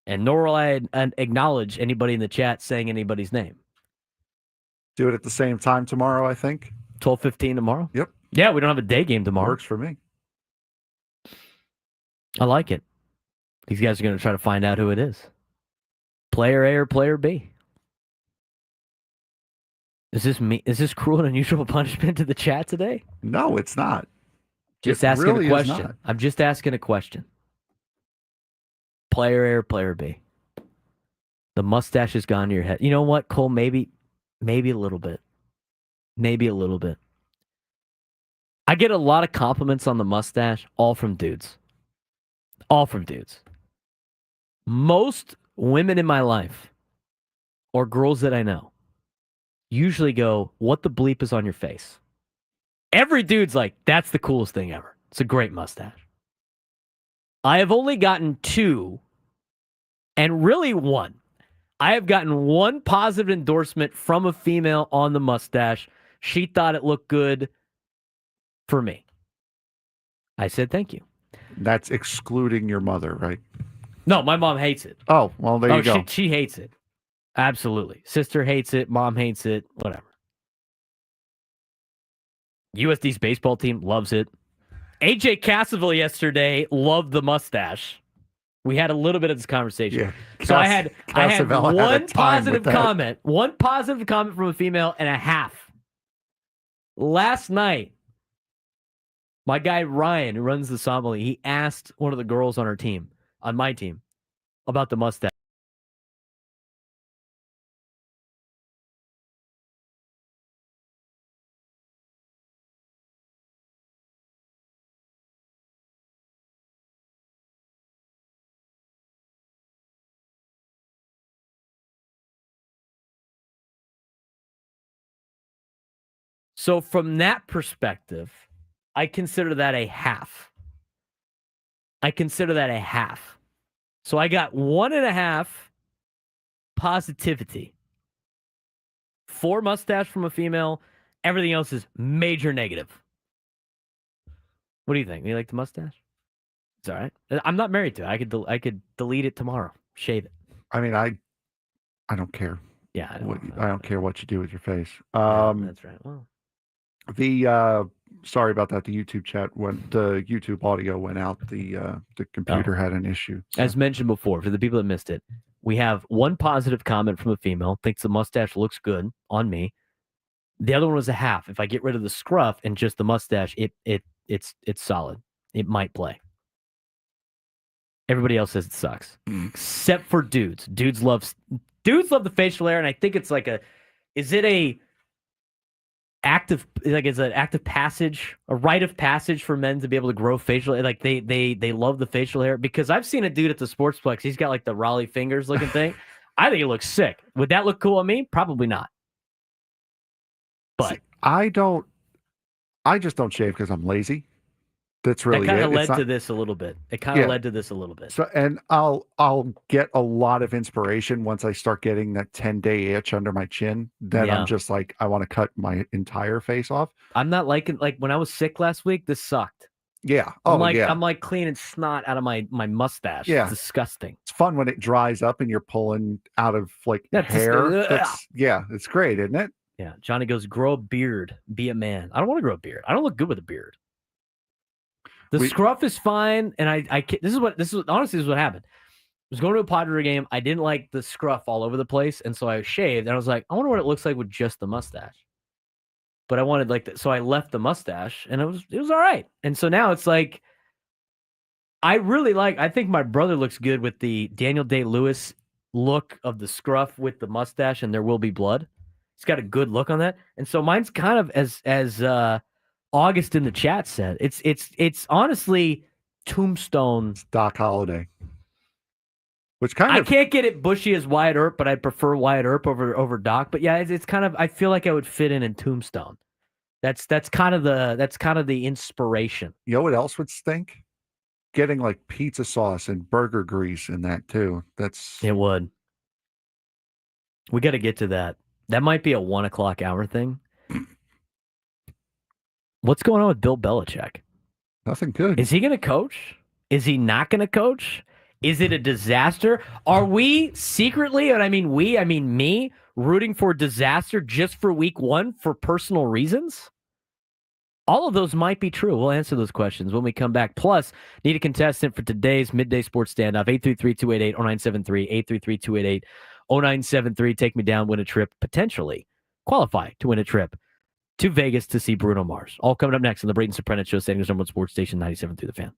And nor will I acknowledge anybody in the chat saying anybody's name. Do it at the same time tomorrow, I think. 12:15 tomorrow? Yep. Yeah, we don't have a day game tomorrow. Works for me. I like it. These guys are going to try to find out who it is. Player A or player B? Is this cruel and unusual punishment to the chat today? No, it's not. Just asking a question. I'm just asking a question. Player A or player B? The mustache has gone to your head. You know what, Cole? Maybe a little bit. Maybe a little bit. I get a lot of compliments on the mustache, all from dudes. All from dudes. Most women in my life, or girls that I know, usually go, what the bleep is on your face? Every dude's like, that's the coolest thing ever. It's a great mustache. I have only gotten two, and really one. I have gotten one positive endorsement from a female on the mustache. She thought it looked good for me. I said thank you. That's excluding your mother, right? No, my mom hates it. Oh, well, there you go. She hates it. Absolutely. Sister hates it. Mom hates it. Whatever. USD's baseball team loves it. AJ Cassaville yesterday loved the mustache. We had a little bit of this conversation. Yeah, So I had Cassaville had a one time positive with that. comment. One positive comment from a female and a half. Last night, my guy Ryan, who runs the Sommelier, he asked one of the girls on our team, on my team, about the mustache. So from that perspective, I consider that a half. So I got 1.5 positivity. 4 mustache from a female. Everything else is major negative. What do you think? You like the mustache? It's all right. I'm not married to it. I could delete it tomorrow. Shave it. I mean, I don't care. Yeah, I don't care what you do with your face. That's right. Well, sorry about that. The YouTube the YouTube audio went out. The computer had an issue. as mentioned before, for the people that missed it, we have one positive comment from a female, thinks the mustache looks good on me. The other one was a half. If I get rid of the scruff and just the mustache, it's solid. It might play. Everybody else says it sucks, except for dudes. Dudes love the facial hair, and I think it's like is it an active passage, a rite of passage for men to be able to grow facial hair? Like they love the facial hair, because I've seen a dude at the Sportsplex. He's got like the Raleigh fingers looking thing. I think it looks sick. Would that look cool on me? Probably not. But I just don't shave because I'm lazy. That's really that kind it. of It's led to not- this a little bit. It kind of led to this a little bit. So, and I'll get a lot of inspiration once I start getting that 10-day itch under my chin. Then Yeah. I'm just like, I want to cut my entire face off. I'm not liking, like when I was sick last week, this sucked. Yeah. I'm yeah. like cleaning snot out of my mustache. Yeah. It's disgusting. It's fun when it dries up and you're pulling out of like That's just- hair. It's great, isn't it? Yeah. Johnny goes, grow a beard, be a man. I don't want to grow a beard. I don't look good with a beard. The scruff is fine, and I this is what happened. I was going to a Padres game. I didn't like the scruff all over the place, and so I shaved. And I was like, I wonder what it looks like with just the mustache. But I wanted like that, so I left the mustache, and it was all right. And so now it's like, I think my brother looks good with the Daniel Day-Lewis look of the scruff with the mustache, and There Will Be Blood. He's got a good look on that, and so mine's kind of as August in the chat said, it's honestly Tombstone. Doc Holliday. Which I can't get it bushy as Wyatt Earp, but I prefer Wyatt Earp over Doc. But yeah, it's kind of, I feel like I would fit in Tombstone. That's kind of the inspiration. You know what else would stink? Getting like pizza sauce and burger grease in that too. It would. We got to get to that. That might be a 1 o'clock hour thing. What's going on with Bill Belichick? Nothing good. Is he going to coach? Is he not going to coach? Is it a disaster? Are we secretly, and I mean me, rooting for disaster just for week 1 for personal reasons? All of those might be true. We'll answer those questions when we come back. Plus, need a contestant for today's Midday Sports Standoff. 833-288-0973. 833-288-0973. Take me down, win a trip, potentially qualify to win a trip to Vegas to see Bruno Mars. All coming up next on the Braden Surprenant Show, San Diego's #1 sports station, 97.3 The Fan.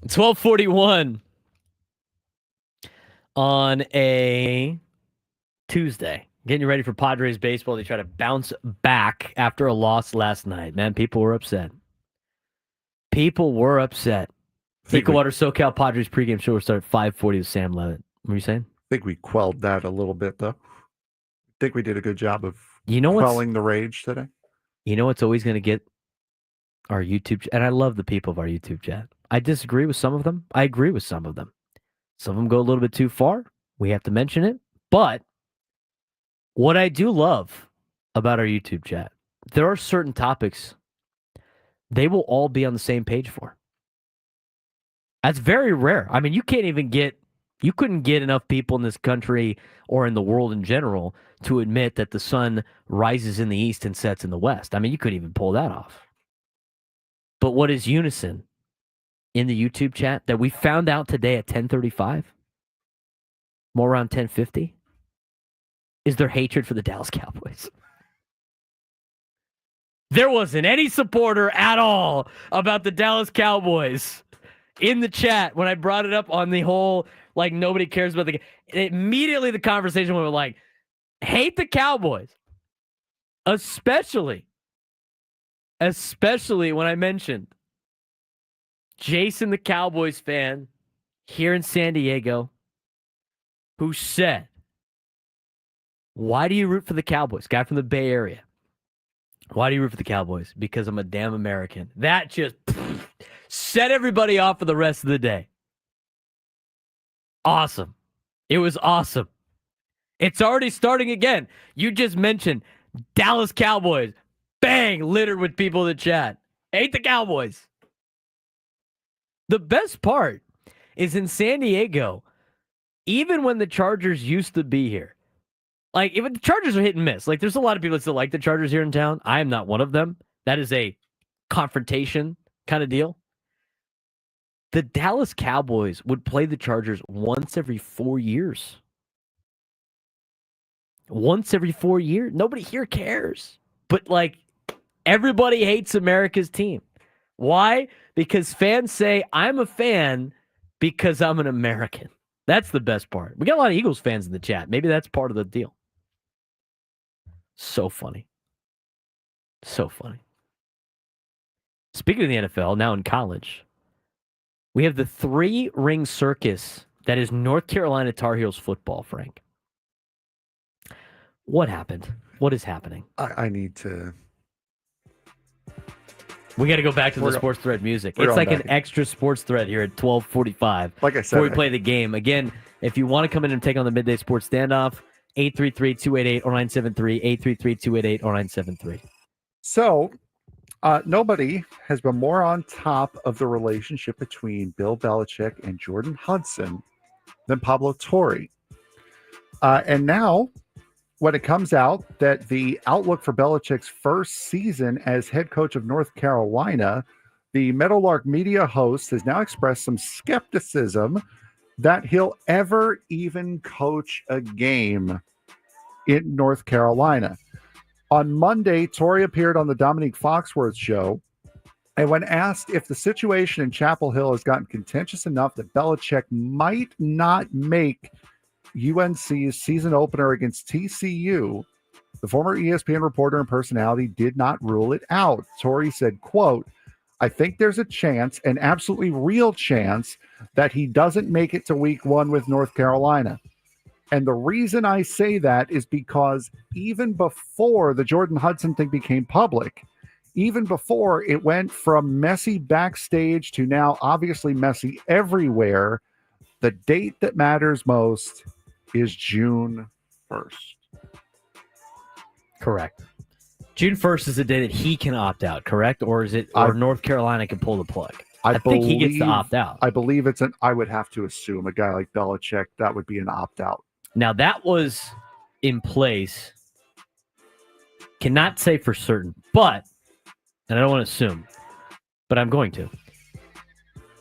12:41 on a Tuesday. Getting you ready for Padres baseball. They try to bounce back after a loss last night. Man, people were upset. People were upset. Equator SoCal Padres pregame show will start at 5:40 with Sam Levitt. What were you saying? I think we quelled that a little bit, though. I think we did a good job of what's- quelling the rage today. You know what's always going to get our YouTube, and I love the people of our YouTube chat. I disagree with some of them. I agree with some of them. Some of them go a little bit too far. We have to mention it. But what I do love about our YouTube chat, there are certain topics they will all be on the same page for. That's very rare. I mean, you couldn't get enough people in this country or in the world in general to admit that the sun rises in the east and sets in the west. I mean, you couldn't even pull that off. But what is unison in the YouTube chat that we found out today at 10:35, more around 10:50, is their hatred for the Dallas Cowboys. There wasn't any supporter at all about the Dallas Cowboys in the chat when I brought it up on the whole, like, nobody cares about the game. Immediately the conversation went like, hate the Cowboys. Especially when I mentioned Jason, the Cowboys fan here in San Diego, who said, why do you root for the Cowboys? Guy from the Bay Area. Why do you root for the Cowboys? Because I'm a damn American. That just set everybody off for the rest of the day. Awesome. It was awesome. It's already starting again. You just mentioned Dallas Cowboys. Bang, littered with people in the chat. Hate the Cowboys. The best part is in San Diego, even when the Chargers used to be here, like, even the Chargers are hit and miss. Like, there's a lot of people that still like the Chargers here in town. I am not one of them. That is a confrontation kind of deal. The Dallas Cowboys would play the Chargers once every 4 years. Once every 4 years. Nobody here cares. But, like, everybody hates America's team. Why? Because fans say, I'm a fan because I'm an American. That's the best part. We got a lot of Eagles fans in the chat. Maybe that's part of the deal. So funny. So funny. Speaking of the NFL, now in college, we have the 3-ring circus that is North Carolina Tar Heels football, Frank. What happened? What is happening? I need to... We got to go back to the sports thread music. It's like an extra sports thread here at 12:45. Like I said, before we play the game. Again, if you want to come in and take on the Midday Sports Standoff, 833-288-0973, 833-288-0973. So, nobody has been more on top of the relationship between Bill Belichick and Jordan Hudson than Pablo Torre. And now, when it comes out that the outlook for Belichick's first season as head coach of North Carolina, the Meadowlark media host has now expressed some skepticism that he'll ever even coach a game in North Carolina. On Monday, Torre appeared on the Dominique Foxworth show, and when asked if the situation in Chapel Hill has gotten contentious enough that Belichick might not make UNC's season opener against TCU, the former ESPN reporter and personality did not rule it out. Torre said, quote, I think there's a chance, an absolutely real chance, that he doesn't make it to week 1 with North Carolina. And the reason I say that is because even before the Jordan Hudson thing became public, even before it went from messy backstage to now obviously messy everywhere, the date that matters most is June 1st. Correct. June 1st is the day that he can opt out, correct? Or is it, or North Carolina can pull the plug? I think he gets to opt out. I believe I would have to assume a guy like Belichick, that would be an opt-out. Now, that was in place. Cannot say for certain, but, and I don't want to assume, but I'm going to.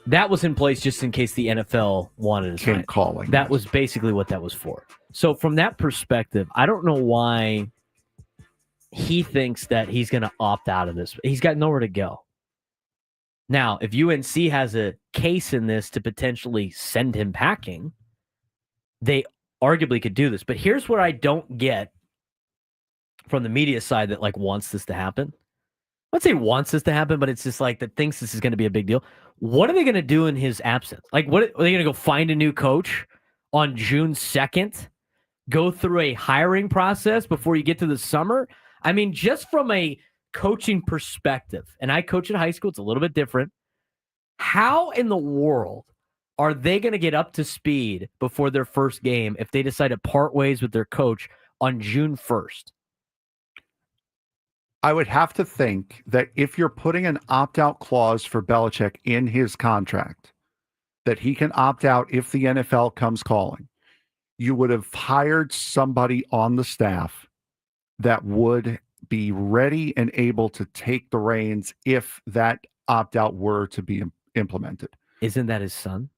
That was in place just in case the NFL wanted to came calling. That was basically what that was for. So from that perspective, I don't know why he thinks that he's going to opt out of this. He's got nowhere to go. Now, if UNC has a case in this to potentially send him packing, they arguably could do this. But here's what I don't get from the media side that like wants this to happen. I'd say wants this to happen, but it's just like that thinks this is going to be a big deal. What are they going to do in his absence? Like, what are they going to go find a new coach on June 2nd? Go through a hiring process before you get to the summer? I mean, just from a coaching perspective, and I coach at high school, it's a little bit different. How in the world are they going to get up to speed before their first game if they decide to part ways with their coach on June 1st? I would have to think that if you're putting an opt-out clause for Belichick in his contract, that he can opt out if the NFL comes calling, you would have hired somebody on the staff that would be ready and able to take the reins if that opt-out were to be implemented. Isn't that his son?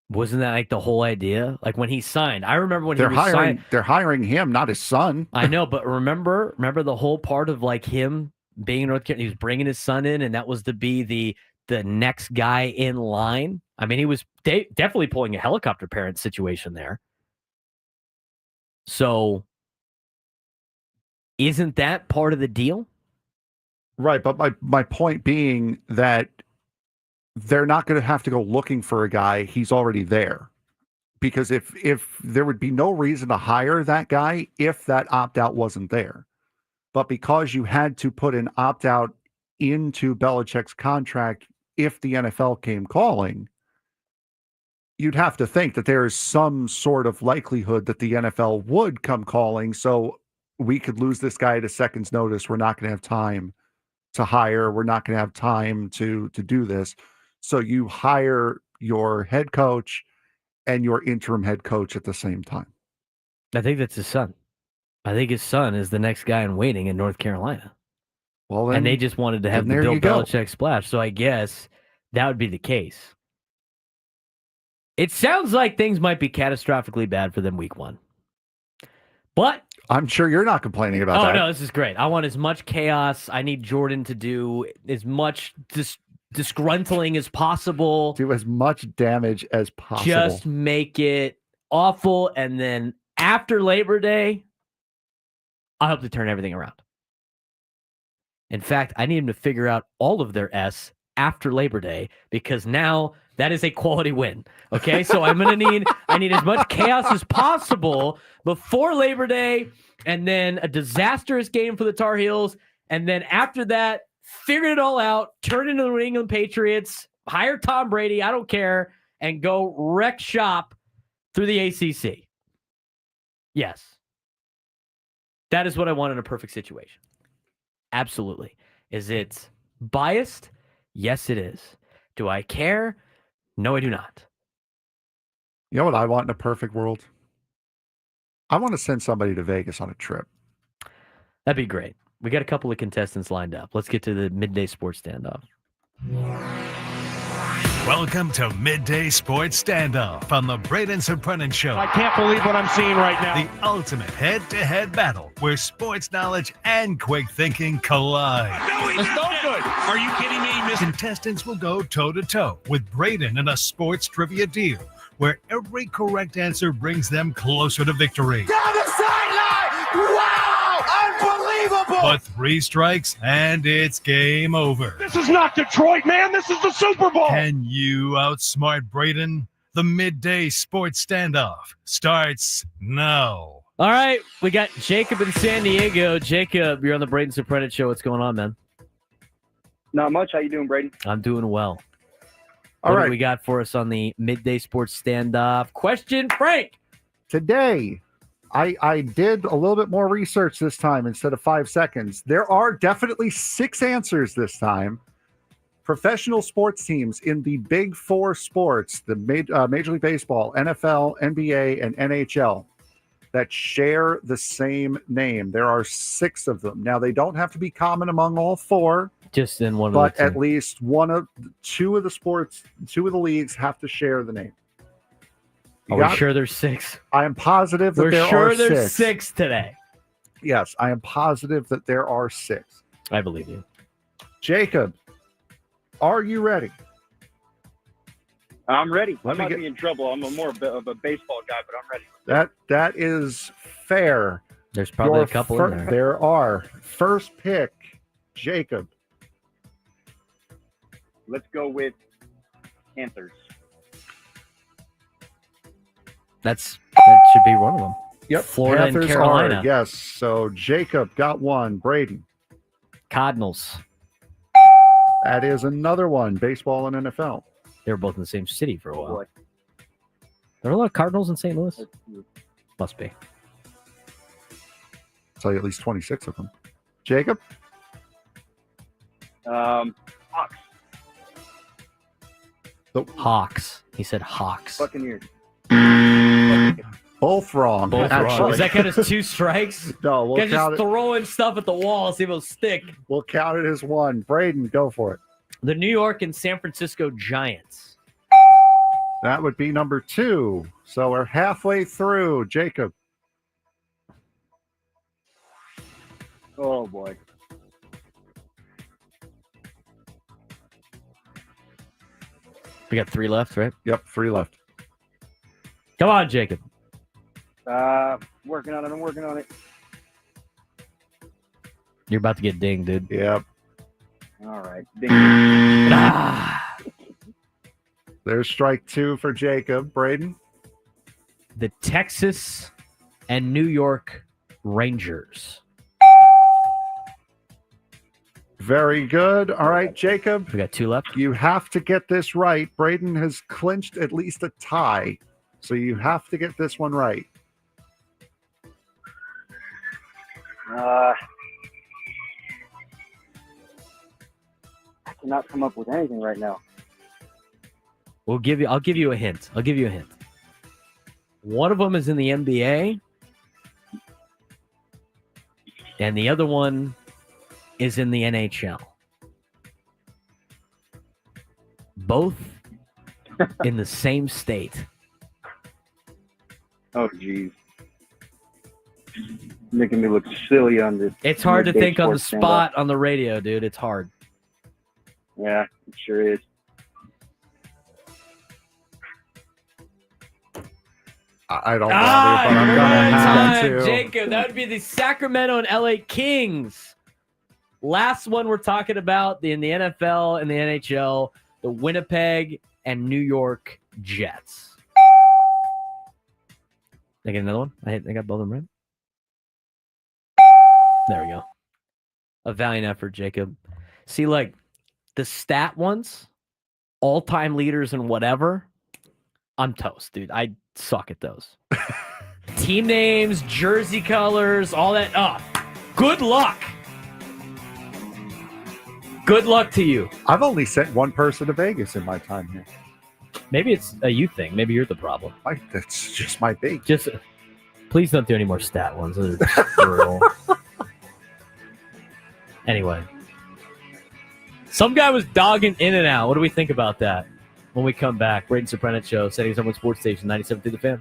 Wasn't that like the whole idea? Like when he signed, I remember when they're he was hiring, signed. they're hiring him, not his son. I know, but remember the whole part of like him being in North Carolina, he was bringing his son in, and that was to be the next guy in line. I mean, he was definitely pulling a helicopter parent situation there. So isn't that part of the deal? Right, but my point being that they're not going to have to go looking for a guy. He's already there. Because if there would be no reason to hire that guy if that opt-out wasn't there. But because you had to put an opt-out into Belichick's contract if the NFL came calling, you'd have to think that there is some sort of likelihood that the NFL would come calling. So we could lose this guy at a second's notice. We're not going to have time to hire. We're not going to have time to do this. So you hire your head coach and your interim head coach at the same time. I think that's his son. I think his son is the next guy in waiting in North Carolina. Well, then, and they just wanted to have the Bill Belichick splash. So I guess that would be the case. It sounds like things might be catastrophically bad for them week 1. But I'm sure you're not complaining about that. Oh, no, this is great. I want as much chaos. I need Jordan to do as much disgruntling as possible. Do as much damage as possible. Just make it awful. And then after Labor Day, I hope to turn everything around. In fact, I need him to figure out all of their S after Labor Day, because now that is a quality win. Okay, so I need as much chaos as possible before Labor Day, and then a disastrous game for the Tar Heels, and then after that, figure it all out, turn into the New England Patriots, hire Tom Brady, I don't care, and go wreck shop through the ACC. Yes. That is what I want in a perfect situation. Absolutely. Is it biased? Yes, it is. Do I care? No, I do not. You know what I want in a perfect world? I want to send somebody to Vegas on a trip. That'd be great. We got a couple of contestants lined up. Let's get to the midday sports standoff. Welcome to Midday Sports Standoff on the Braden Surprenant Show. I can't believe what I'm seeing right now. The ultimate head-to-head battle where sports knowledge and quick thinking collide. That's no good. Are you kidding me, Mr. Contestants will go toe-to-toe with Braden in a sports trivia deal where every correct answer brings them closer to victory. Down the sideline! Wow! Unbelievable! But 3 strikes and it's game over. This is not Detroit, man. This is the Super Bowl. Can you outsmart Braden? The Midday Sports Standoff starts now. All right, we got Jacob in San Diego. Jacob, you're on the Braden Surprenant Show. What's going on, man? Not much. How you doing, Braden? I'm doing well. All what right. do we got for us on the Midday Sports Standoff? Question, Frank. Today, I did a little bit more research this time instead of 5 seconds. There are definitely 6 answers this time. Professional sports teams in the big 4 sports, the Major League Baseball, NFL, NBA, and NHL, that share the same name. There are 6 of them. Now, they don't have to be common among all 4. Just in one of but the at least 2 of the sports, 2 of the leagues have to share the name. Are we sure there's 6? I am positive that there are 6. We're sure there's 6 today. Yes, I am positive that there are 6. I believe you. Jacob, Are you ready? I'm ready. Let I me might get- be in trouble. I'm more of a baseball guy, but I'm ready. That is fair. There's probably a couple in there. There are. First pick, Jacob. Let's go with Panthers. That should be one of them. Yep. Florida Panthers and Carolina. are, yes. So Jacob got one. Braden. Cardinals. That is another one. Baseball and NFL. They were both in the same city for a while. Boy. There are a lot of Cardinals in St. Louis? Must be. I'll tell you at least 26 of them. Jacob? Hawks. Hawks. He said Hawks. Buccaneers. Both wrong. Both actually. wrong. Is that count as 2 strikes? No, we'll Guys count just it. throwing stuff at the wall, see if it'll stick. We'll count it as one. Braden, go for it. The New York and San Francisco Giants. That would be number 2. So we're halfway through. Jacob. Oh, boy. We got 3 left, right? Yep, 3 left. Come on, Jacob. Working on it. I'm working on it. You're about to get dinged, dude. Yep. All right. Ding. There's strike 2 for Jacob. Braden. The Texas and New York Rangers. Very good. All right, Jacob. We got 2 left. You have to get this right. Braden has clinched at least a tie. So you have to get this one right. I cannot come up with anything right now. I'll give you a hint. One of them is in the NBA, and the other one is in the NHL. Both in the same state. Oh, geez. Making me look silly on this. It's hard to big think on the sports stand-up. spot on the radio, dude. It's hard. Yeah, it sure is. I don't know, but I'm going to have to. Jacob, that would be the Sacramento and LA Kings. Last one we're talking about in the NFL and the NHL, the Winnipeg and New York Jets. Did I get another one? I got both of them right. There we go. A valiant effort, Jacob. See, like the stat ones, all-time leaders and whatever, I'm toast, dude. I suck at those. Team names, jersey colors, all that. Oh, good luck. Good luck to you. I've only sent one person to Vegas in my time here. Maybe it's a you thing. Maybe you're the problem. That's just my big. Just please don't do any more stat ones. Those are just brutal. Anyway, some guy was dogging in and out. What do we think about that? When we come back, Braden Surprenant Show, setting someone sports station 97 through the fan.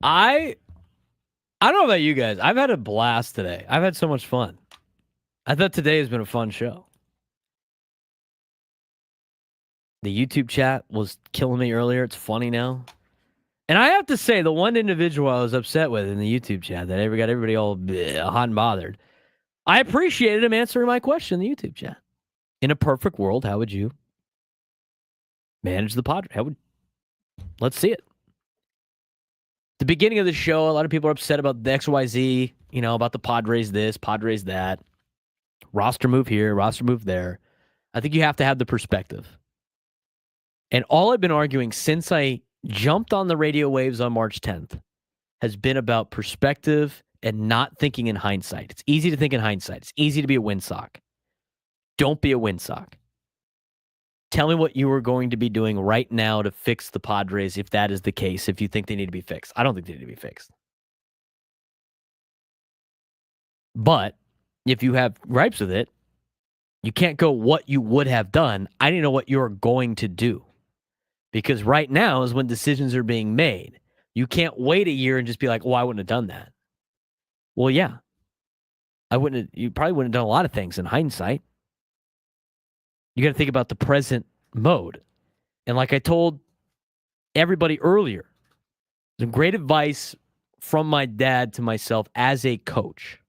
I don't know about you guys. I've had a blast today. I've had so much fun. I thought today has been a fun show. The YouTube chat was killing me earlier. It's funny now. And I have to say, the one individual I was upset with in the YouTube chat that got everybody all hot and bothered, I appreciated him answering my question in the YouTube chat. In a perfect world, how would you manage the Padres? Let's see it. The beginning of the show, a lot of people are upset about the XYZ, about the Padres this, Padres that. Roster move here, roster move there. I think you have to have the perspective. And all I've been arguing since I jumped on the radio waves on March 10th has been about perspective and not thinking in hindsight. It's easy to think in hindsight. It's easy to be a windsock. Don't be a windsock. Tell me what you are going to be doing right now to fix the Padres if that is the case, if you think they need to be fixed. I don't think they need to be fixed. But if you have gripes with it, you can't go what you would have done. I need to know what you're going to do. Because right now is when decisions are being made. You can't wait a year and just be like, I wouldn't have done that. Well, yeah. You probably wouldn't have done a lot of things in hindsight. You got to think about the present mode. And like I told everybody earlier, some great advice from my dad to myself as a coach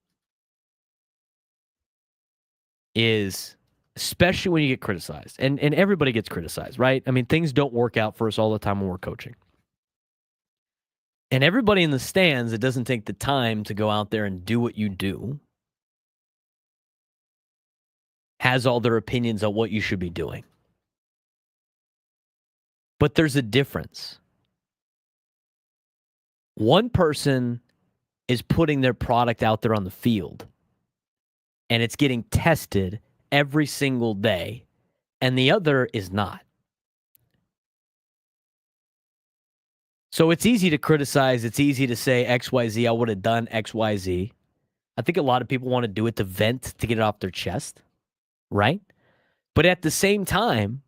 is, especially when you get criticized, and everybody gets criticized, right? I mean, things don't work out for us all the time when we're coaching. And everybody in the stands that doesn't take the time to go out there and do what you do has all their opinions on what you should be doing. But there's a difference. One person is putting their product out there on the field, and it's getting tested every single day, and the other is not. So it's easy to criticize. It's easy to say XYZ, I would have done XYZ. I think a lot of people want to do it to vent, to get it off their chest, right? But at the same time,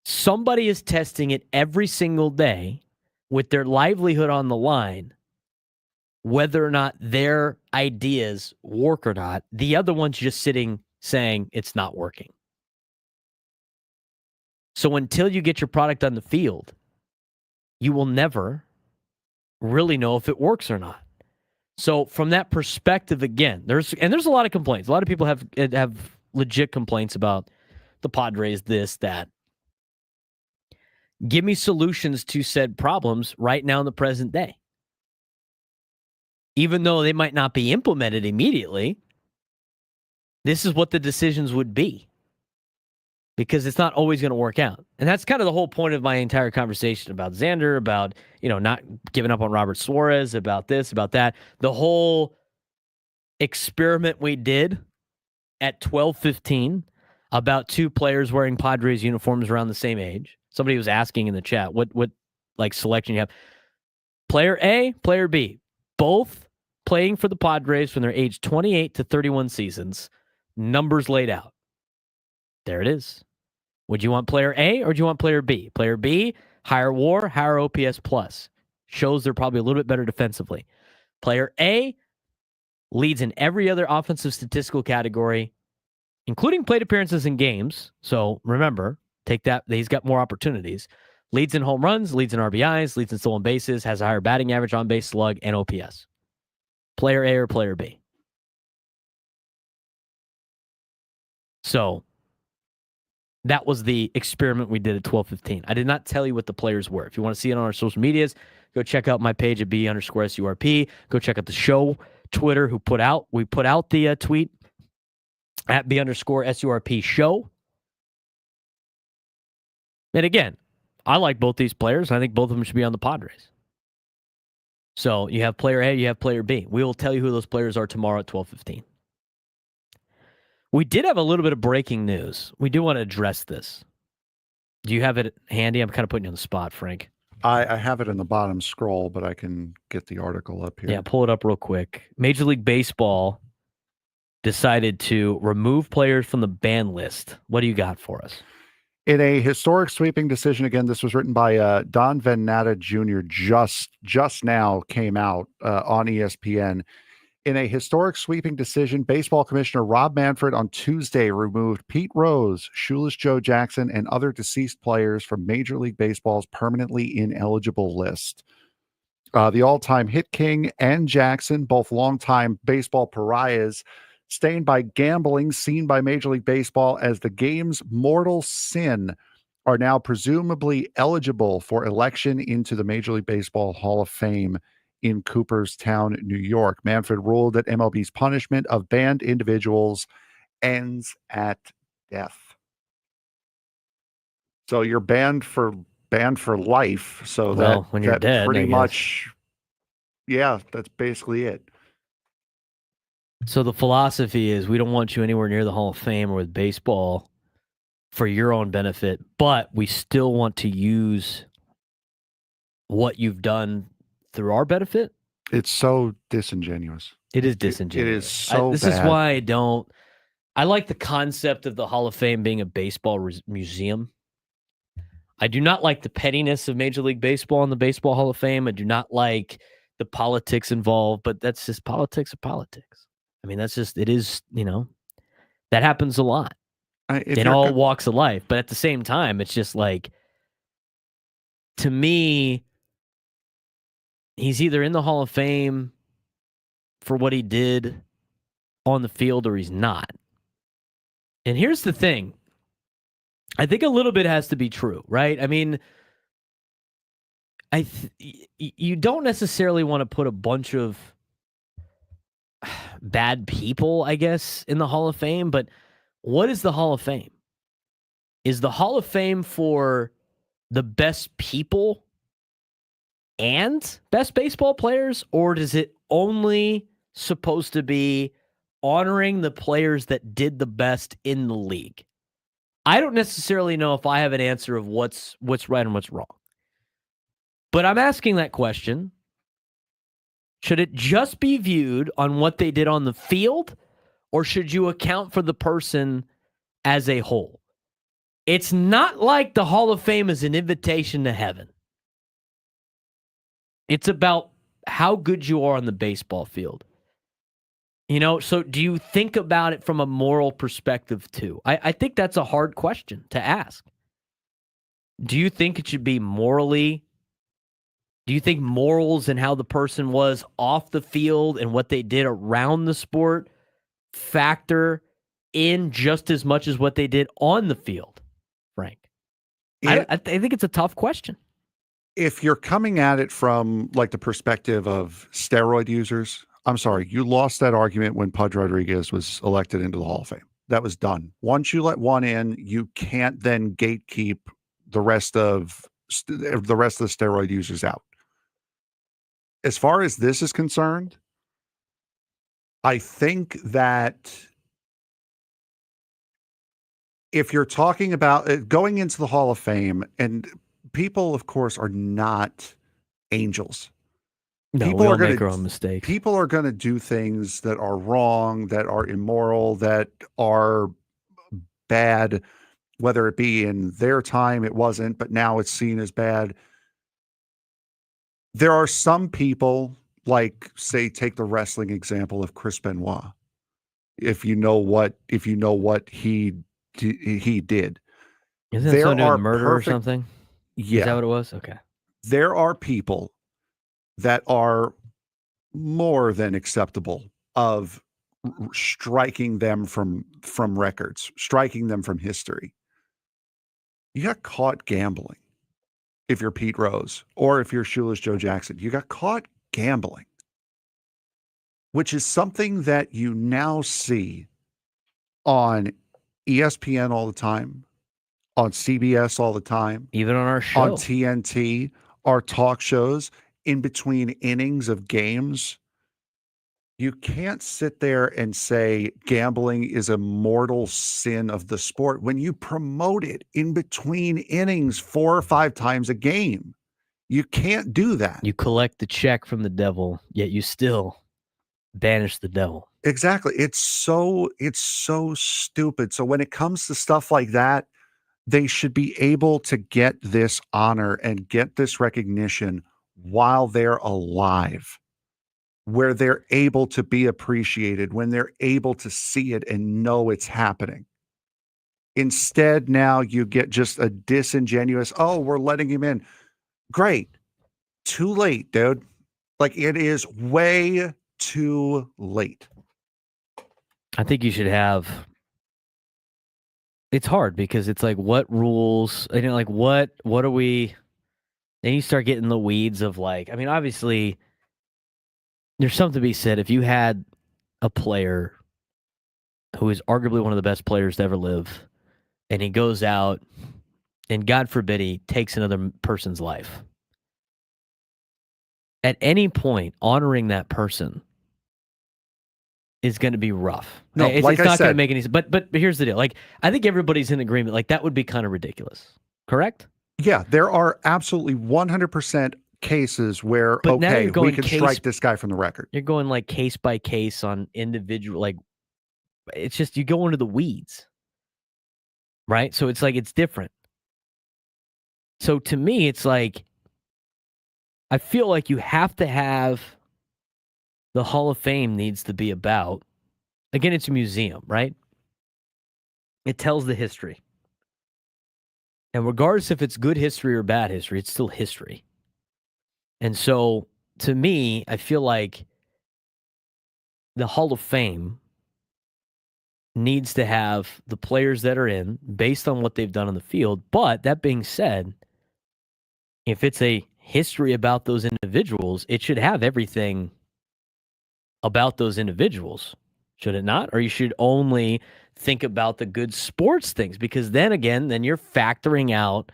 somebody is testing it every single day with their livelihood on the line, whether or not their ideas work or not. The other one's just sitting saying it's not working. So until you get your product on the field, you will never really know if it works or not. So from that perspective, again, there's a lot of complaints. A lot of people have legit complaints about the Padres, this, that. Give me solutions to said problems right now in the present day. Even though they might not be implemented immediately, this is what the decisions would be. Because it's not always going to work out. And that's kind of the whole point of my entire conversation about Xander, about, not giving up on Robert Suárez, about this, about that. The whole experiment we did at 12:15 about two players wearing Padres uniforms around the same age. Somebody was asking in the chat, what selection you have. Player A, player B, both playing for the Padres from their age 28 to 31 seasons. Numbers laid out. There it is. Would you want player A or do you want player B? Player B, higher WAR, higher OPS plus. Shows they're probably a little bit better defensively. Player A leads in every other offensive statistical category, including plate appearances in games. So remember, take that. He's got more opportunities. Leads in home runs, leads in RBIs, leads in stolen bases, has a higher batting average, on-base slug, and OPS. Player A or player B. So that was the experiment we did at 12:15. I did not tell you what the players were. If you want to see it on our social medias, go check out my page at B_SURP. Go check out the show Twitter we put out the tweet at B_SURP show. And again, I like both these players. And I think both of them should be on the Padres. So you have player A, you have player B. We will tell you who those players are tomorrow at 12:15. We did have a little bit of breaking news. We do want to address this. Do you have it handy? I'm kind of putting you on the spot, Frank. I have it in the bottom scroll, but I can get the article up here. Yeah, pull it up real quick. Major League Baseball decided to remove players from the ban list. What do you got for us? In a historic sweeping decision, again, this was written by Don Van Natta Jr. Just now came out on ESPN. In a historic sweeping decision, baseball commissioner Rob Manfred on Tuesday removed Pete Rose, Shoeless Joe Jackson, and other deceased players from Major League Baseball's permanently ineligible list. The all-time hit king and Jackson, both longtime baseball pariahs, stained by gambling seen by Major League Baseball as the game's mortal sin, are now presumably eligible for election into the Major League Baseball Hall of Fame in Cooperstown, New York. Manfred ruled that MLB's punishment of banned individuals ends at death. So you're banned for life. So well, when you're that dead, pretty I much, yeah, that's basically it. So the philosophy is we don't want you anywhere near the Hall of Fame or with baseball for your own benefit, but we still want to use what you've done through our benefit. It's so disingenuous. It is disingenuous. It is so This bad. is why I like the concept of the Hall of Fame being a baseball museum. I do not like the pettiness of Major League Baseball and the Baseball Hall of Fame. I do not like the politics involved, but that's just politics of politics. I mean, that's just, it is, that happens a lot in all walks of life. But at the same time, it's just like, to me, he's either in the Hall of Fame for what he did on the field or he's not. And here's the thing. I think a little bit has to be true, right? I mean, you don't necessarily want to put a bunch of bad people, I guess, in the Hall of Fame, but what is the Hall of Fame? Is the Hall of Fame for the best people and best baseball players, or is it only supposed to be honoring the players that did the best in the league? I don't necessarily know if I have an answer of what's right and what's wrong. But I'm asking that question. Should it just be viewed on what they did on the field, or should you account for the person as a whole? It's not like the Hall of Fame is an invitation to heaven. It's about how good you are on the baseball field. So do you think about it from a moral perspective too? I think that's a hard question to ask. Do you think it should be morally? Do you think morals and how the person was off the field and what they did around the sport factor in just as much as what they did on the field, Frank? I think it's a tough question. If you're coming at it from like the perspective of steroid users, I'm sorry, you lost that argument when Pudge Rodriguez was elected into the Hall of Fame. That was done. Once you let one in, you can't then gatekeep the rest of the steroid users out. As far as this is concerned, I think that if you're talking about going into the Hall of Fame, and people, of course, are not angels. No, People we all are gonna make our own mistakes. People are going to do things that are wrong, that are immoral, that are bad, whether it be in their time it wasn't, but now it's seen as bad. There are some people, like, say, take the wrestling example of Chris Benoit. If you know what he did. Isn't that something with murder or something? Yeah. Is that what it was? Okay. There are people that are more than acceptable of striking them from records, striking them from history. You got caught gambling if you're Pete Rose, or if you're Shoeless Joe Jackson. You got caught gambling, which is something that you now see on ESPN all the time, on CBS all the time, even on our show, on TNT, our talk shows, in between innings of games. You can't sit there and say gambling is a mortal sin of the sport when you promote it in between innings 4 or 5 times a game. You can't do that. You collect the check from the devil, yet you still banish the devil. Exactly. It's so stupid. So when it comes to stuff like that, they should be able to get this honor and get this recognition while they're alive, where they're able to be appreciated, when they're able to see it and know it's happening. Instead, now you get just a disingenuous, oh, we're letting him in. Great. Too late, dude. Like, it is way too late. I think you should have. It's hard because it's like, what rules? You know, like what are we? Then you start getting the weeds of like. I mean, obviously, there's something to be said if you had a player who is arguably one of the best players to ever live, and he goes out, and God forbid he takes another person's life. At any point, honoring that person is going to be rough. No, it's like I not going to said- make any sense. But here's the deal. Like, I think everybody's in agreement. Like, that would be kind of ridiculous. Correct? Yeah, there are absolutely 100% cases where, But now okay, you're going we can case- strike this guy from the record. You're going like case by case on individual. Like, it's just you go into the weeds, right? So it's like it's different. So to me, it's like I feel like you have to have the Hall of Fame needs to be about. Again, it's a museum, right? It tells the history. And regardless if it's good history or bad history, it's still history. And so, to me, I feel like the Hall of Fame needs to have the players that are in based on what they've done on the field. But that being said, if it's a history about those individuals, it should have everything about those individuals. Should it not? Or you should only think about the good sports things, because then again, then you're factoring out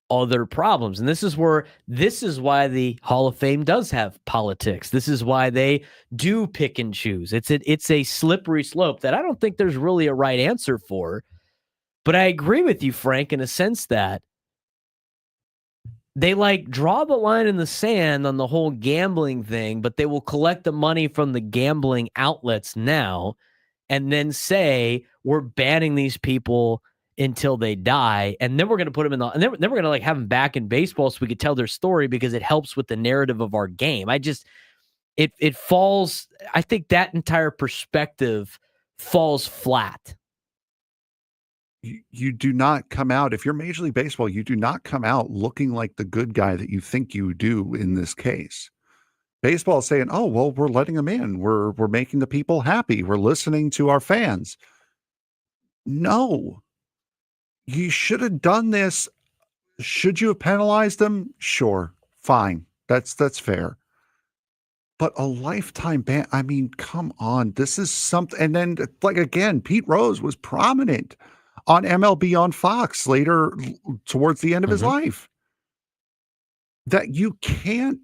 other problems. And this is why the Hall of Fame does have politics. This is why they do pick and choose. It's a slippery slope that I don't think there's really a right answer for. But I agree with you, Frank, in a sense that they like draw the line in the sand on the whole gambling thing, but they will collect the money from the gambling outlets now and then say we're banning these people until they die, and then we're going to put them in the, and then we're going to like have them back in baseball so we could tell their story because it helps with the narrative of our game. It falls. I think that entire perspective falls flat. You do not come out, if you're Major League Baseball, you do not come out looking like the good guy that you think you do in this case. Baseball is saying, oh, well, we're letting them in. We're making the people happy. We're listening to our fans. No. You should have done this. Should you have penalized them? Sure. Fine. That's fair. But a lifetime ban, I mean, come on. This is something. And then, like, again, Pete Rose was prominent on MLB on Fox later towards the end of his life. That you can't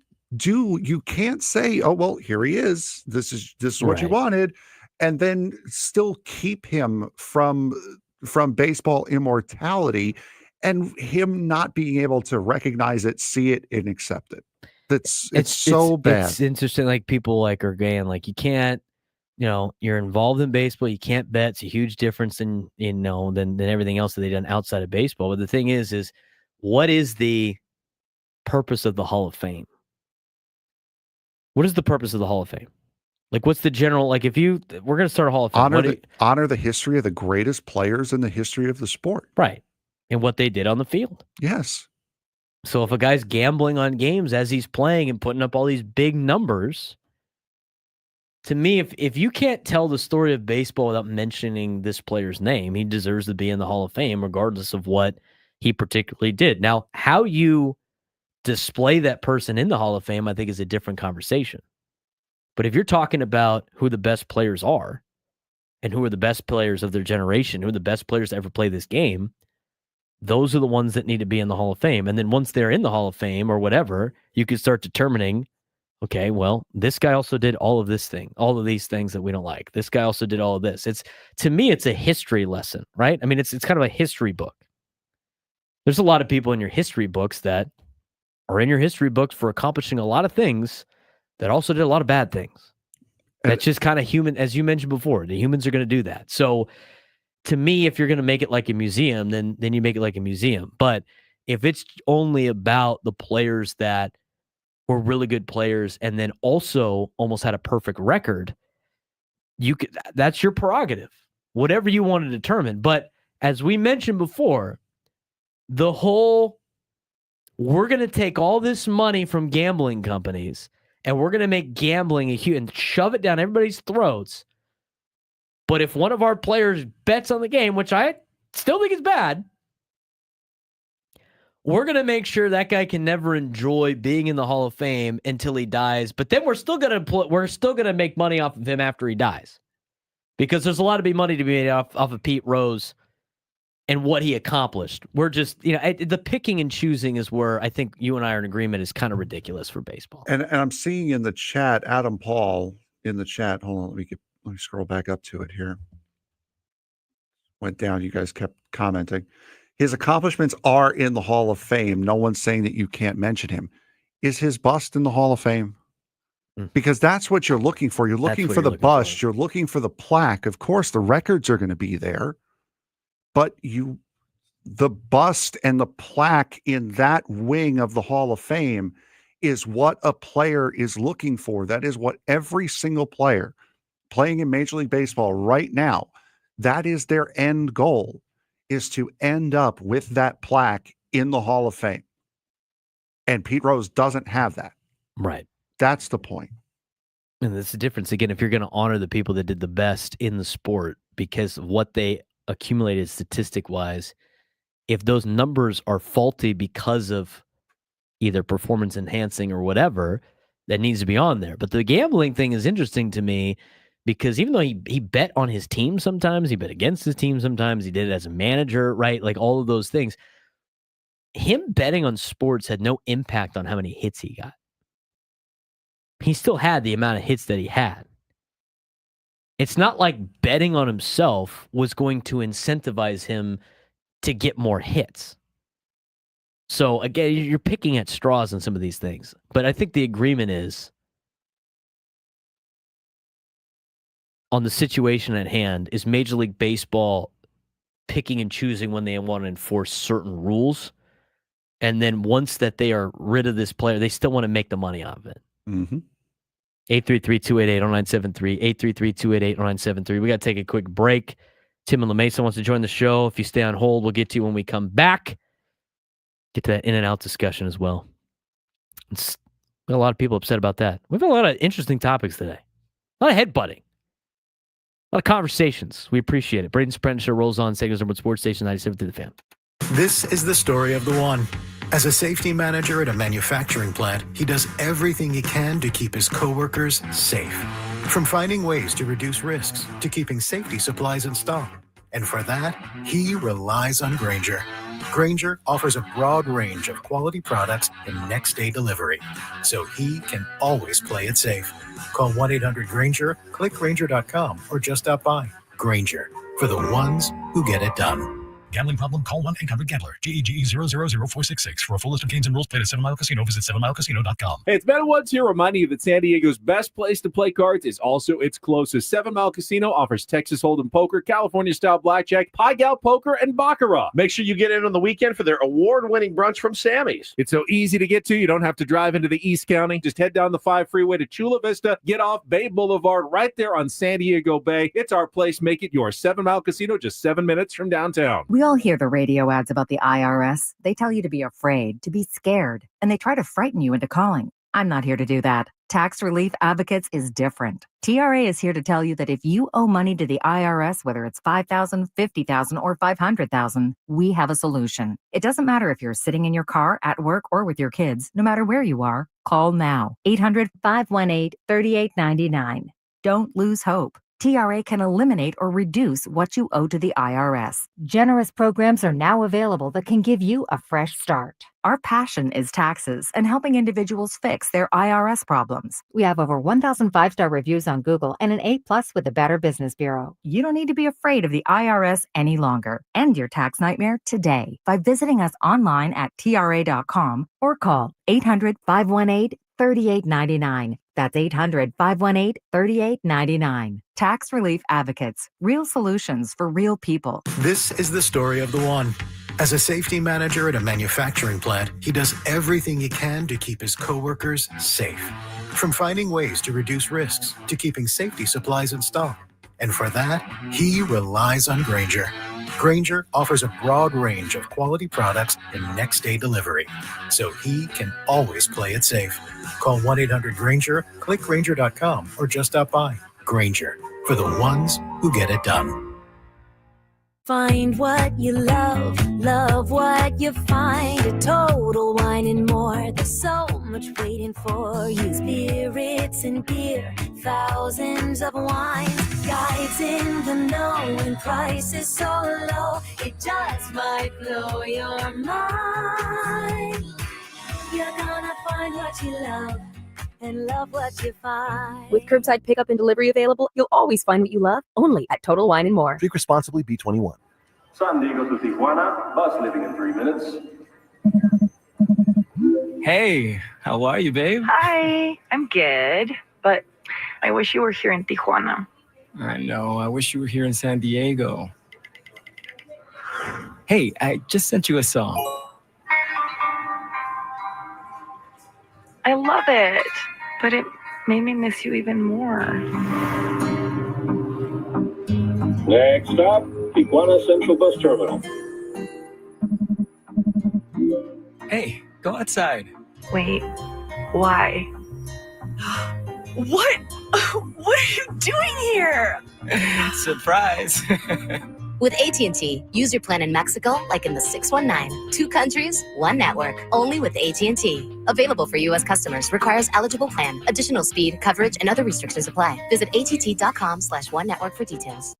say, oh, well, here he is. This is what you wanted. And then still keep him from baseball immortality and him not being able to recognize it, see it, and accept it. It's so bad. It's interesting. Like, people like are saying, like, you can't, you're involved in baseball. You can't bet. It's a huge difference than everything else that they've done outside of baseball. But the thing is what is the purpose of the Hall of Fame? What is the purpose of the Hall of Fame? Like, what's the general, like, we're going to start a Hall of Fame. Honor the history of the greatest players in the history of the sport. Right. And what they did on the field. Yes. So if a guy's gambling on games as he's playing and putting up all these big numbers, to me, if you can't tell the story of baseball without mentioning this player's name, he deserves to be in the Hall of Fame regardless of what he particularly did. Now, how you display that person in the Hall of Fame, I think, is a different conversation. But if you're talking about who the best players are and who are the best players of their generation, who are the best players to ever play this game, those are the ones that need to be in the Hall of Fame. And then once they're in the Hall of Fame or whatever, you can start determining, okay, well, this guy also did all of these things that we don't like. This guy also did all of this. To me, it's a history lesson, right? I mean, it's kind of a history book. There's a lot of people in your history books that are in your history books for accomplishing a lot of things that also did a lot of bad things. That's just kind of human, as you mentioned before. The humans are going to do that. So to me, if you're going to make it like a museum, then you make it like a museum. But if it's only about the players that were really good players and then also almost had a perfect record, that's your prerogative, whatever you want to determine. But as we mentioned before, the whole, we're going to take all this money from gambling companies and we're going to make gambling and shove it down everybody's throats. But if one of our players bets on the game, which I still think is bad, we're going to make sure that guy can never enjoy being in the Hall of Fame until he dies. But then we're still going to make money off of him after he dies, because there's a lot of money to be made off of Pete Rose and what he accomplished. We're just, the picking and choosing is where I think you and I are in agreement is kind of ridiculous for baseball. And I'm seeing in the chat, Adam Paul in the chat. Hold on, let me scroll back up to it here. Went down. You guys kept commenting. His accomplishments are in the Hall of Fame. No one's saying that you can't mention him. Is his bust in the Hall of Fame? Because that's what you're looking for. You're looking for the bust. You're looking for the plaque. Of course, the records are going to be there, but the bust and the plaque in that wing of the Hall of Fame is what a player is looking for. That is what every single player playing in Major League Baseball right now, that is their end goal, is to end up with that plaque in the Hall of Fame. And Pete Rose doesn't have that. Right. That's the point. And that's the difference. Again, if you're going to honor the people that did the best in the sport because of what they accumulated statistic-wise, if those numbers are faulty because of either performance enhancing or whatever, that needs to be on there. But the gambling thing is interesting to me because even though he bet on his team sometimes, he bet against his team sometimes, he did it as a manager, right? Like all of those things. Him betting on sports had no impact on how many hits he got. He still had the amount of hits that he had. It's not like betting on himself was going to incentivize him to get more hits. So again, you're picking at straws on some of these things. But I think the agreement is on the situation at hand is Major League Baseball picking and choosing when they want to enforce certain rules. And then once that they are rid of this player, they still want to make the money out of it. Mm-hmm. 833-288-0973, 833-288-0973. We got to take a quick break. Tim and LaMesa wants to join the show. If you stay on hold, we'll get to you when we come back. Get to that in and out discussion as well. Got a lot of people upset about that. We've had a lot of interesting topics today. A lot of headbutting. A lot of conversations. We appreciate it. Braden Surprenant show rolls on. Segos number Sports Station 97 through the Fan. This is the story of the one. As a safety manager at a manufacturing plant, he does everything he can to keep his coworkers safe. From finding ways to reduce risks to keeping safety supplies in stock. And for that, he relies on Grainger. Grainger offers a broad range of quality products and next-day delivery, so he can always play it safe. Call 1-800-GRAINGER, click Grainger.com, or just stop by. Grainger, for the ones who get it done. Gambling problem? Call 1-800-GAMBLER. GEGE 000-466. For a full list of games and rules, play at 7 Mile Casino. Visit 7milecasino.com. Hey, it's Metal Woods here, reminding you that San Diego's best place to play cards is also its closest. 7 Mile Casino offers Texas Hold'em poker, California-style blackjack, Pai Gow poker, and baccarat. Make sure you get in on the weekend for their award-winning brunch from Sammy's. It's so easy to get to. You don't have to drive into the East County. Just head down the 5 freeway to Chula Vista. Get off Bay Boulevard right there on San Diego Bay. It's our place. Make it your 7 Mile Casino, just 7 minutes from downtown. We all hear the radio ads about the IRS. They tell you to be afraid, to be scared, and they try to frighten you into calling. I'm not here to do that. Tax Relief Advocates is different. TRA is here to tell you that if you owe money to the IRS, whether it's $5,000, $50,000, or $500,000, we have a solution. It doesn't matter if you're sitting in your car, at work, or with your kids. No matter where you are, call now. 800-518-3899. Don't lose hope. TRA can eliminate or reduce what you owe to the IRS. Generous programs are now available that can give you a fresh start. Our passion is taxes and helping individuals fix their IRS problems. We have over 1,000 5-star reviews on Google and an A+ with the Better Business Bureau. You don't need to be afraid of the IRS any longer. End your tax nightmare today by visiting us online at TRA.com or call 800-518-3899. 800-518-3899. That's 800-518-3899. Tax Relief Advocates. Real solutions for real people. This is the story of the one. As a safety manager at a manufacturing plant, he does everything he can to keep his coworkers safe. From finding ways to reduce risks to keeping safety supplies in stock. And for that, he relies on Grainger. Grainger offers a broad range of quality products and next-day delivery, so he can always play it safe. Call 1-800-GRAINGER, click Grainger.com, or just stop by. Grainger, for the ones who get it done. Find what you love, love what you find at Total Wine and More. There's so much waiting for you. Spirits and beer, thousands of wines, guides in the know, and prices so low, it just might blow your mind. You're gonna find what you love and love what you find. With curbside pickup and delivery available, you'll always find what you love, only at Total Wine and More. Drink responsibly, B21. San Diego to Tijuana, bus leaving in 3 minutes. Hey, how are you, babe? Hi, I'm good, but I wish you were here in Tijuana. I know, I wish you were here in San Diego. Hey, I just sent you a song. I love it, but it made me miss you even more. Next stop, Tijuana Central Bus Terminal. Hey, go outside. Wait, why? What? What are you doing here? Surprise. With AT&T, use your plan in Mexico like in the 619. 2 countries, 1 network. Only with AT&T. Available for U.S. customers. Requires eligible plan. Additional speed, coverage, and other restrictions apply. Visit att.com/one network for details.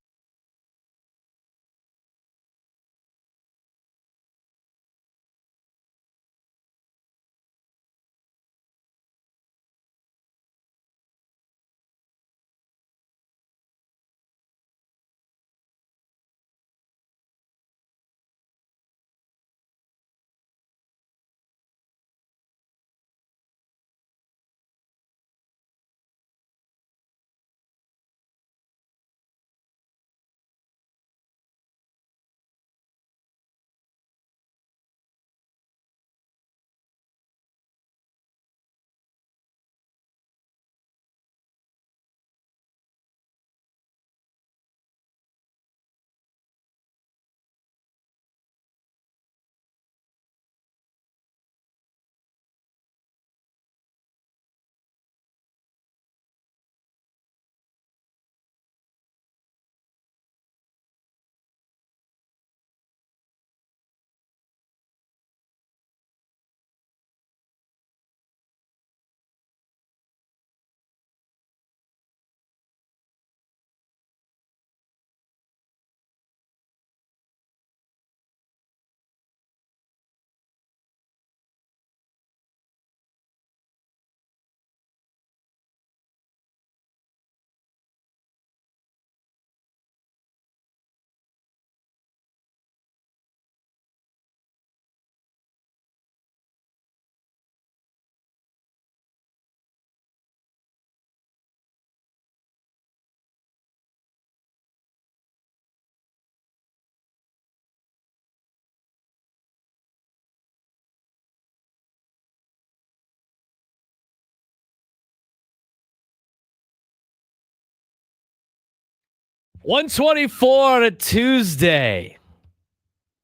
$124 on a Tuesday.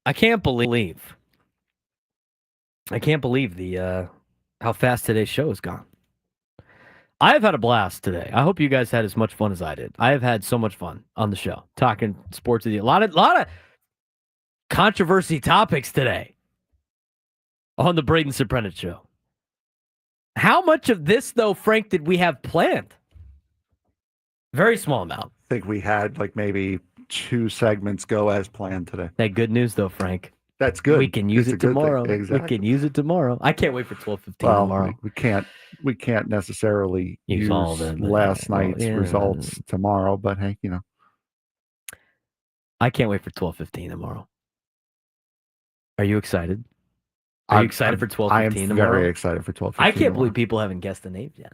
I can't believe the how fast today's show has gone. I've had a blast today. I hope you guys had as much fun as I did. I have had so much fun on the show, talking sports with you. A lot of controversy topics today on the Braden Surprenant show. How much of this, though, Frank, did we have planned? Very small amount. I think we had like maybe 2 segments go as planned today. That good news, though, Frank. That's good. We can use it tomorrow. Exactly. We can use it tomorrow. I can't wait for 12:15 tomorrow. We can't necessarily use all the last night's results tomorrow, but hey, you know. I can't wait for 12:15 tomorrow. Are you excited? Are you excited for 12:15 I am tomorrow? very excited for 12:15. I can't believe people haven't guessed the names yet.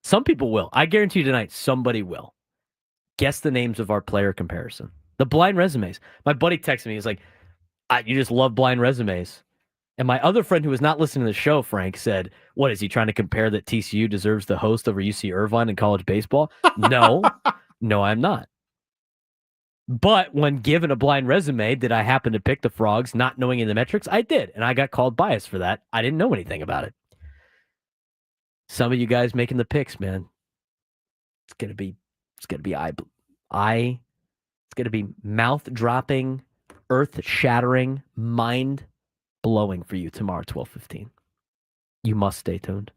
Some people will. I guarantee you tonight, somebody will guess the names of our player comparison. The blind resumes. My buddy texted me. He's like, you just love blind resumes. And my other friend who was not listening to the show, Frank, said, what, is he trying to compare that TCU deserves the host over UC Irvine in college baseball? No, I'm not. But when given a blind resume, did I happen to pick the Frogs not knowing in the metrics? I did, and I got called biased for that. I didn't know anything about it. Some of you guys making the picks, man. It's gonna be mouth-dropping, earth-shattering, mind-blowing for you tomorrow, 12:15. You must stay tuned.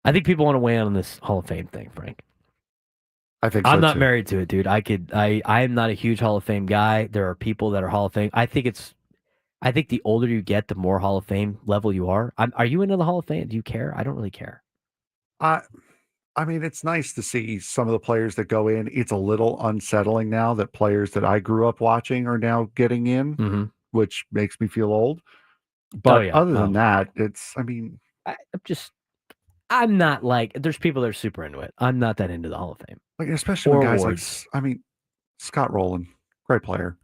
I think people want to weigh in on this Hall of Fame thing, Frank. I think so I'm not too. married to it, dude. I am not a huge Hall of Fame guy. There are people that are Hall of Fame. I think the older you get, the more Hall of Fame level you are. Are you into the Hall of Fame? Do you care? I don't really care. I mean, it's nice to see some of the players that go in. It's a little unsettling now that players that I grew up watching are now getting in, which makes me feel old. But other than that, I'm not like, there's people that are super into it. I'm not that into the Hall of Fame. Like, especially when guys like, Scott Rowland, great player,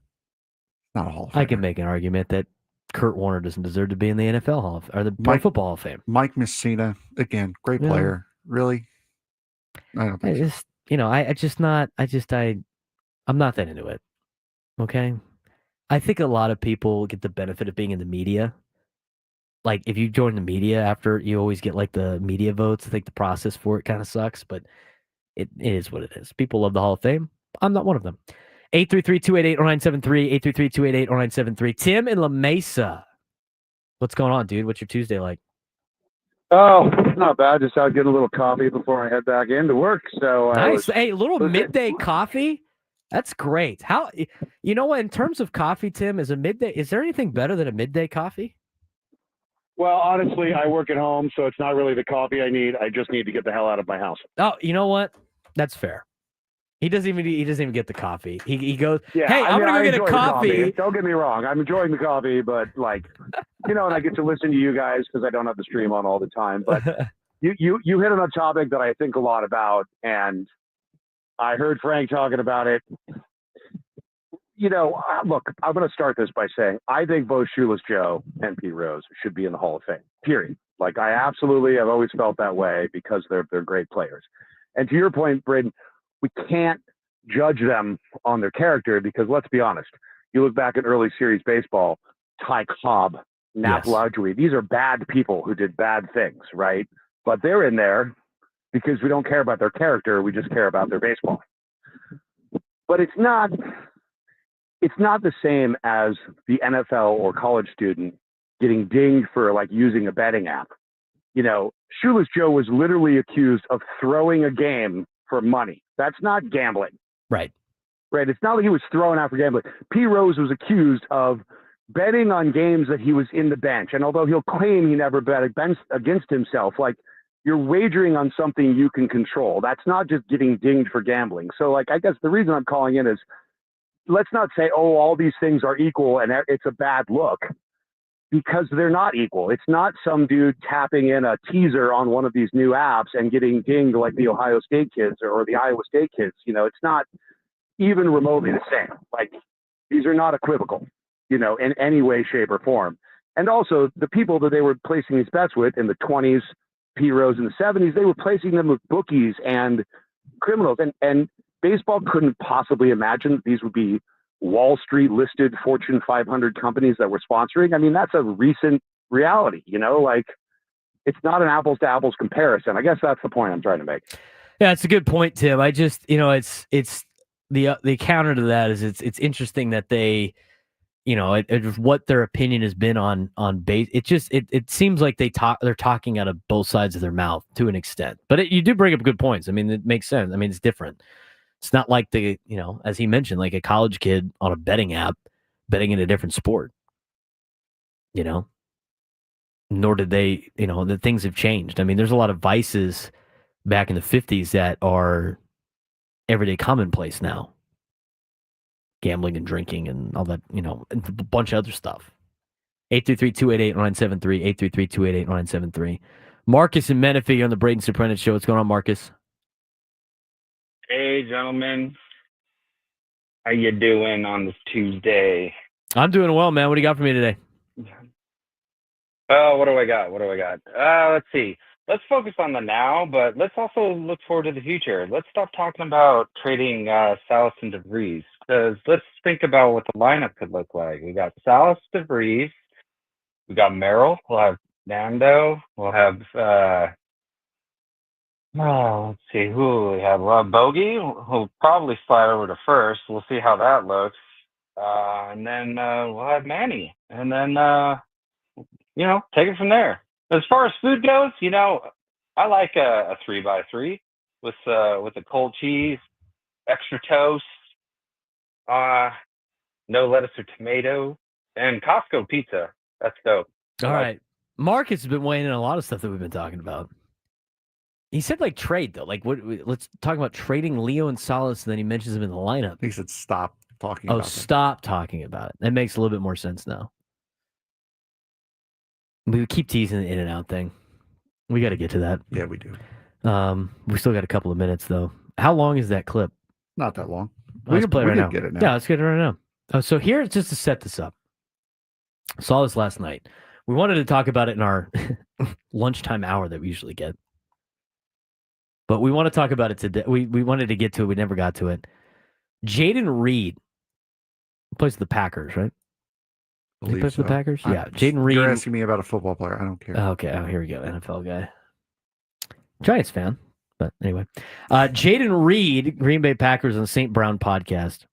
not a Hall of Famer. I can make an argument that Kurt Warner doesn't deserve to be in the NFL Hall of or the Pro Football Hall of Fame. Mike Messina, again, great player. Really? I don't think I'm not that into it. Okay? I think a lot of people get the benefit of being in the media. Like, if you join the media after, you always get, like, the media votes. I think the process for it kind of sucks, but it is what it is. People love the Hall of Fame. I'm not one of them. 833-288-0973, 833-288-0973. Tim in La Mesa. What's going on, dude? What's your Tuesday like? Oh, not bad. Just out getting a little coffee before I head back into work. So nice. Hey, a little midday coffee? That's great. How, you know what, in terms of coffee, Tim, is there anything better than a midday coffee? Well, honestly, I work at home, so it's not really the coffee I need. I just need to get the hell out of my house. Oh, you know what? That's fair. He doesn't even get the coffee. He goes, yeah, hey, I'm going to go get a coffee. Don't get me wrong. I'm enjoying the coffee, but like, and I get to listen to you guys because I don't have the stream on all the time. But you hit on a topic that I think a lot about, and I heard Frank talking about it. Look, I'm going to start this by saying I think both Shoeless Joe and Pete Rose should be in the Hall of Fame, period. Like, I've always felt that way because they're great players. And to your point, Braden, we can't judge them on their character because, let's be honest, you look back at early series baseball, Ty Cobb, Nap Lajoie, these are bad people who did bad things, right? But they're in there because we don't care about their character. We just care about their baseball. But it's not the same as the NFL or college student getting dinged for like using a betting app. Shoeless Joe was literally accused of throwing a game for money. That's not gambling. Right. It's not like he was throwing out for gambling. P. Rose was accused of betting on games that he was in the bench. And although he'll claim he never bet against himself, like, you're wagering on something you can control. That's not just getting dinged for gambling. So, like, I guess the reason I'm calling in is, let's not say, oh, all these things are equal and it's a bad look, because they're not equal. It's not some dude tapping in a teaser on one of these new apps and getting dinged like the Ohio State kids or the Iowa State kids. It's not even remotely the same. Like, these are not equivocal, in any way, shape, or form. And also, the people that they were placing these bets with in the 20s, P. Rose in the 70s, they were placing them with bookies and criminals. And baseball couldn't possibly imagine that these would be Wall Street listed Fortune 500 companies that were sponsoring. I mean, that's a recent reality, like, it's not an apples to apples comparison. I guess that's the point I'm trying to make. Yeah, it's a good point, Tim. I just, it's the counter to that is it's interesting that they, what their opinion has been on base. It seems like they're talking out of both sides of their mouth to an extent, but you do bring up good points. I mean, it makes sense. I mean, it's different. It's not like as he mentioned, like a college kid on a betting app betting in a different sport, nor did they, the things have changed. I mean, there's a lot of vices back in the 50s that are everyday commonplace now. gambling and drinking and all that, and a bunch of other stuff. 833-288-0973, 833-288-0973. Marcus and Menifee on the Braden Surprenant Show. What's going on, Marcus? Hey, gentlemen. How you doing on this Tuesday? I'm doing well, man. What do you got for me today? Oh, what do I got? Let's see. Let's focus on the now, but let's also look forward to the future. Let's stop talking about trading Salas and DeVries, because let's think about what the lineup could look like. We got Salas, DeVries. We got Merrill. We'll have Nando. We'll have, let's see, who will we have? We'll have Bogey, who'll probably slide over to first. We'll see how that looks. And then we'll have Manny. And then, take it from there. As far as food goes, I like a 3x3 with the cold cheese, extra toast, no lettuce or tomato, and Costco pizza. That's dope. All right. Marcus has been weighing in a lot of stuff that we've been talking about. He said trade though. Let's talk about trading Leo and Salas, and then he mentions them in the lineup. He said stop talking about it. Stop talking about it. That makes a little bit more sense now. We keep teasing the in and out thing. We got to get to that. Yeah, we do. We still got a couple of minutes though. How long is that clip? Not that long. We can play it right now. Get it now. Yeah, let's get it right now. So here, just to set this up. Saw this last night. We wanted to talk about it in our lunchtime hour that we usually get. But we want to talk about it today. We wanted to get to it. We never got to it. Jayden Reed plays for the Packers, right? He plays for the Packers? Yeah. Jayden Reed. You're asking me about a football player. I don't care. Okay. Oh, here we go. NFL guy. Giants fan. But anyway. Jayden Reed, Green Bay Packers on the St. Brown podcast.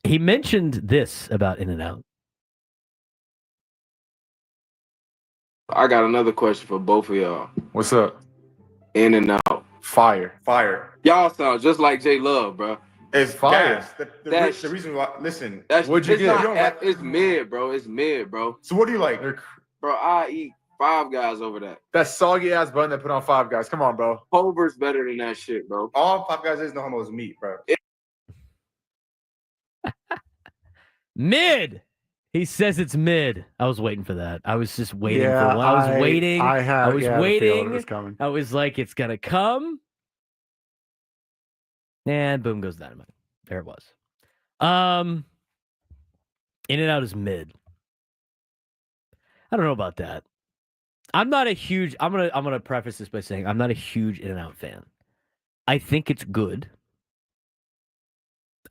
He mentioned this about In-N-Out. I got another question for both of y'all. What's up? In-N-Out. Fire. Y'all sound just like J Love, bro. It's fire. The reason why, listen, what'd you get? It's mid, bro. It's mid, bro. So what do you like? Bro, I eat Five Guys over that. That soggy ass bun that put on Five Guys. Come on, bro. Culver's better than that shit, bro. All Five Guys is no homo is meat, bro. Mid. He says it's mid. I was waiting for that. I was just waiting Yeah, for one. I was waiting. I was waiting. It was coming. I was like, it's gonna come. And boom goes dynamite. There it was. In-N-Out is mid. I don't know about that. I'm not a huge. I'm gonna preface this by saying I'm not a huge In-N-Out fan. I think it's good.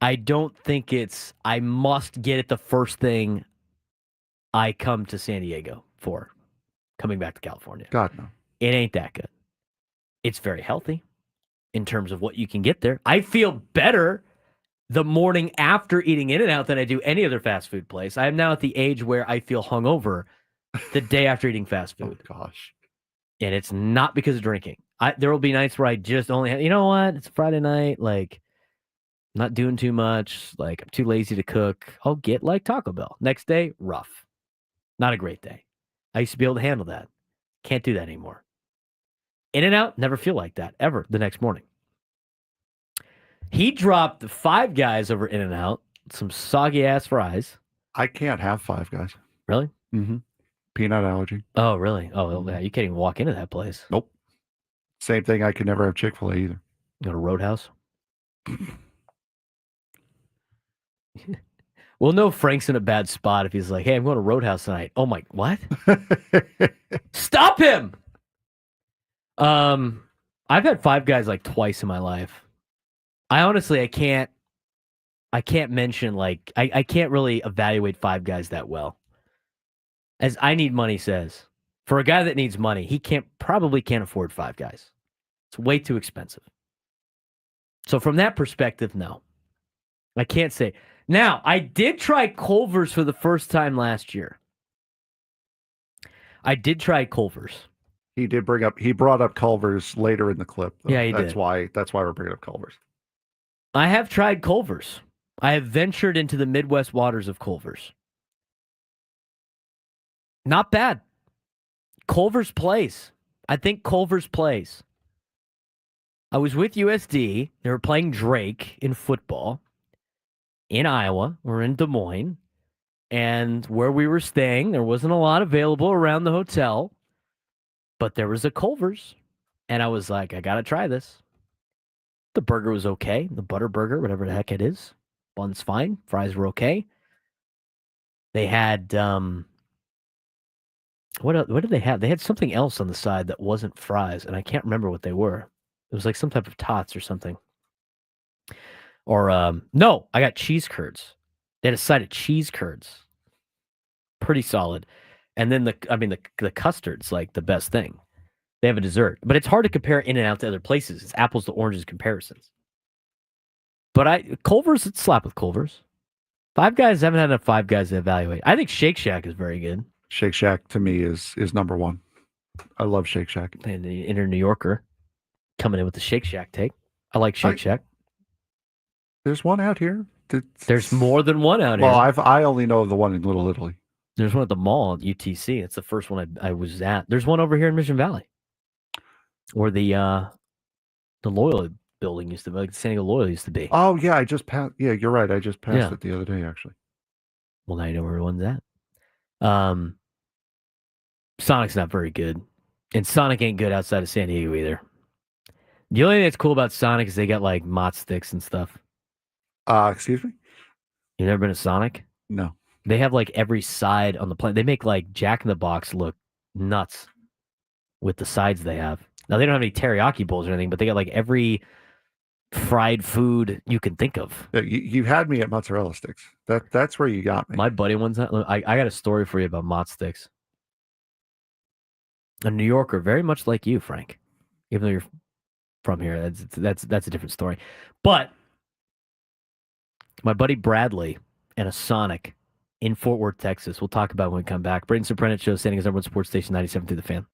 I don't think it's. I must get it the first thing I come to San Diego for, coming back to California. God no. It ain't that good. It's very healthy in terms of what you can get there. I feel better the morning after eating In-N-Out than I do any other fast food place. I am now at the age where I feel hungover the day after eating fast food. Oh, gosh. And it's not because of drinking. There will be nights where I just only have, you know what? It's Friday night. Like, not doing too much. Like, I'm too lazy to cook. I'll get Taco Bell. Next day, rough. Not a great day. I used to be able to handle that. Can't do that anymore. In-N-Out, never feel like that, ever, the next morning. He dropped the Five Guys over In-N-Out, some soggy-ass fries. I can't have Five Guys. Really? Mm-hmm. Peanut allergy. Oh, really? Oh, yeah, you can't even walk into that place. Nope. Same thing. I could never have Chick-fil-A either. Go to Roadhouse? We'll know Frank's in a bad spot if he's like, hey, I'm going to Roadhouse tonight. Oh, my, what? Stop him! I've had Five Guys twice in my life. I can't mention, I can't really evaluate Five Guys that well. As I Need Money says, for a guy that needs money, he probably can't afford Five Guys. It's way too expensive. So from that perspective, no. I can't say. Now, I did try Culver's for the first time last year. I did try Culver's. He brought up Culver's later in the clip. Yeah, he that's did. Why we're bringing up Culver's. I have tried Culver's. I have ventured into the Midwest waters of Culver's. Not bad. Culver's plays. I think Culver's plays. I was with USD. They were playing Drake in football. in Iowa. We're in Des Moines. And where we were staying, there wasn't a lot available around the hotel, but there was a Culver's. And I was like, I got to try this. The burger was okay. The butter burger, whatever the heck it is. Bun's fine. Fries were okay. They had, what did they have? They had something else on the side that wasn't fries, and I can't remember what they were. It was like some type of tots or something. Or, no, I got cheese curds. They had a side of cheese curds. Pretty solid. And then the custard's like the best thing. They have a dessert, but it's hard to compare In-N-Out to other places. It's apples to oranges comparisons. But Culver's, it's slap with Culver's. Five Guys, haven't had enough Five Guys to evaluate. I think Shake Shack is very good. Shake Shack to me is number one. I love Shake Shack. And the inner New Yorker coming in with the Shake Shack take. I like Shake Shack. There's one out here. There's more than one out here. Well, I only know the one in Little Italy. There's one at the mall at UTC. It's the first one I was at. There's one over here in Mission Valley, where the Loyola building used to be, like San Diego Loyola used to be. Oh yeah, I just passed. Yeah, you're right. I just passed it the other day, actually. Well, now you know where one's at. Sonic's not very good, and Sonic ain't good outside of San Diego either. The only thing that's cool about Sonic is they got like Mott sticks and stuff. Excuse me? You've never been to Sonic? No. They have like every side on the planet. They make like Jack in the Box look nuts with the sides they have. Now they don't have any teriyaki bowls or anything, but they got like every fried food you can think of. Yeah, you had me at mozzarella sticks. That's where you got me. My buddy I got a story for you about Mott sticks. A New Yorker, very much like you, Frank. Even though you're from here, that's a different story. But my buddy Bradley and a Sonic in Fort Worth, Texas. We'll talk about it when we come back. Braden Surprenant Show, standing as number one sports station 97 through the Fan.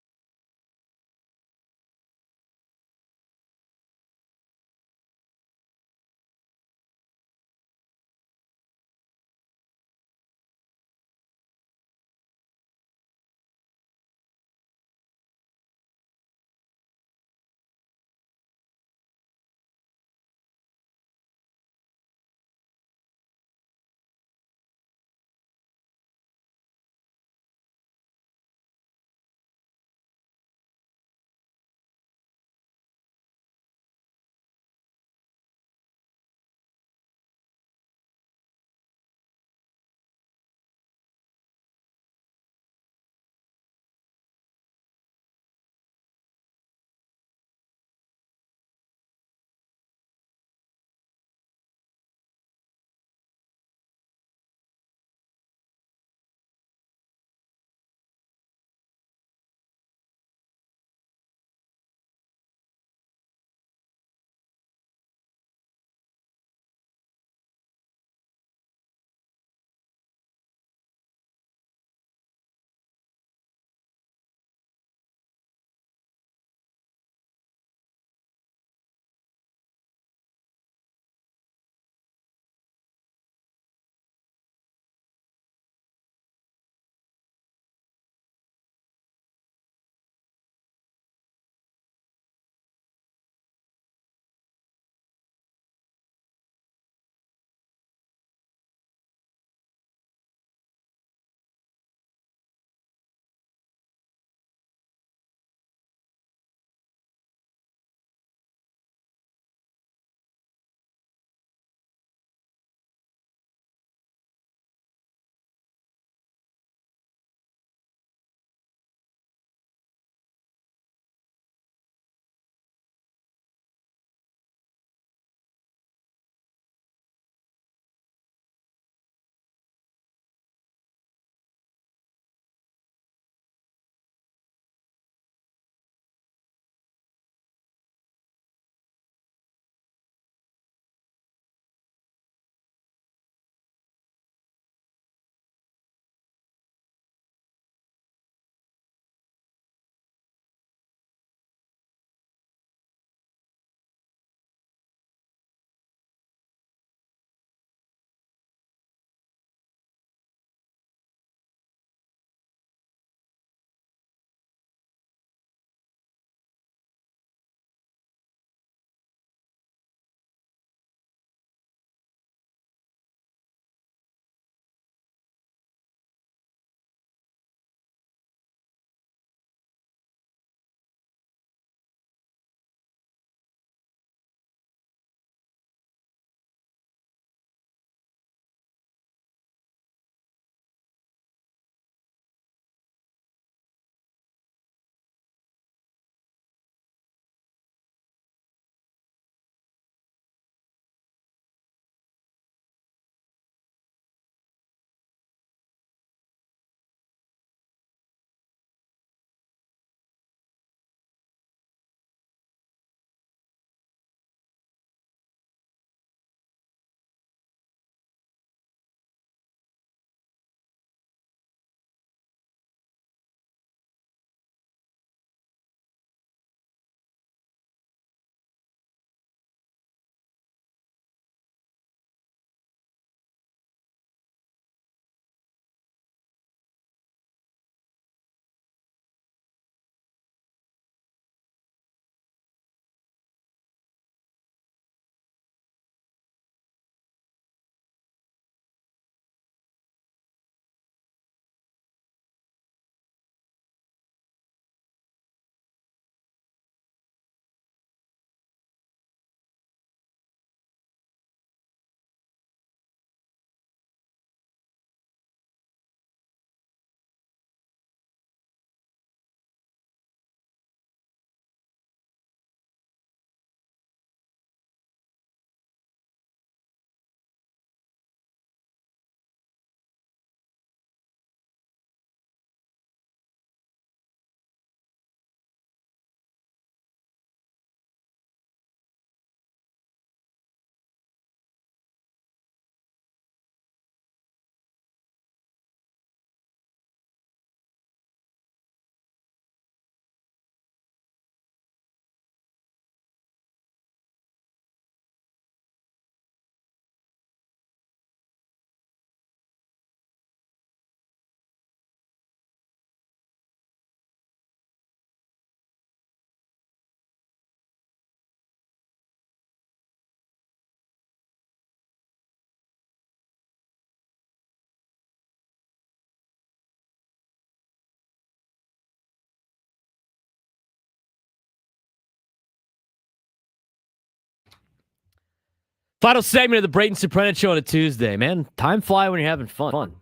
Final segment of the Braden Surprenant Show on a Tuesday, man. Time fly when you're having fun.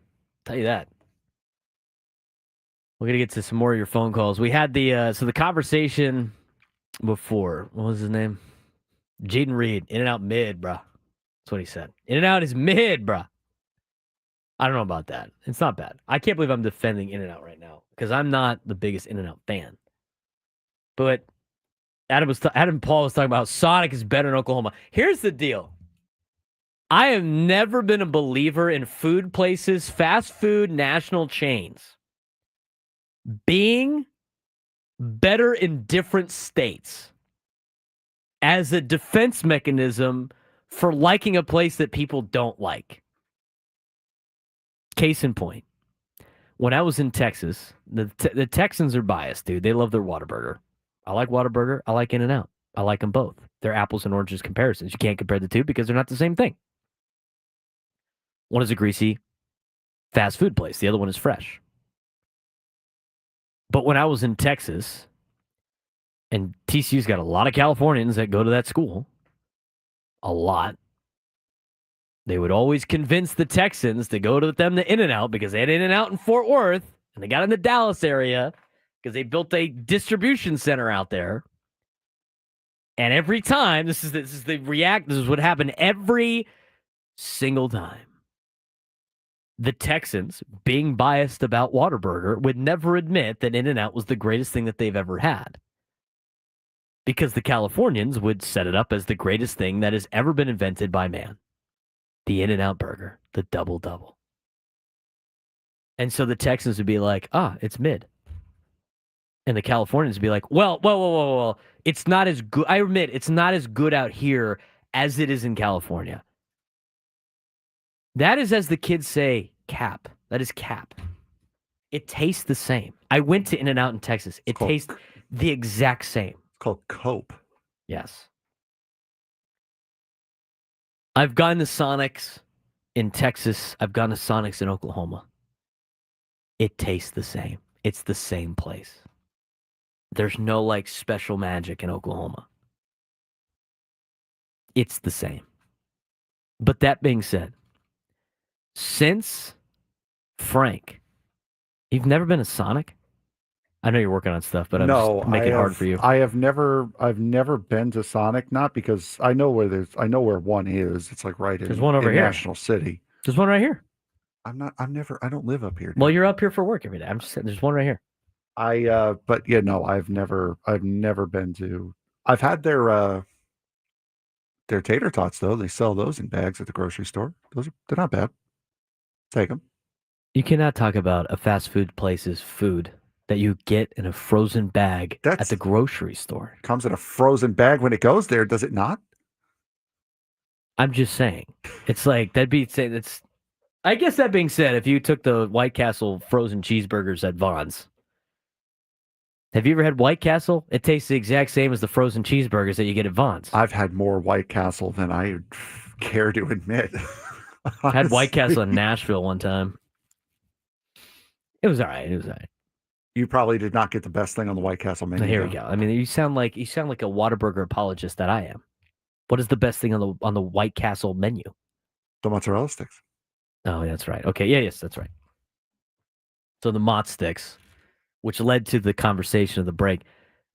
Tell you that. We're gonna get to some more of your phone calls. We had the conversation before. What was his name? Jayden Reed. In and out mid, bruh. That's what he said. In and out is mid, bruh. I don't know about that. It's not bad. I can't believe I'm defending In and Out right now because I'm not the biggest In and Out fan. But Adam Paul was talking about Sonic is better in Oklahoma. Here's the deal. I have never been a believer in food places, fast food national chains being better in different states as a defense mechanism for liking a place that people don't like. Case in point, when I was in Texas, the Texans are biased, dude. They love their Whataburger. I like Whataburger. I like In-N-Out. I like them both. They're apples and oranges comparisons. You can't compare the two because they're not the same thing. One is a greasy fast food place. The other one is fresh. But when I was in Texas, and TCU's got a lot of Californians that go to that school, a lot, they would always convince the Texans to go to them to In-N-Out because they had In-N-Out in Fort Worth, and they got in the Dallas area because they built a distribution center out there. And every time, this is what happened every single time. The Texans, being biased about Whataburger, would never admit that In-N-Out was the greatest thing that they've ever had. Because the Californians would set it up as the greatest thing that has ever been invented by man. The In-N-Out burger, the double-double. And so the Texans would be like, it's mid. And the Californians would be like, well, it's not as good. I admit, it's not as good out here as it is in California. That is, as the kids say, cap. That is cap. It tastes the same. I went to In-N-Out in Texas. It tastes the exact same. It's called Cope. Yes. I've gone to Sonics in Texas. I've gone to Sonics in Oklahoma. It tastes the same. It's the same place. There's no special magic in Oklahoma. It's the same. But that being said, since Frank, you've never been to Sonic? I know you're working on stuff, but I'm just making it hard for you. I've never been to Sonic, not because I know where one is. It's right There's one over in here. National City. There's one right here. I don't live up here. Well, you're up here for work every day. I'm just saying there's one right here. I've never been to. I've had their tater tots though. They sell those in bags at the grocery store. They're not bad. Take them. You cannot talk about a fast food place's food that you get in a frozen bag at the grocery store. Comes in a frozen bag when it goes there, does it not? I'm just saying. It's that'd be saying it's. I guess that being said, if you took the White Castle frozen cheeseburgers at Vaughn's, have you ever had White Castle? It tastes the exact same as the frozen cheeseburgers that you get at Vaughn's. I've had more White Castle than I care to admit. I had White Castle in Nashville one time. It was all right. You probably did not get the best thing on the White Castle menu. Here we go. I mean, you sound like a Whataburger apologist that I am. What is the best thing on the White Castle menu? The mozzarella sticks. Oh, that's right. Okay, yes, that's right. So the mozz sticks, which led to the conversation of the break.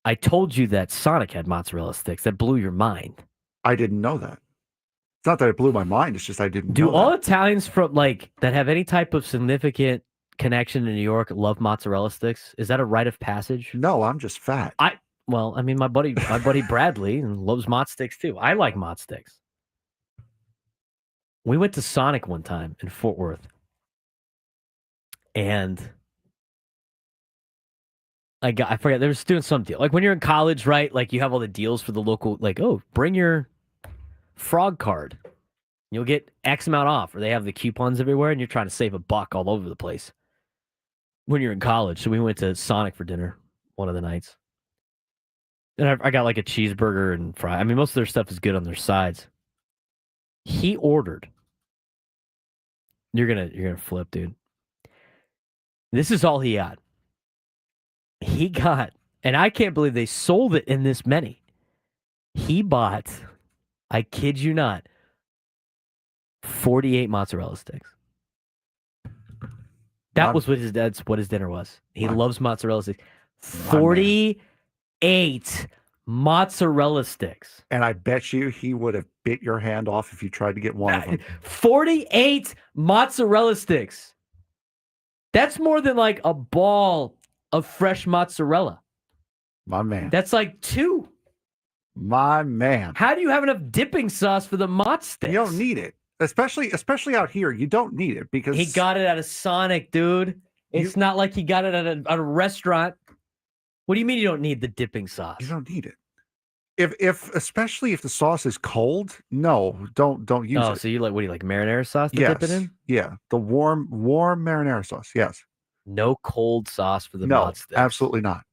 I told you that Sonic had mozzarella sticks. That blew your mind. I didn't know that. It's not that it blew my mind. It's just I didn't know. Do all Italians from that have any type of significant connection to New York love mozzarella sticks? Is that a rite of passage? No, I'm just fat. My buddy Bradley loves mozz sticks too. I like mozz sticks. We went to Sonic one time in Fort Worth, and I forgot they were doing some deal. When you're in college, right? You have all the deals for the local. Bring your frog card, you'll get X amount off, or they have the coupons everywhere, and you're trying to save $1 all over the place when you're in college. So we went to Sonic for dinner one of the nights, and I got a cheeseburger and fry. I mean, most of their stuff is good on their sides. He ordered. You're gonna flip, dude. This is all he got. He got, and I can't believe they sold it in this many. He bought, I kid you not, 48 mozzarella sticks. That's what his dinner was. He loves mozzarella sticks. 48 mozzarella sticks. And I bet you he would have bit your hand off if you tried to get one of them. 48 mozzarella sticks. That's more than like a ball of fresh mozzarella. My man. That's like 2. My man. How do you have enough dipping sauce for the mozz sticks? You don't need it. Especially out here, you don't need it because he got it at a Sonic, dude. It's not like he got it at a restaurant. What do you mean you don't need the dipping sauce? You don't need it. Especially if the sauce is cold, no, don't use it. Oh, so you like marinara sauce to dip it in? Yeah, the warm marinara sauce. Yes. No cold sauce for the mozz sticks. Absolutely not.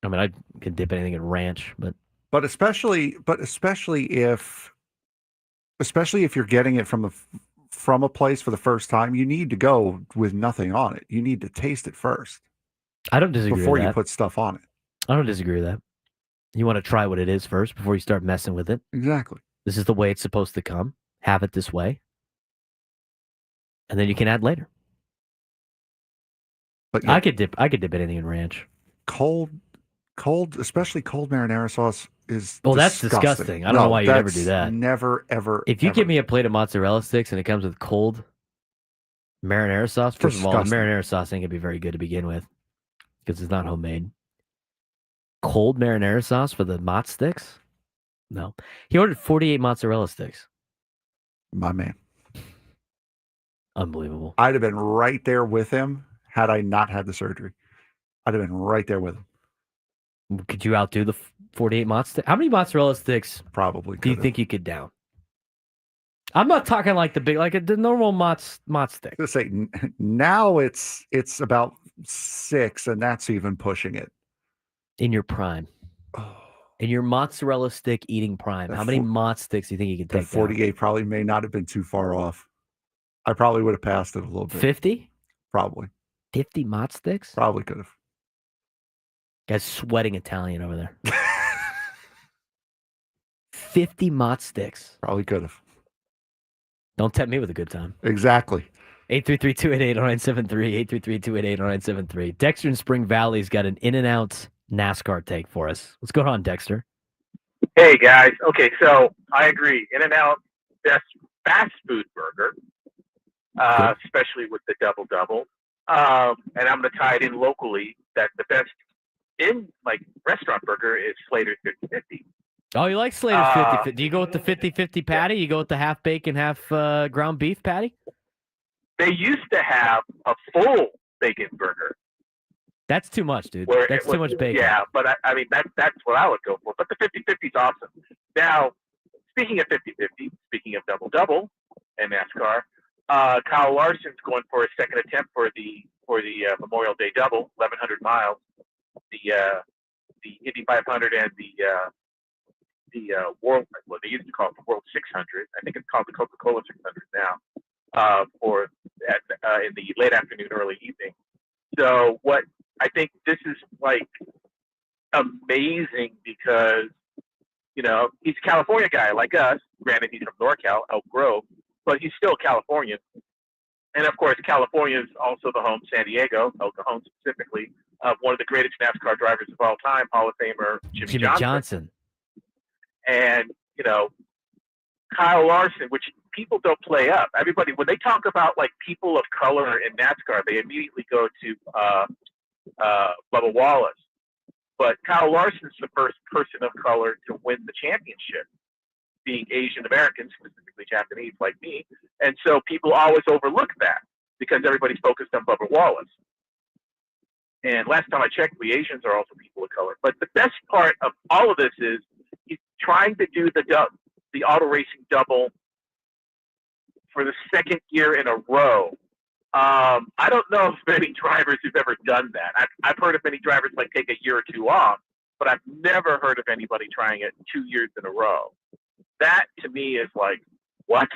I mean, I can dip anything in ranch, but especially if you're getting it from a place for the first time, you need to go with nothing on it. You need to taste it first. I don't disagree before with that. You put stuff on it. I don't disagree with that. You want to try what it is first before you start messing with it. Exactly. This is the way it's supposed to come. Have it this way. And then you can add later. But yeah, I could dip anything in ranch. Cold, especially cold marinara sauce is that's disgusting. I don't know why you'd ever do that. Never, ever. If you give me a plate of mozzarella sticks and it comes with cold marinara sauce, first of all, the marinara sauce ain't gonna be very good to begin with because it's not homemade. Cold marinara sauce for the mozz sticks? No. He ordered 48 mozzarella sticks. My man. Unbelievable. I'd have been right there with him had I not had the surgery. I'd have been right there with him. Could you outdo the 48 mozz sticks? How many mozzarella sticks probably do you think you could down? I'm not talking like the normal mozz stick. Let's say now it's about 6, and that's even pushing it. In your prime. In your mozzarella stick eating prime. How many mozz sticks do you think you could take 48 down? Probably may not have been too far off. I probably would have passed it a little bit. 50? Probably. 50 mozz sticks? Probably could have. Guy's sweating Italian over there. 50 mozz sticks. Probably could have. Don't tempt me with a good time. Exactly. 833-288-0973. 833-288-0973. Dexter in Spring Valley's got an In-N-Out NASCAR take for us. What's going on, Dexter? Hey, guys. Okay, so I agree. In-N-Out, best fast food burger, especially with the double-double. And I'm going to tie it in locally that the best restaurant burger is Slater's 50-50. Oh, you like Slater's 50-50. Do you go with the 50-50 patty? You go with the half bacon, half ground beef patty? They used to have a full bacon burger. That's too much, dude. That's too much bacon. Yeah, but I mean, that's what I would go for. But the 50-50 is awesome. Now, speaking of 50-50, speaking of double-double and NASCAR, Kyle Larson's going for a second attempt for the Memorial Day double, 1,100 miles. The Indy 500 and the World, well, they used to call it the World 600. I think it's called the Coca-Cola 600 now. In the late afternoon, early evening. So what I think this is like amazing because he's a California guy like us. Granted, he's from NorCal, Elk Grove, but he's still Californian. And of course, California is also the home, San Diego, El Cajon specifically, of one of the greatest NASCAR drivers of all time, Hall of Famer Jimmy Johnson. And Kyle Larson, which people don't play up. Everybody, when they talk about like people of color in NASCAR, they immediately go to Bubba Wallace. But Kyle Larson's the first person of color to win the championship, being Asian American, specifically Japanese like me. And so people always overlook that because everybody's focused on Bubba Wallace. And last time I checked, we Asians are also people of color. But the best part of all of this is he's trying to do the auto racing double for the second year in a row. I don't know of many drivers who've ever done that. I've heard of many drivers like take a year or two off, but I've never heard of anybody trying it 2 years in a row. That to me is like, what?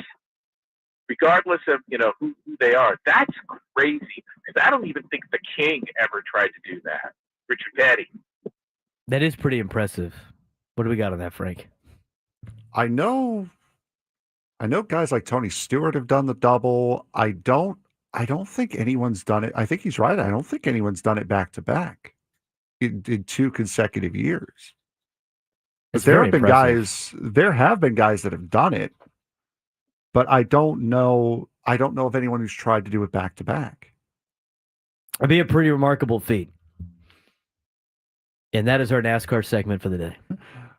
Regardless of who they are, that's crazy. Because I don't even think the King ever tried to do that. Richard Petty. That is pretty impressive. What do we got on that, Frank? I know I know guys like Tony Stewart have done the double. I don't think anyone's done it. I think he's right. I don't think anyone's done it back to back in 2 consecutive years. But there have been guys that have done it, but I don't know of anyone who's tried to do it back to back. It'd be a pretty remarkable feat. And that is our NASCAR segment for the day.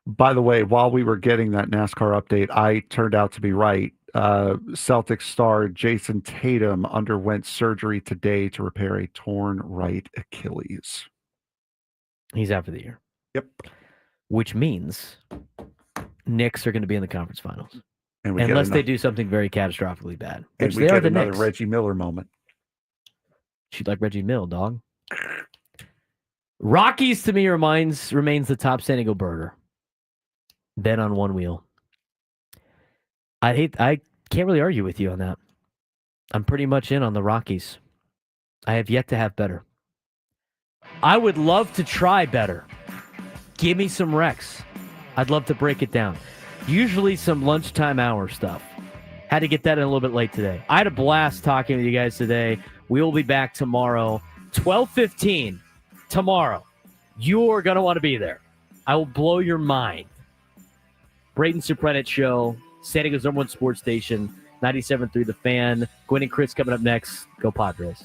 By the way, while we were getting that NASCAR update, I turned out to be right. Celtics star Jason Tatum underwent surgery today to repair a torn right Achilles. He's out for the year. Yep. Which means Knicks are going to be in the conference finals. And unless they do something very catastrophically bad. And we get another Reggie Miller moment. She'd like Reggie Mill, dog. Rockies to me remains the top San Diego burger. Ben on one wheel. I can't really argue with you on that. I'm pretty much in on the Rockies. I have yet to have better. I would love to try better. Give me some Rex. I'd love to break it down. Usually some lunchtime hour stuff. Had to get that in a little bit late today. I had a blast talking with you guys today. We will be back tomorrow, 12:15 tomorrow. You're going to want to be there. I will blow your mind. Braden Surprenant Show, San Diego's #1 sports station, 97.3 The Fan. Gwen and Chris coming up next. Go Padres.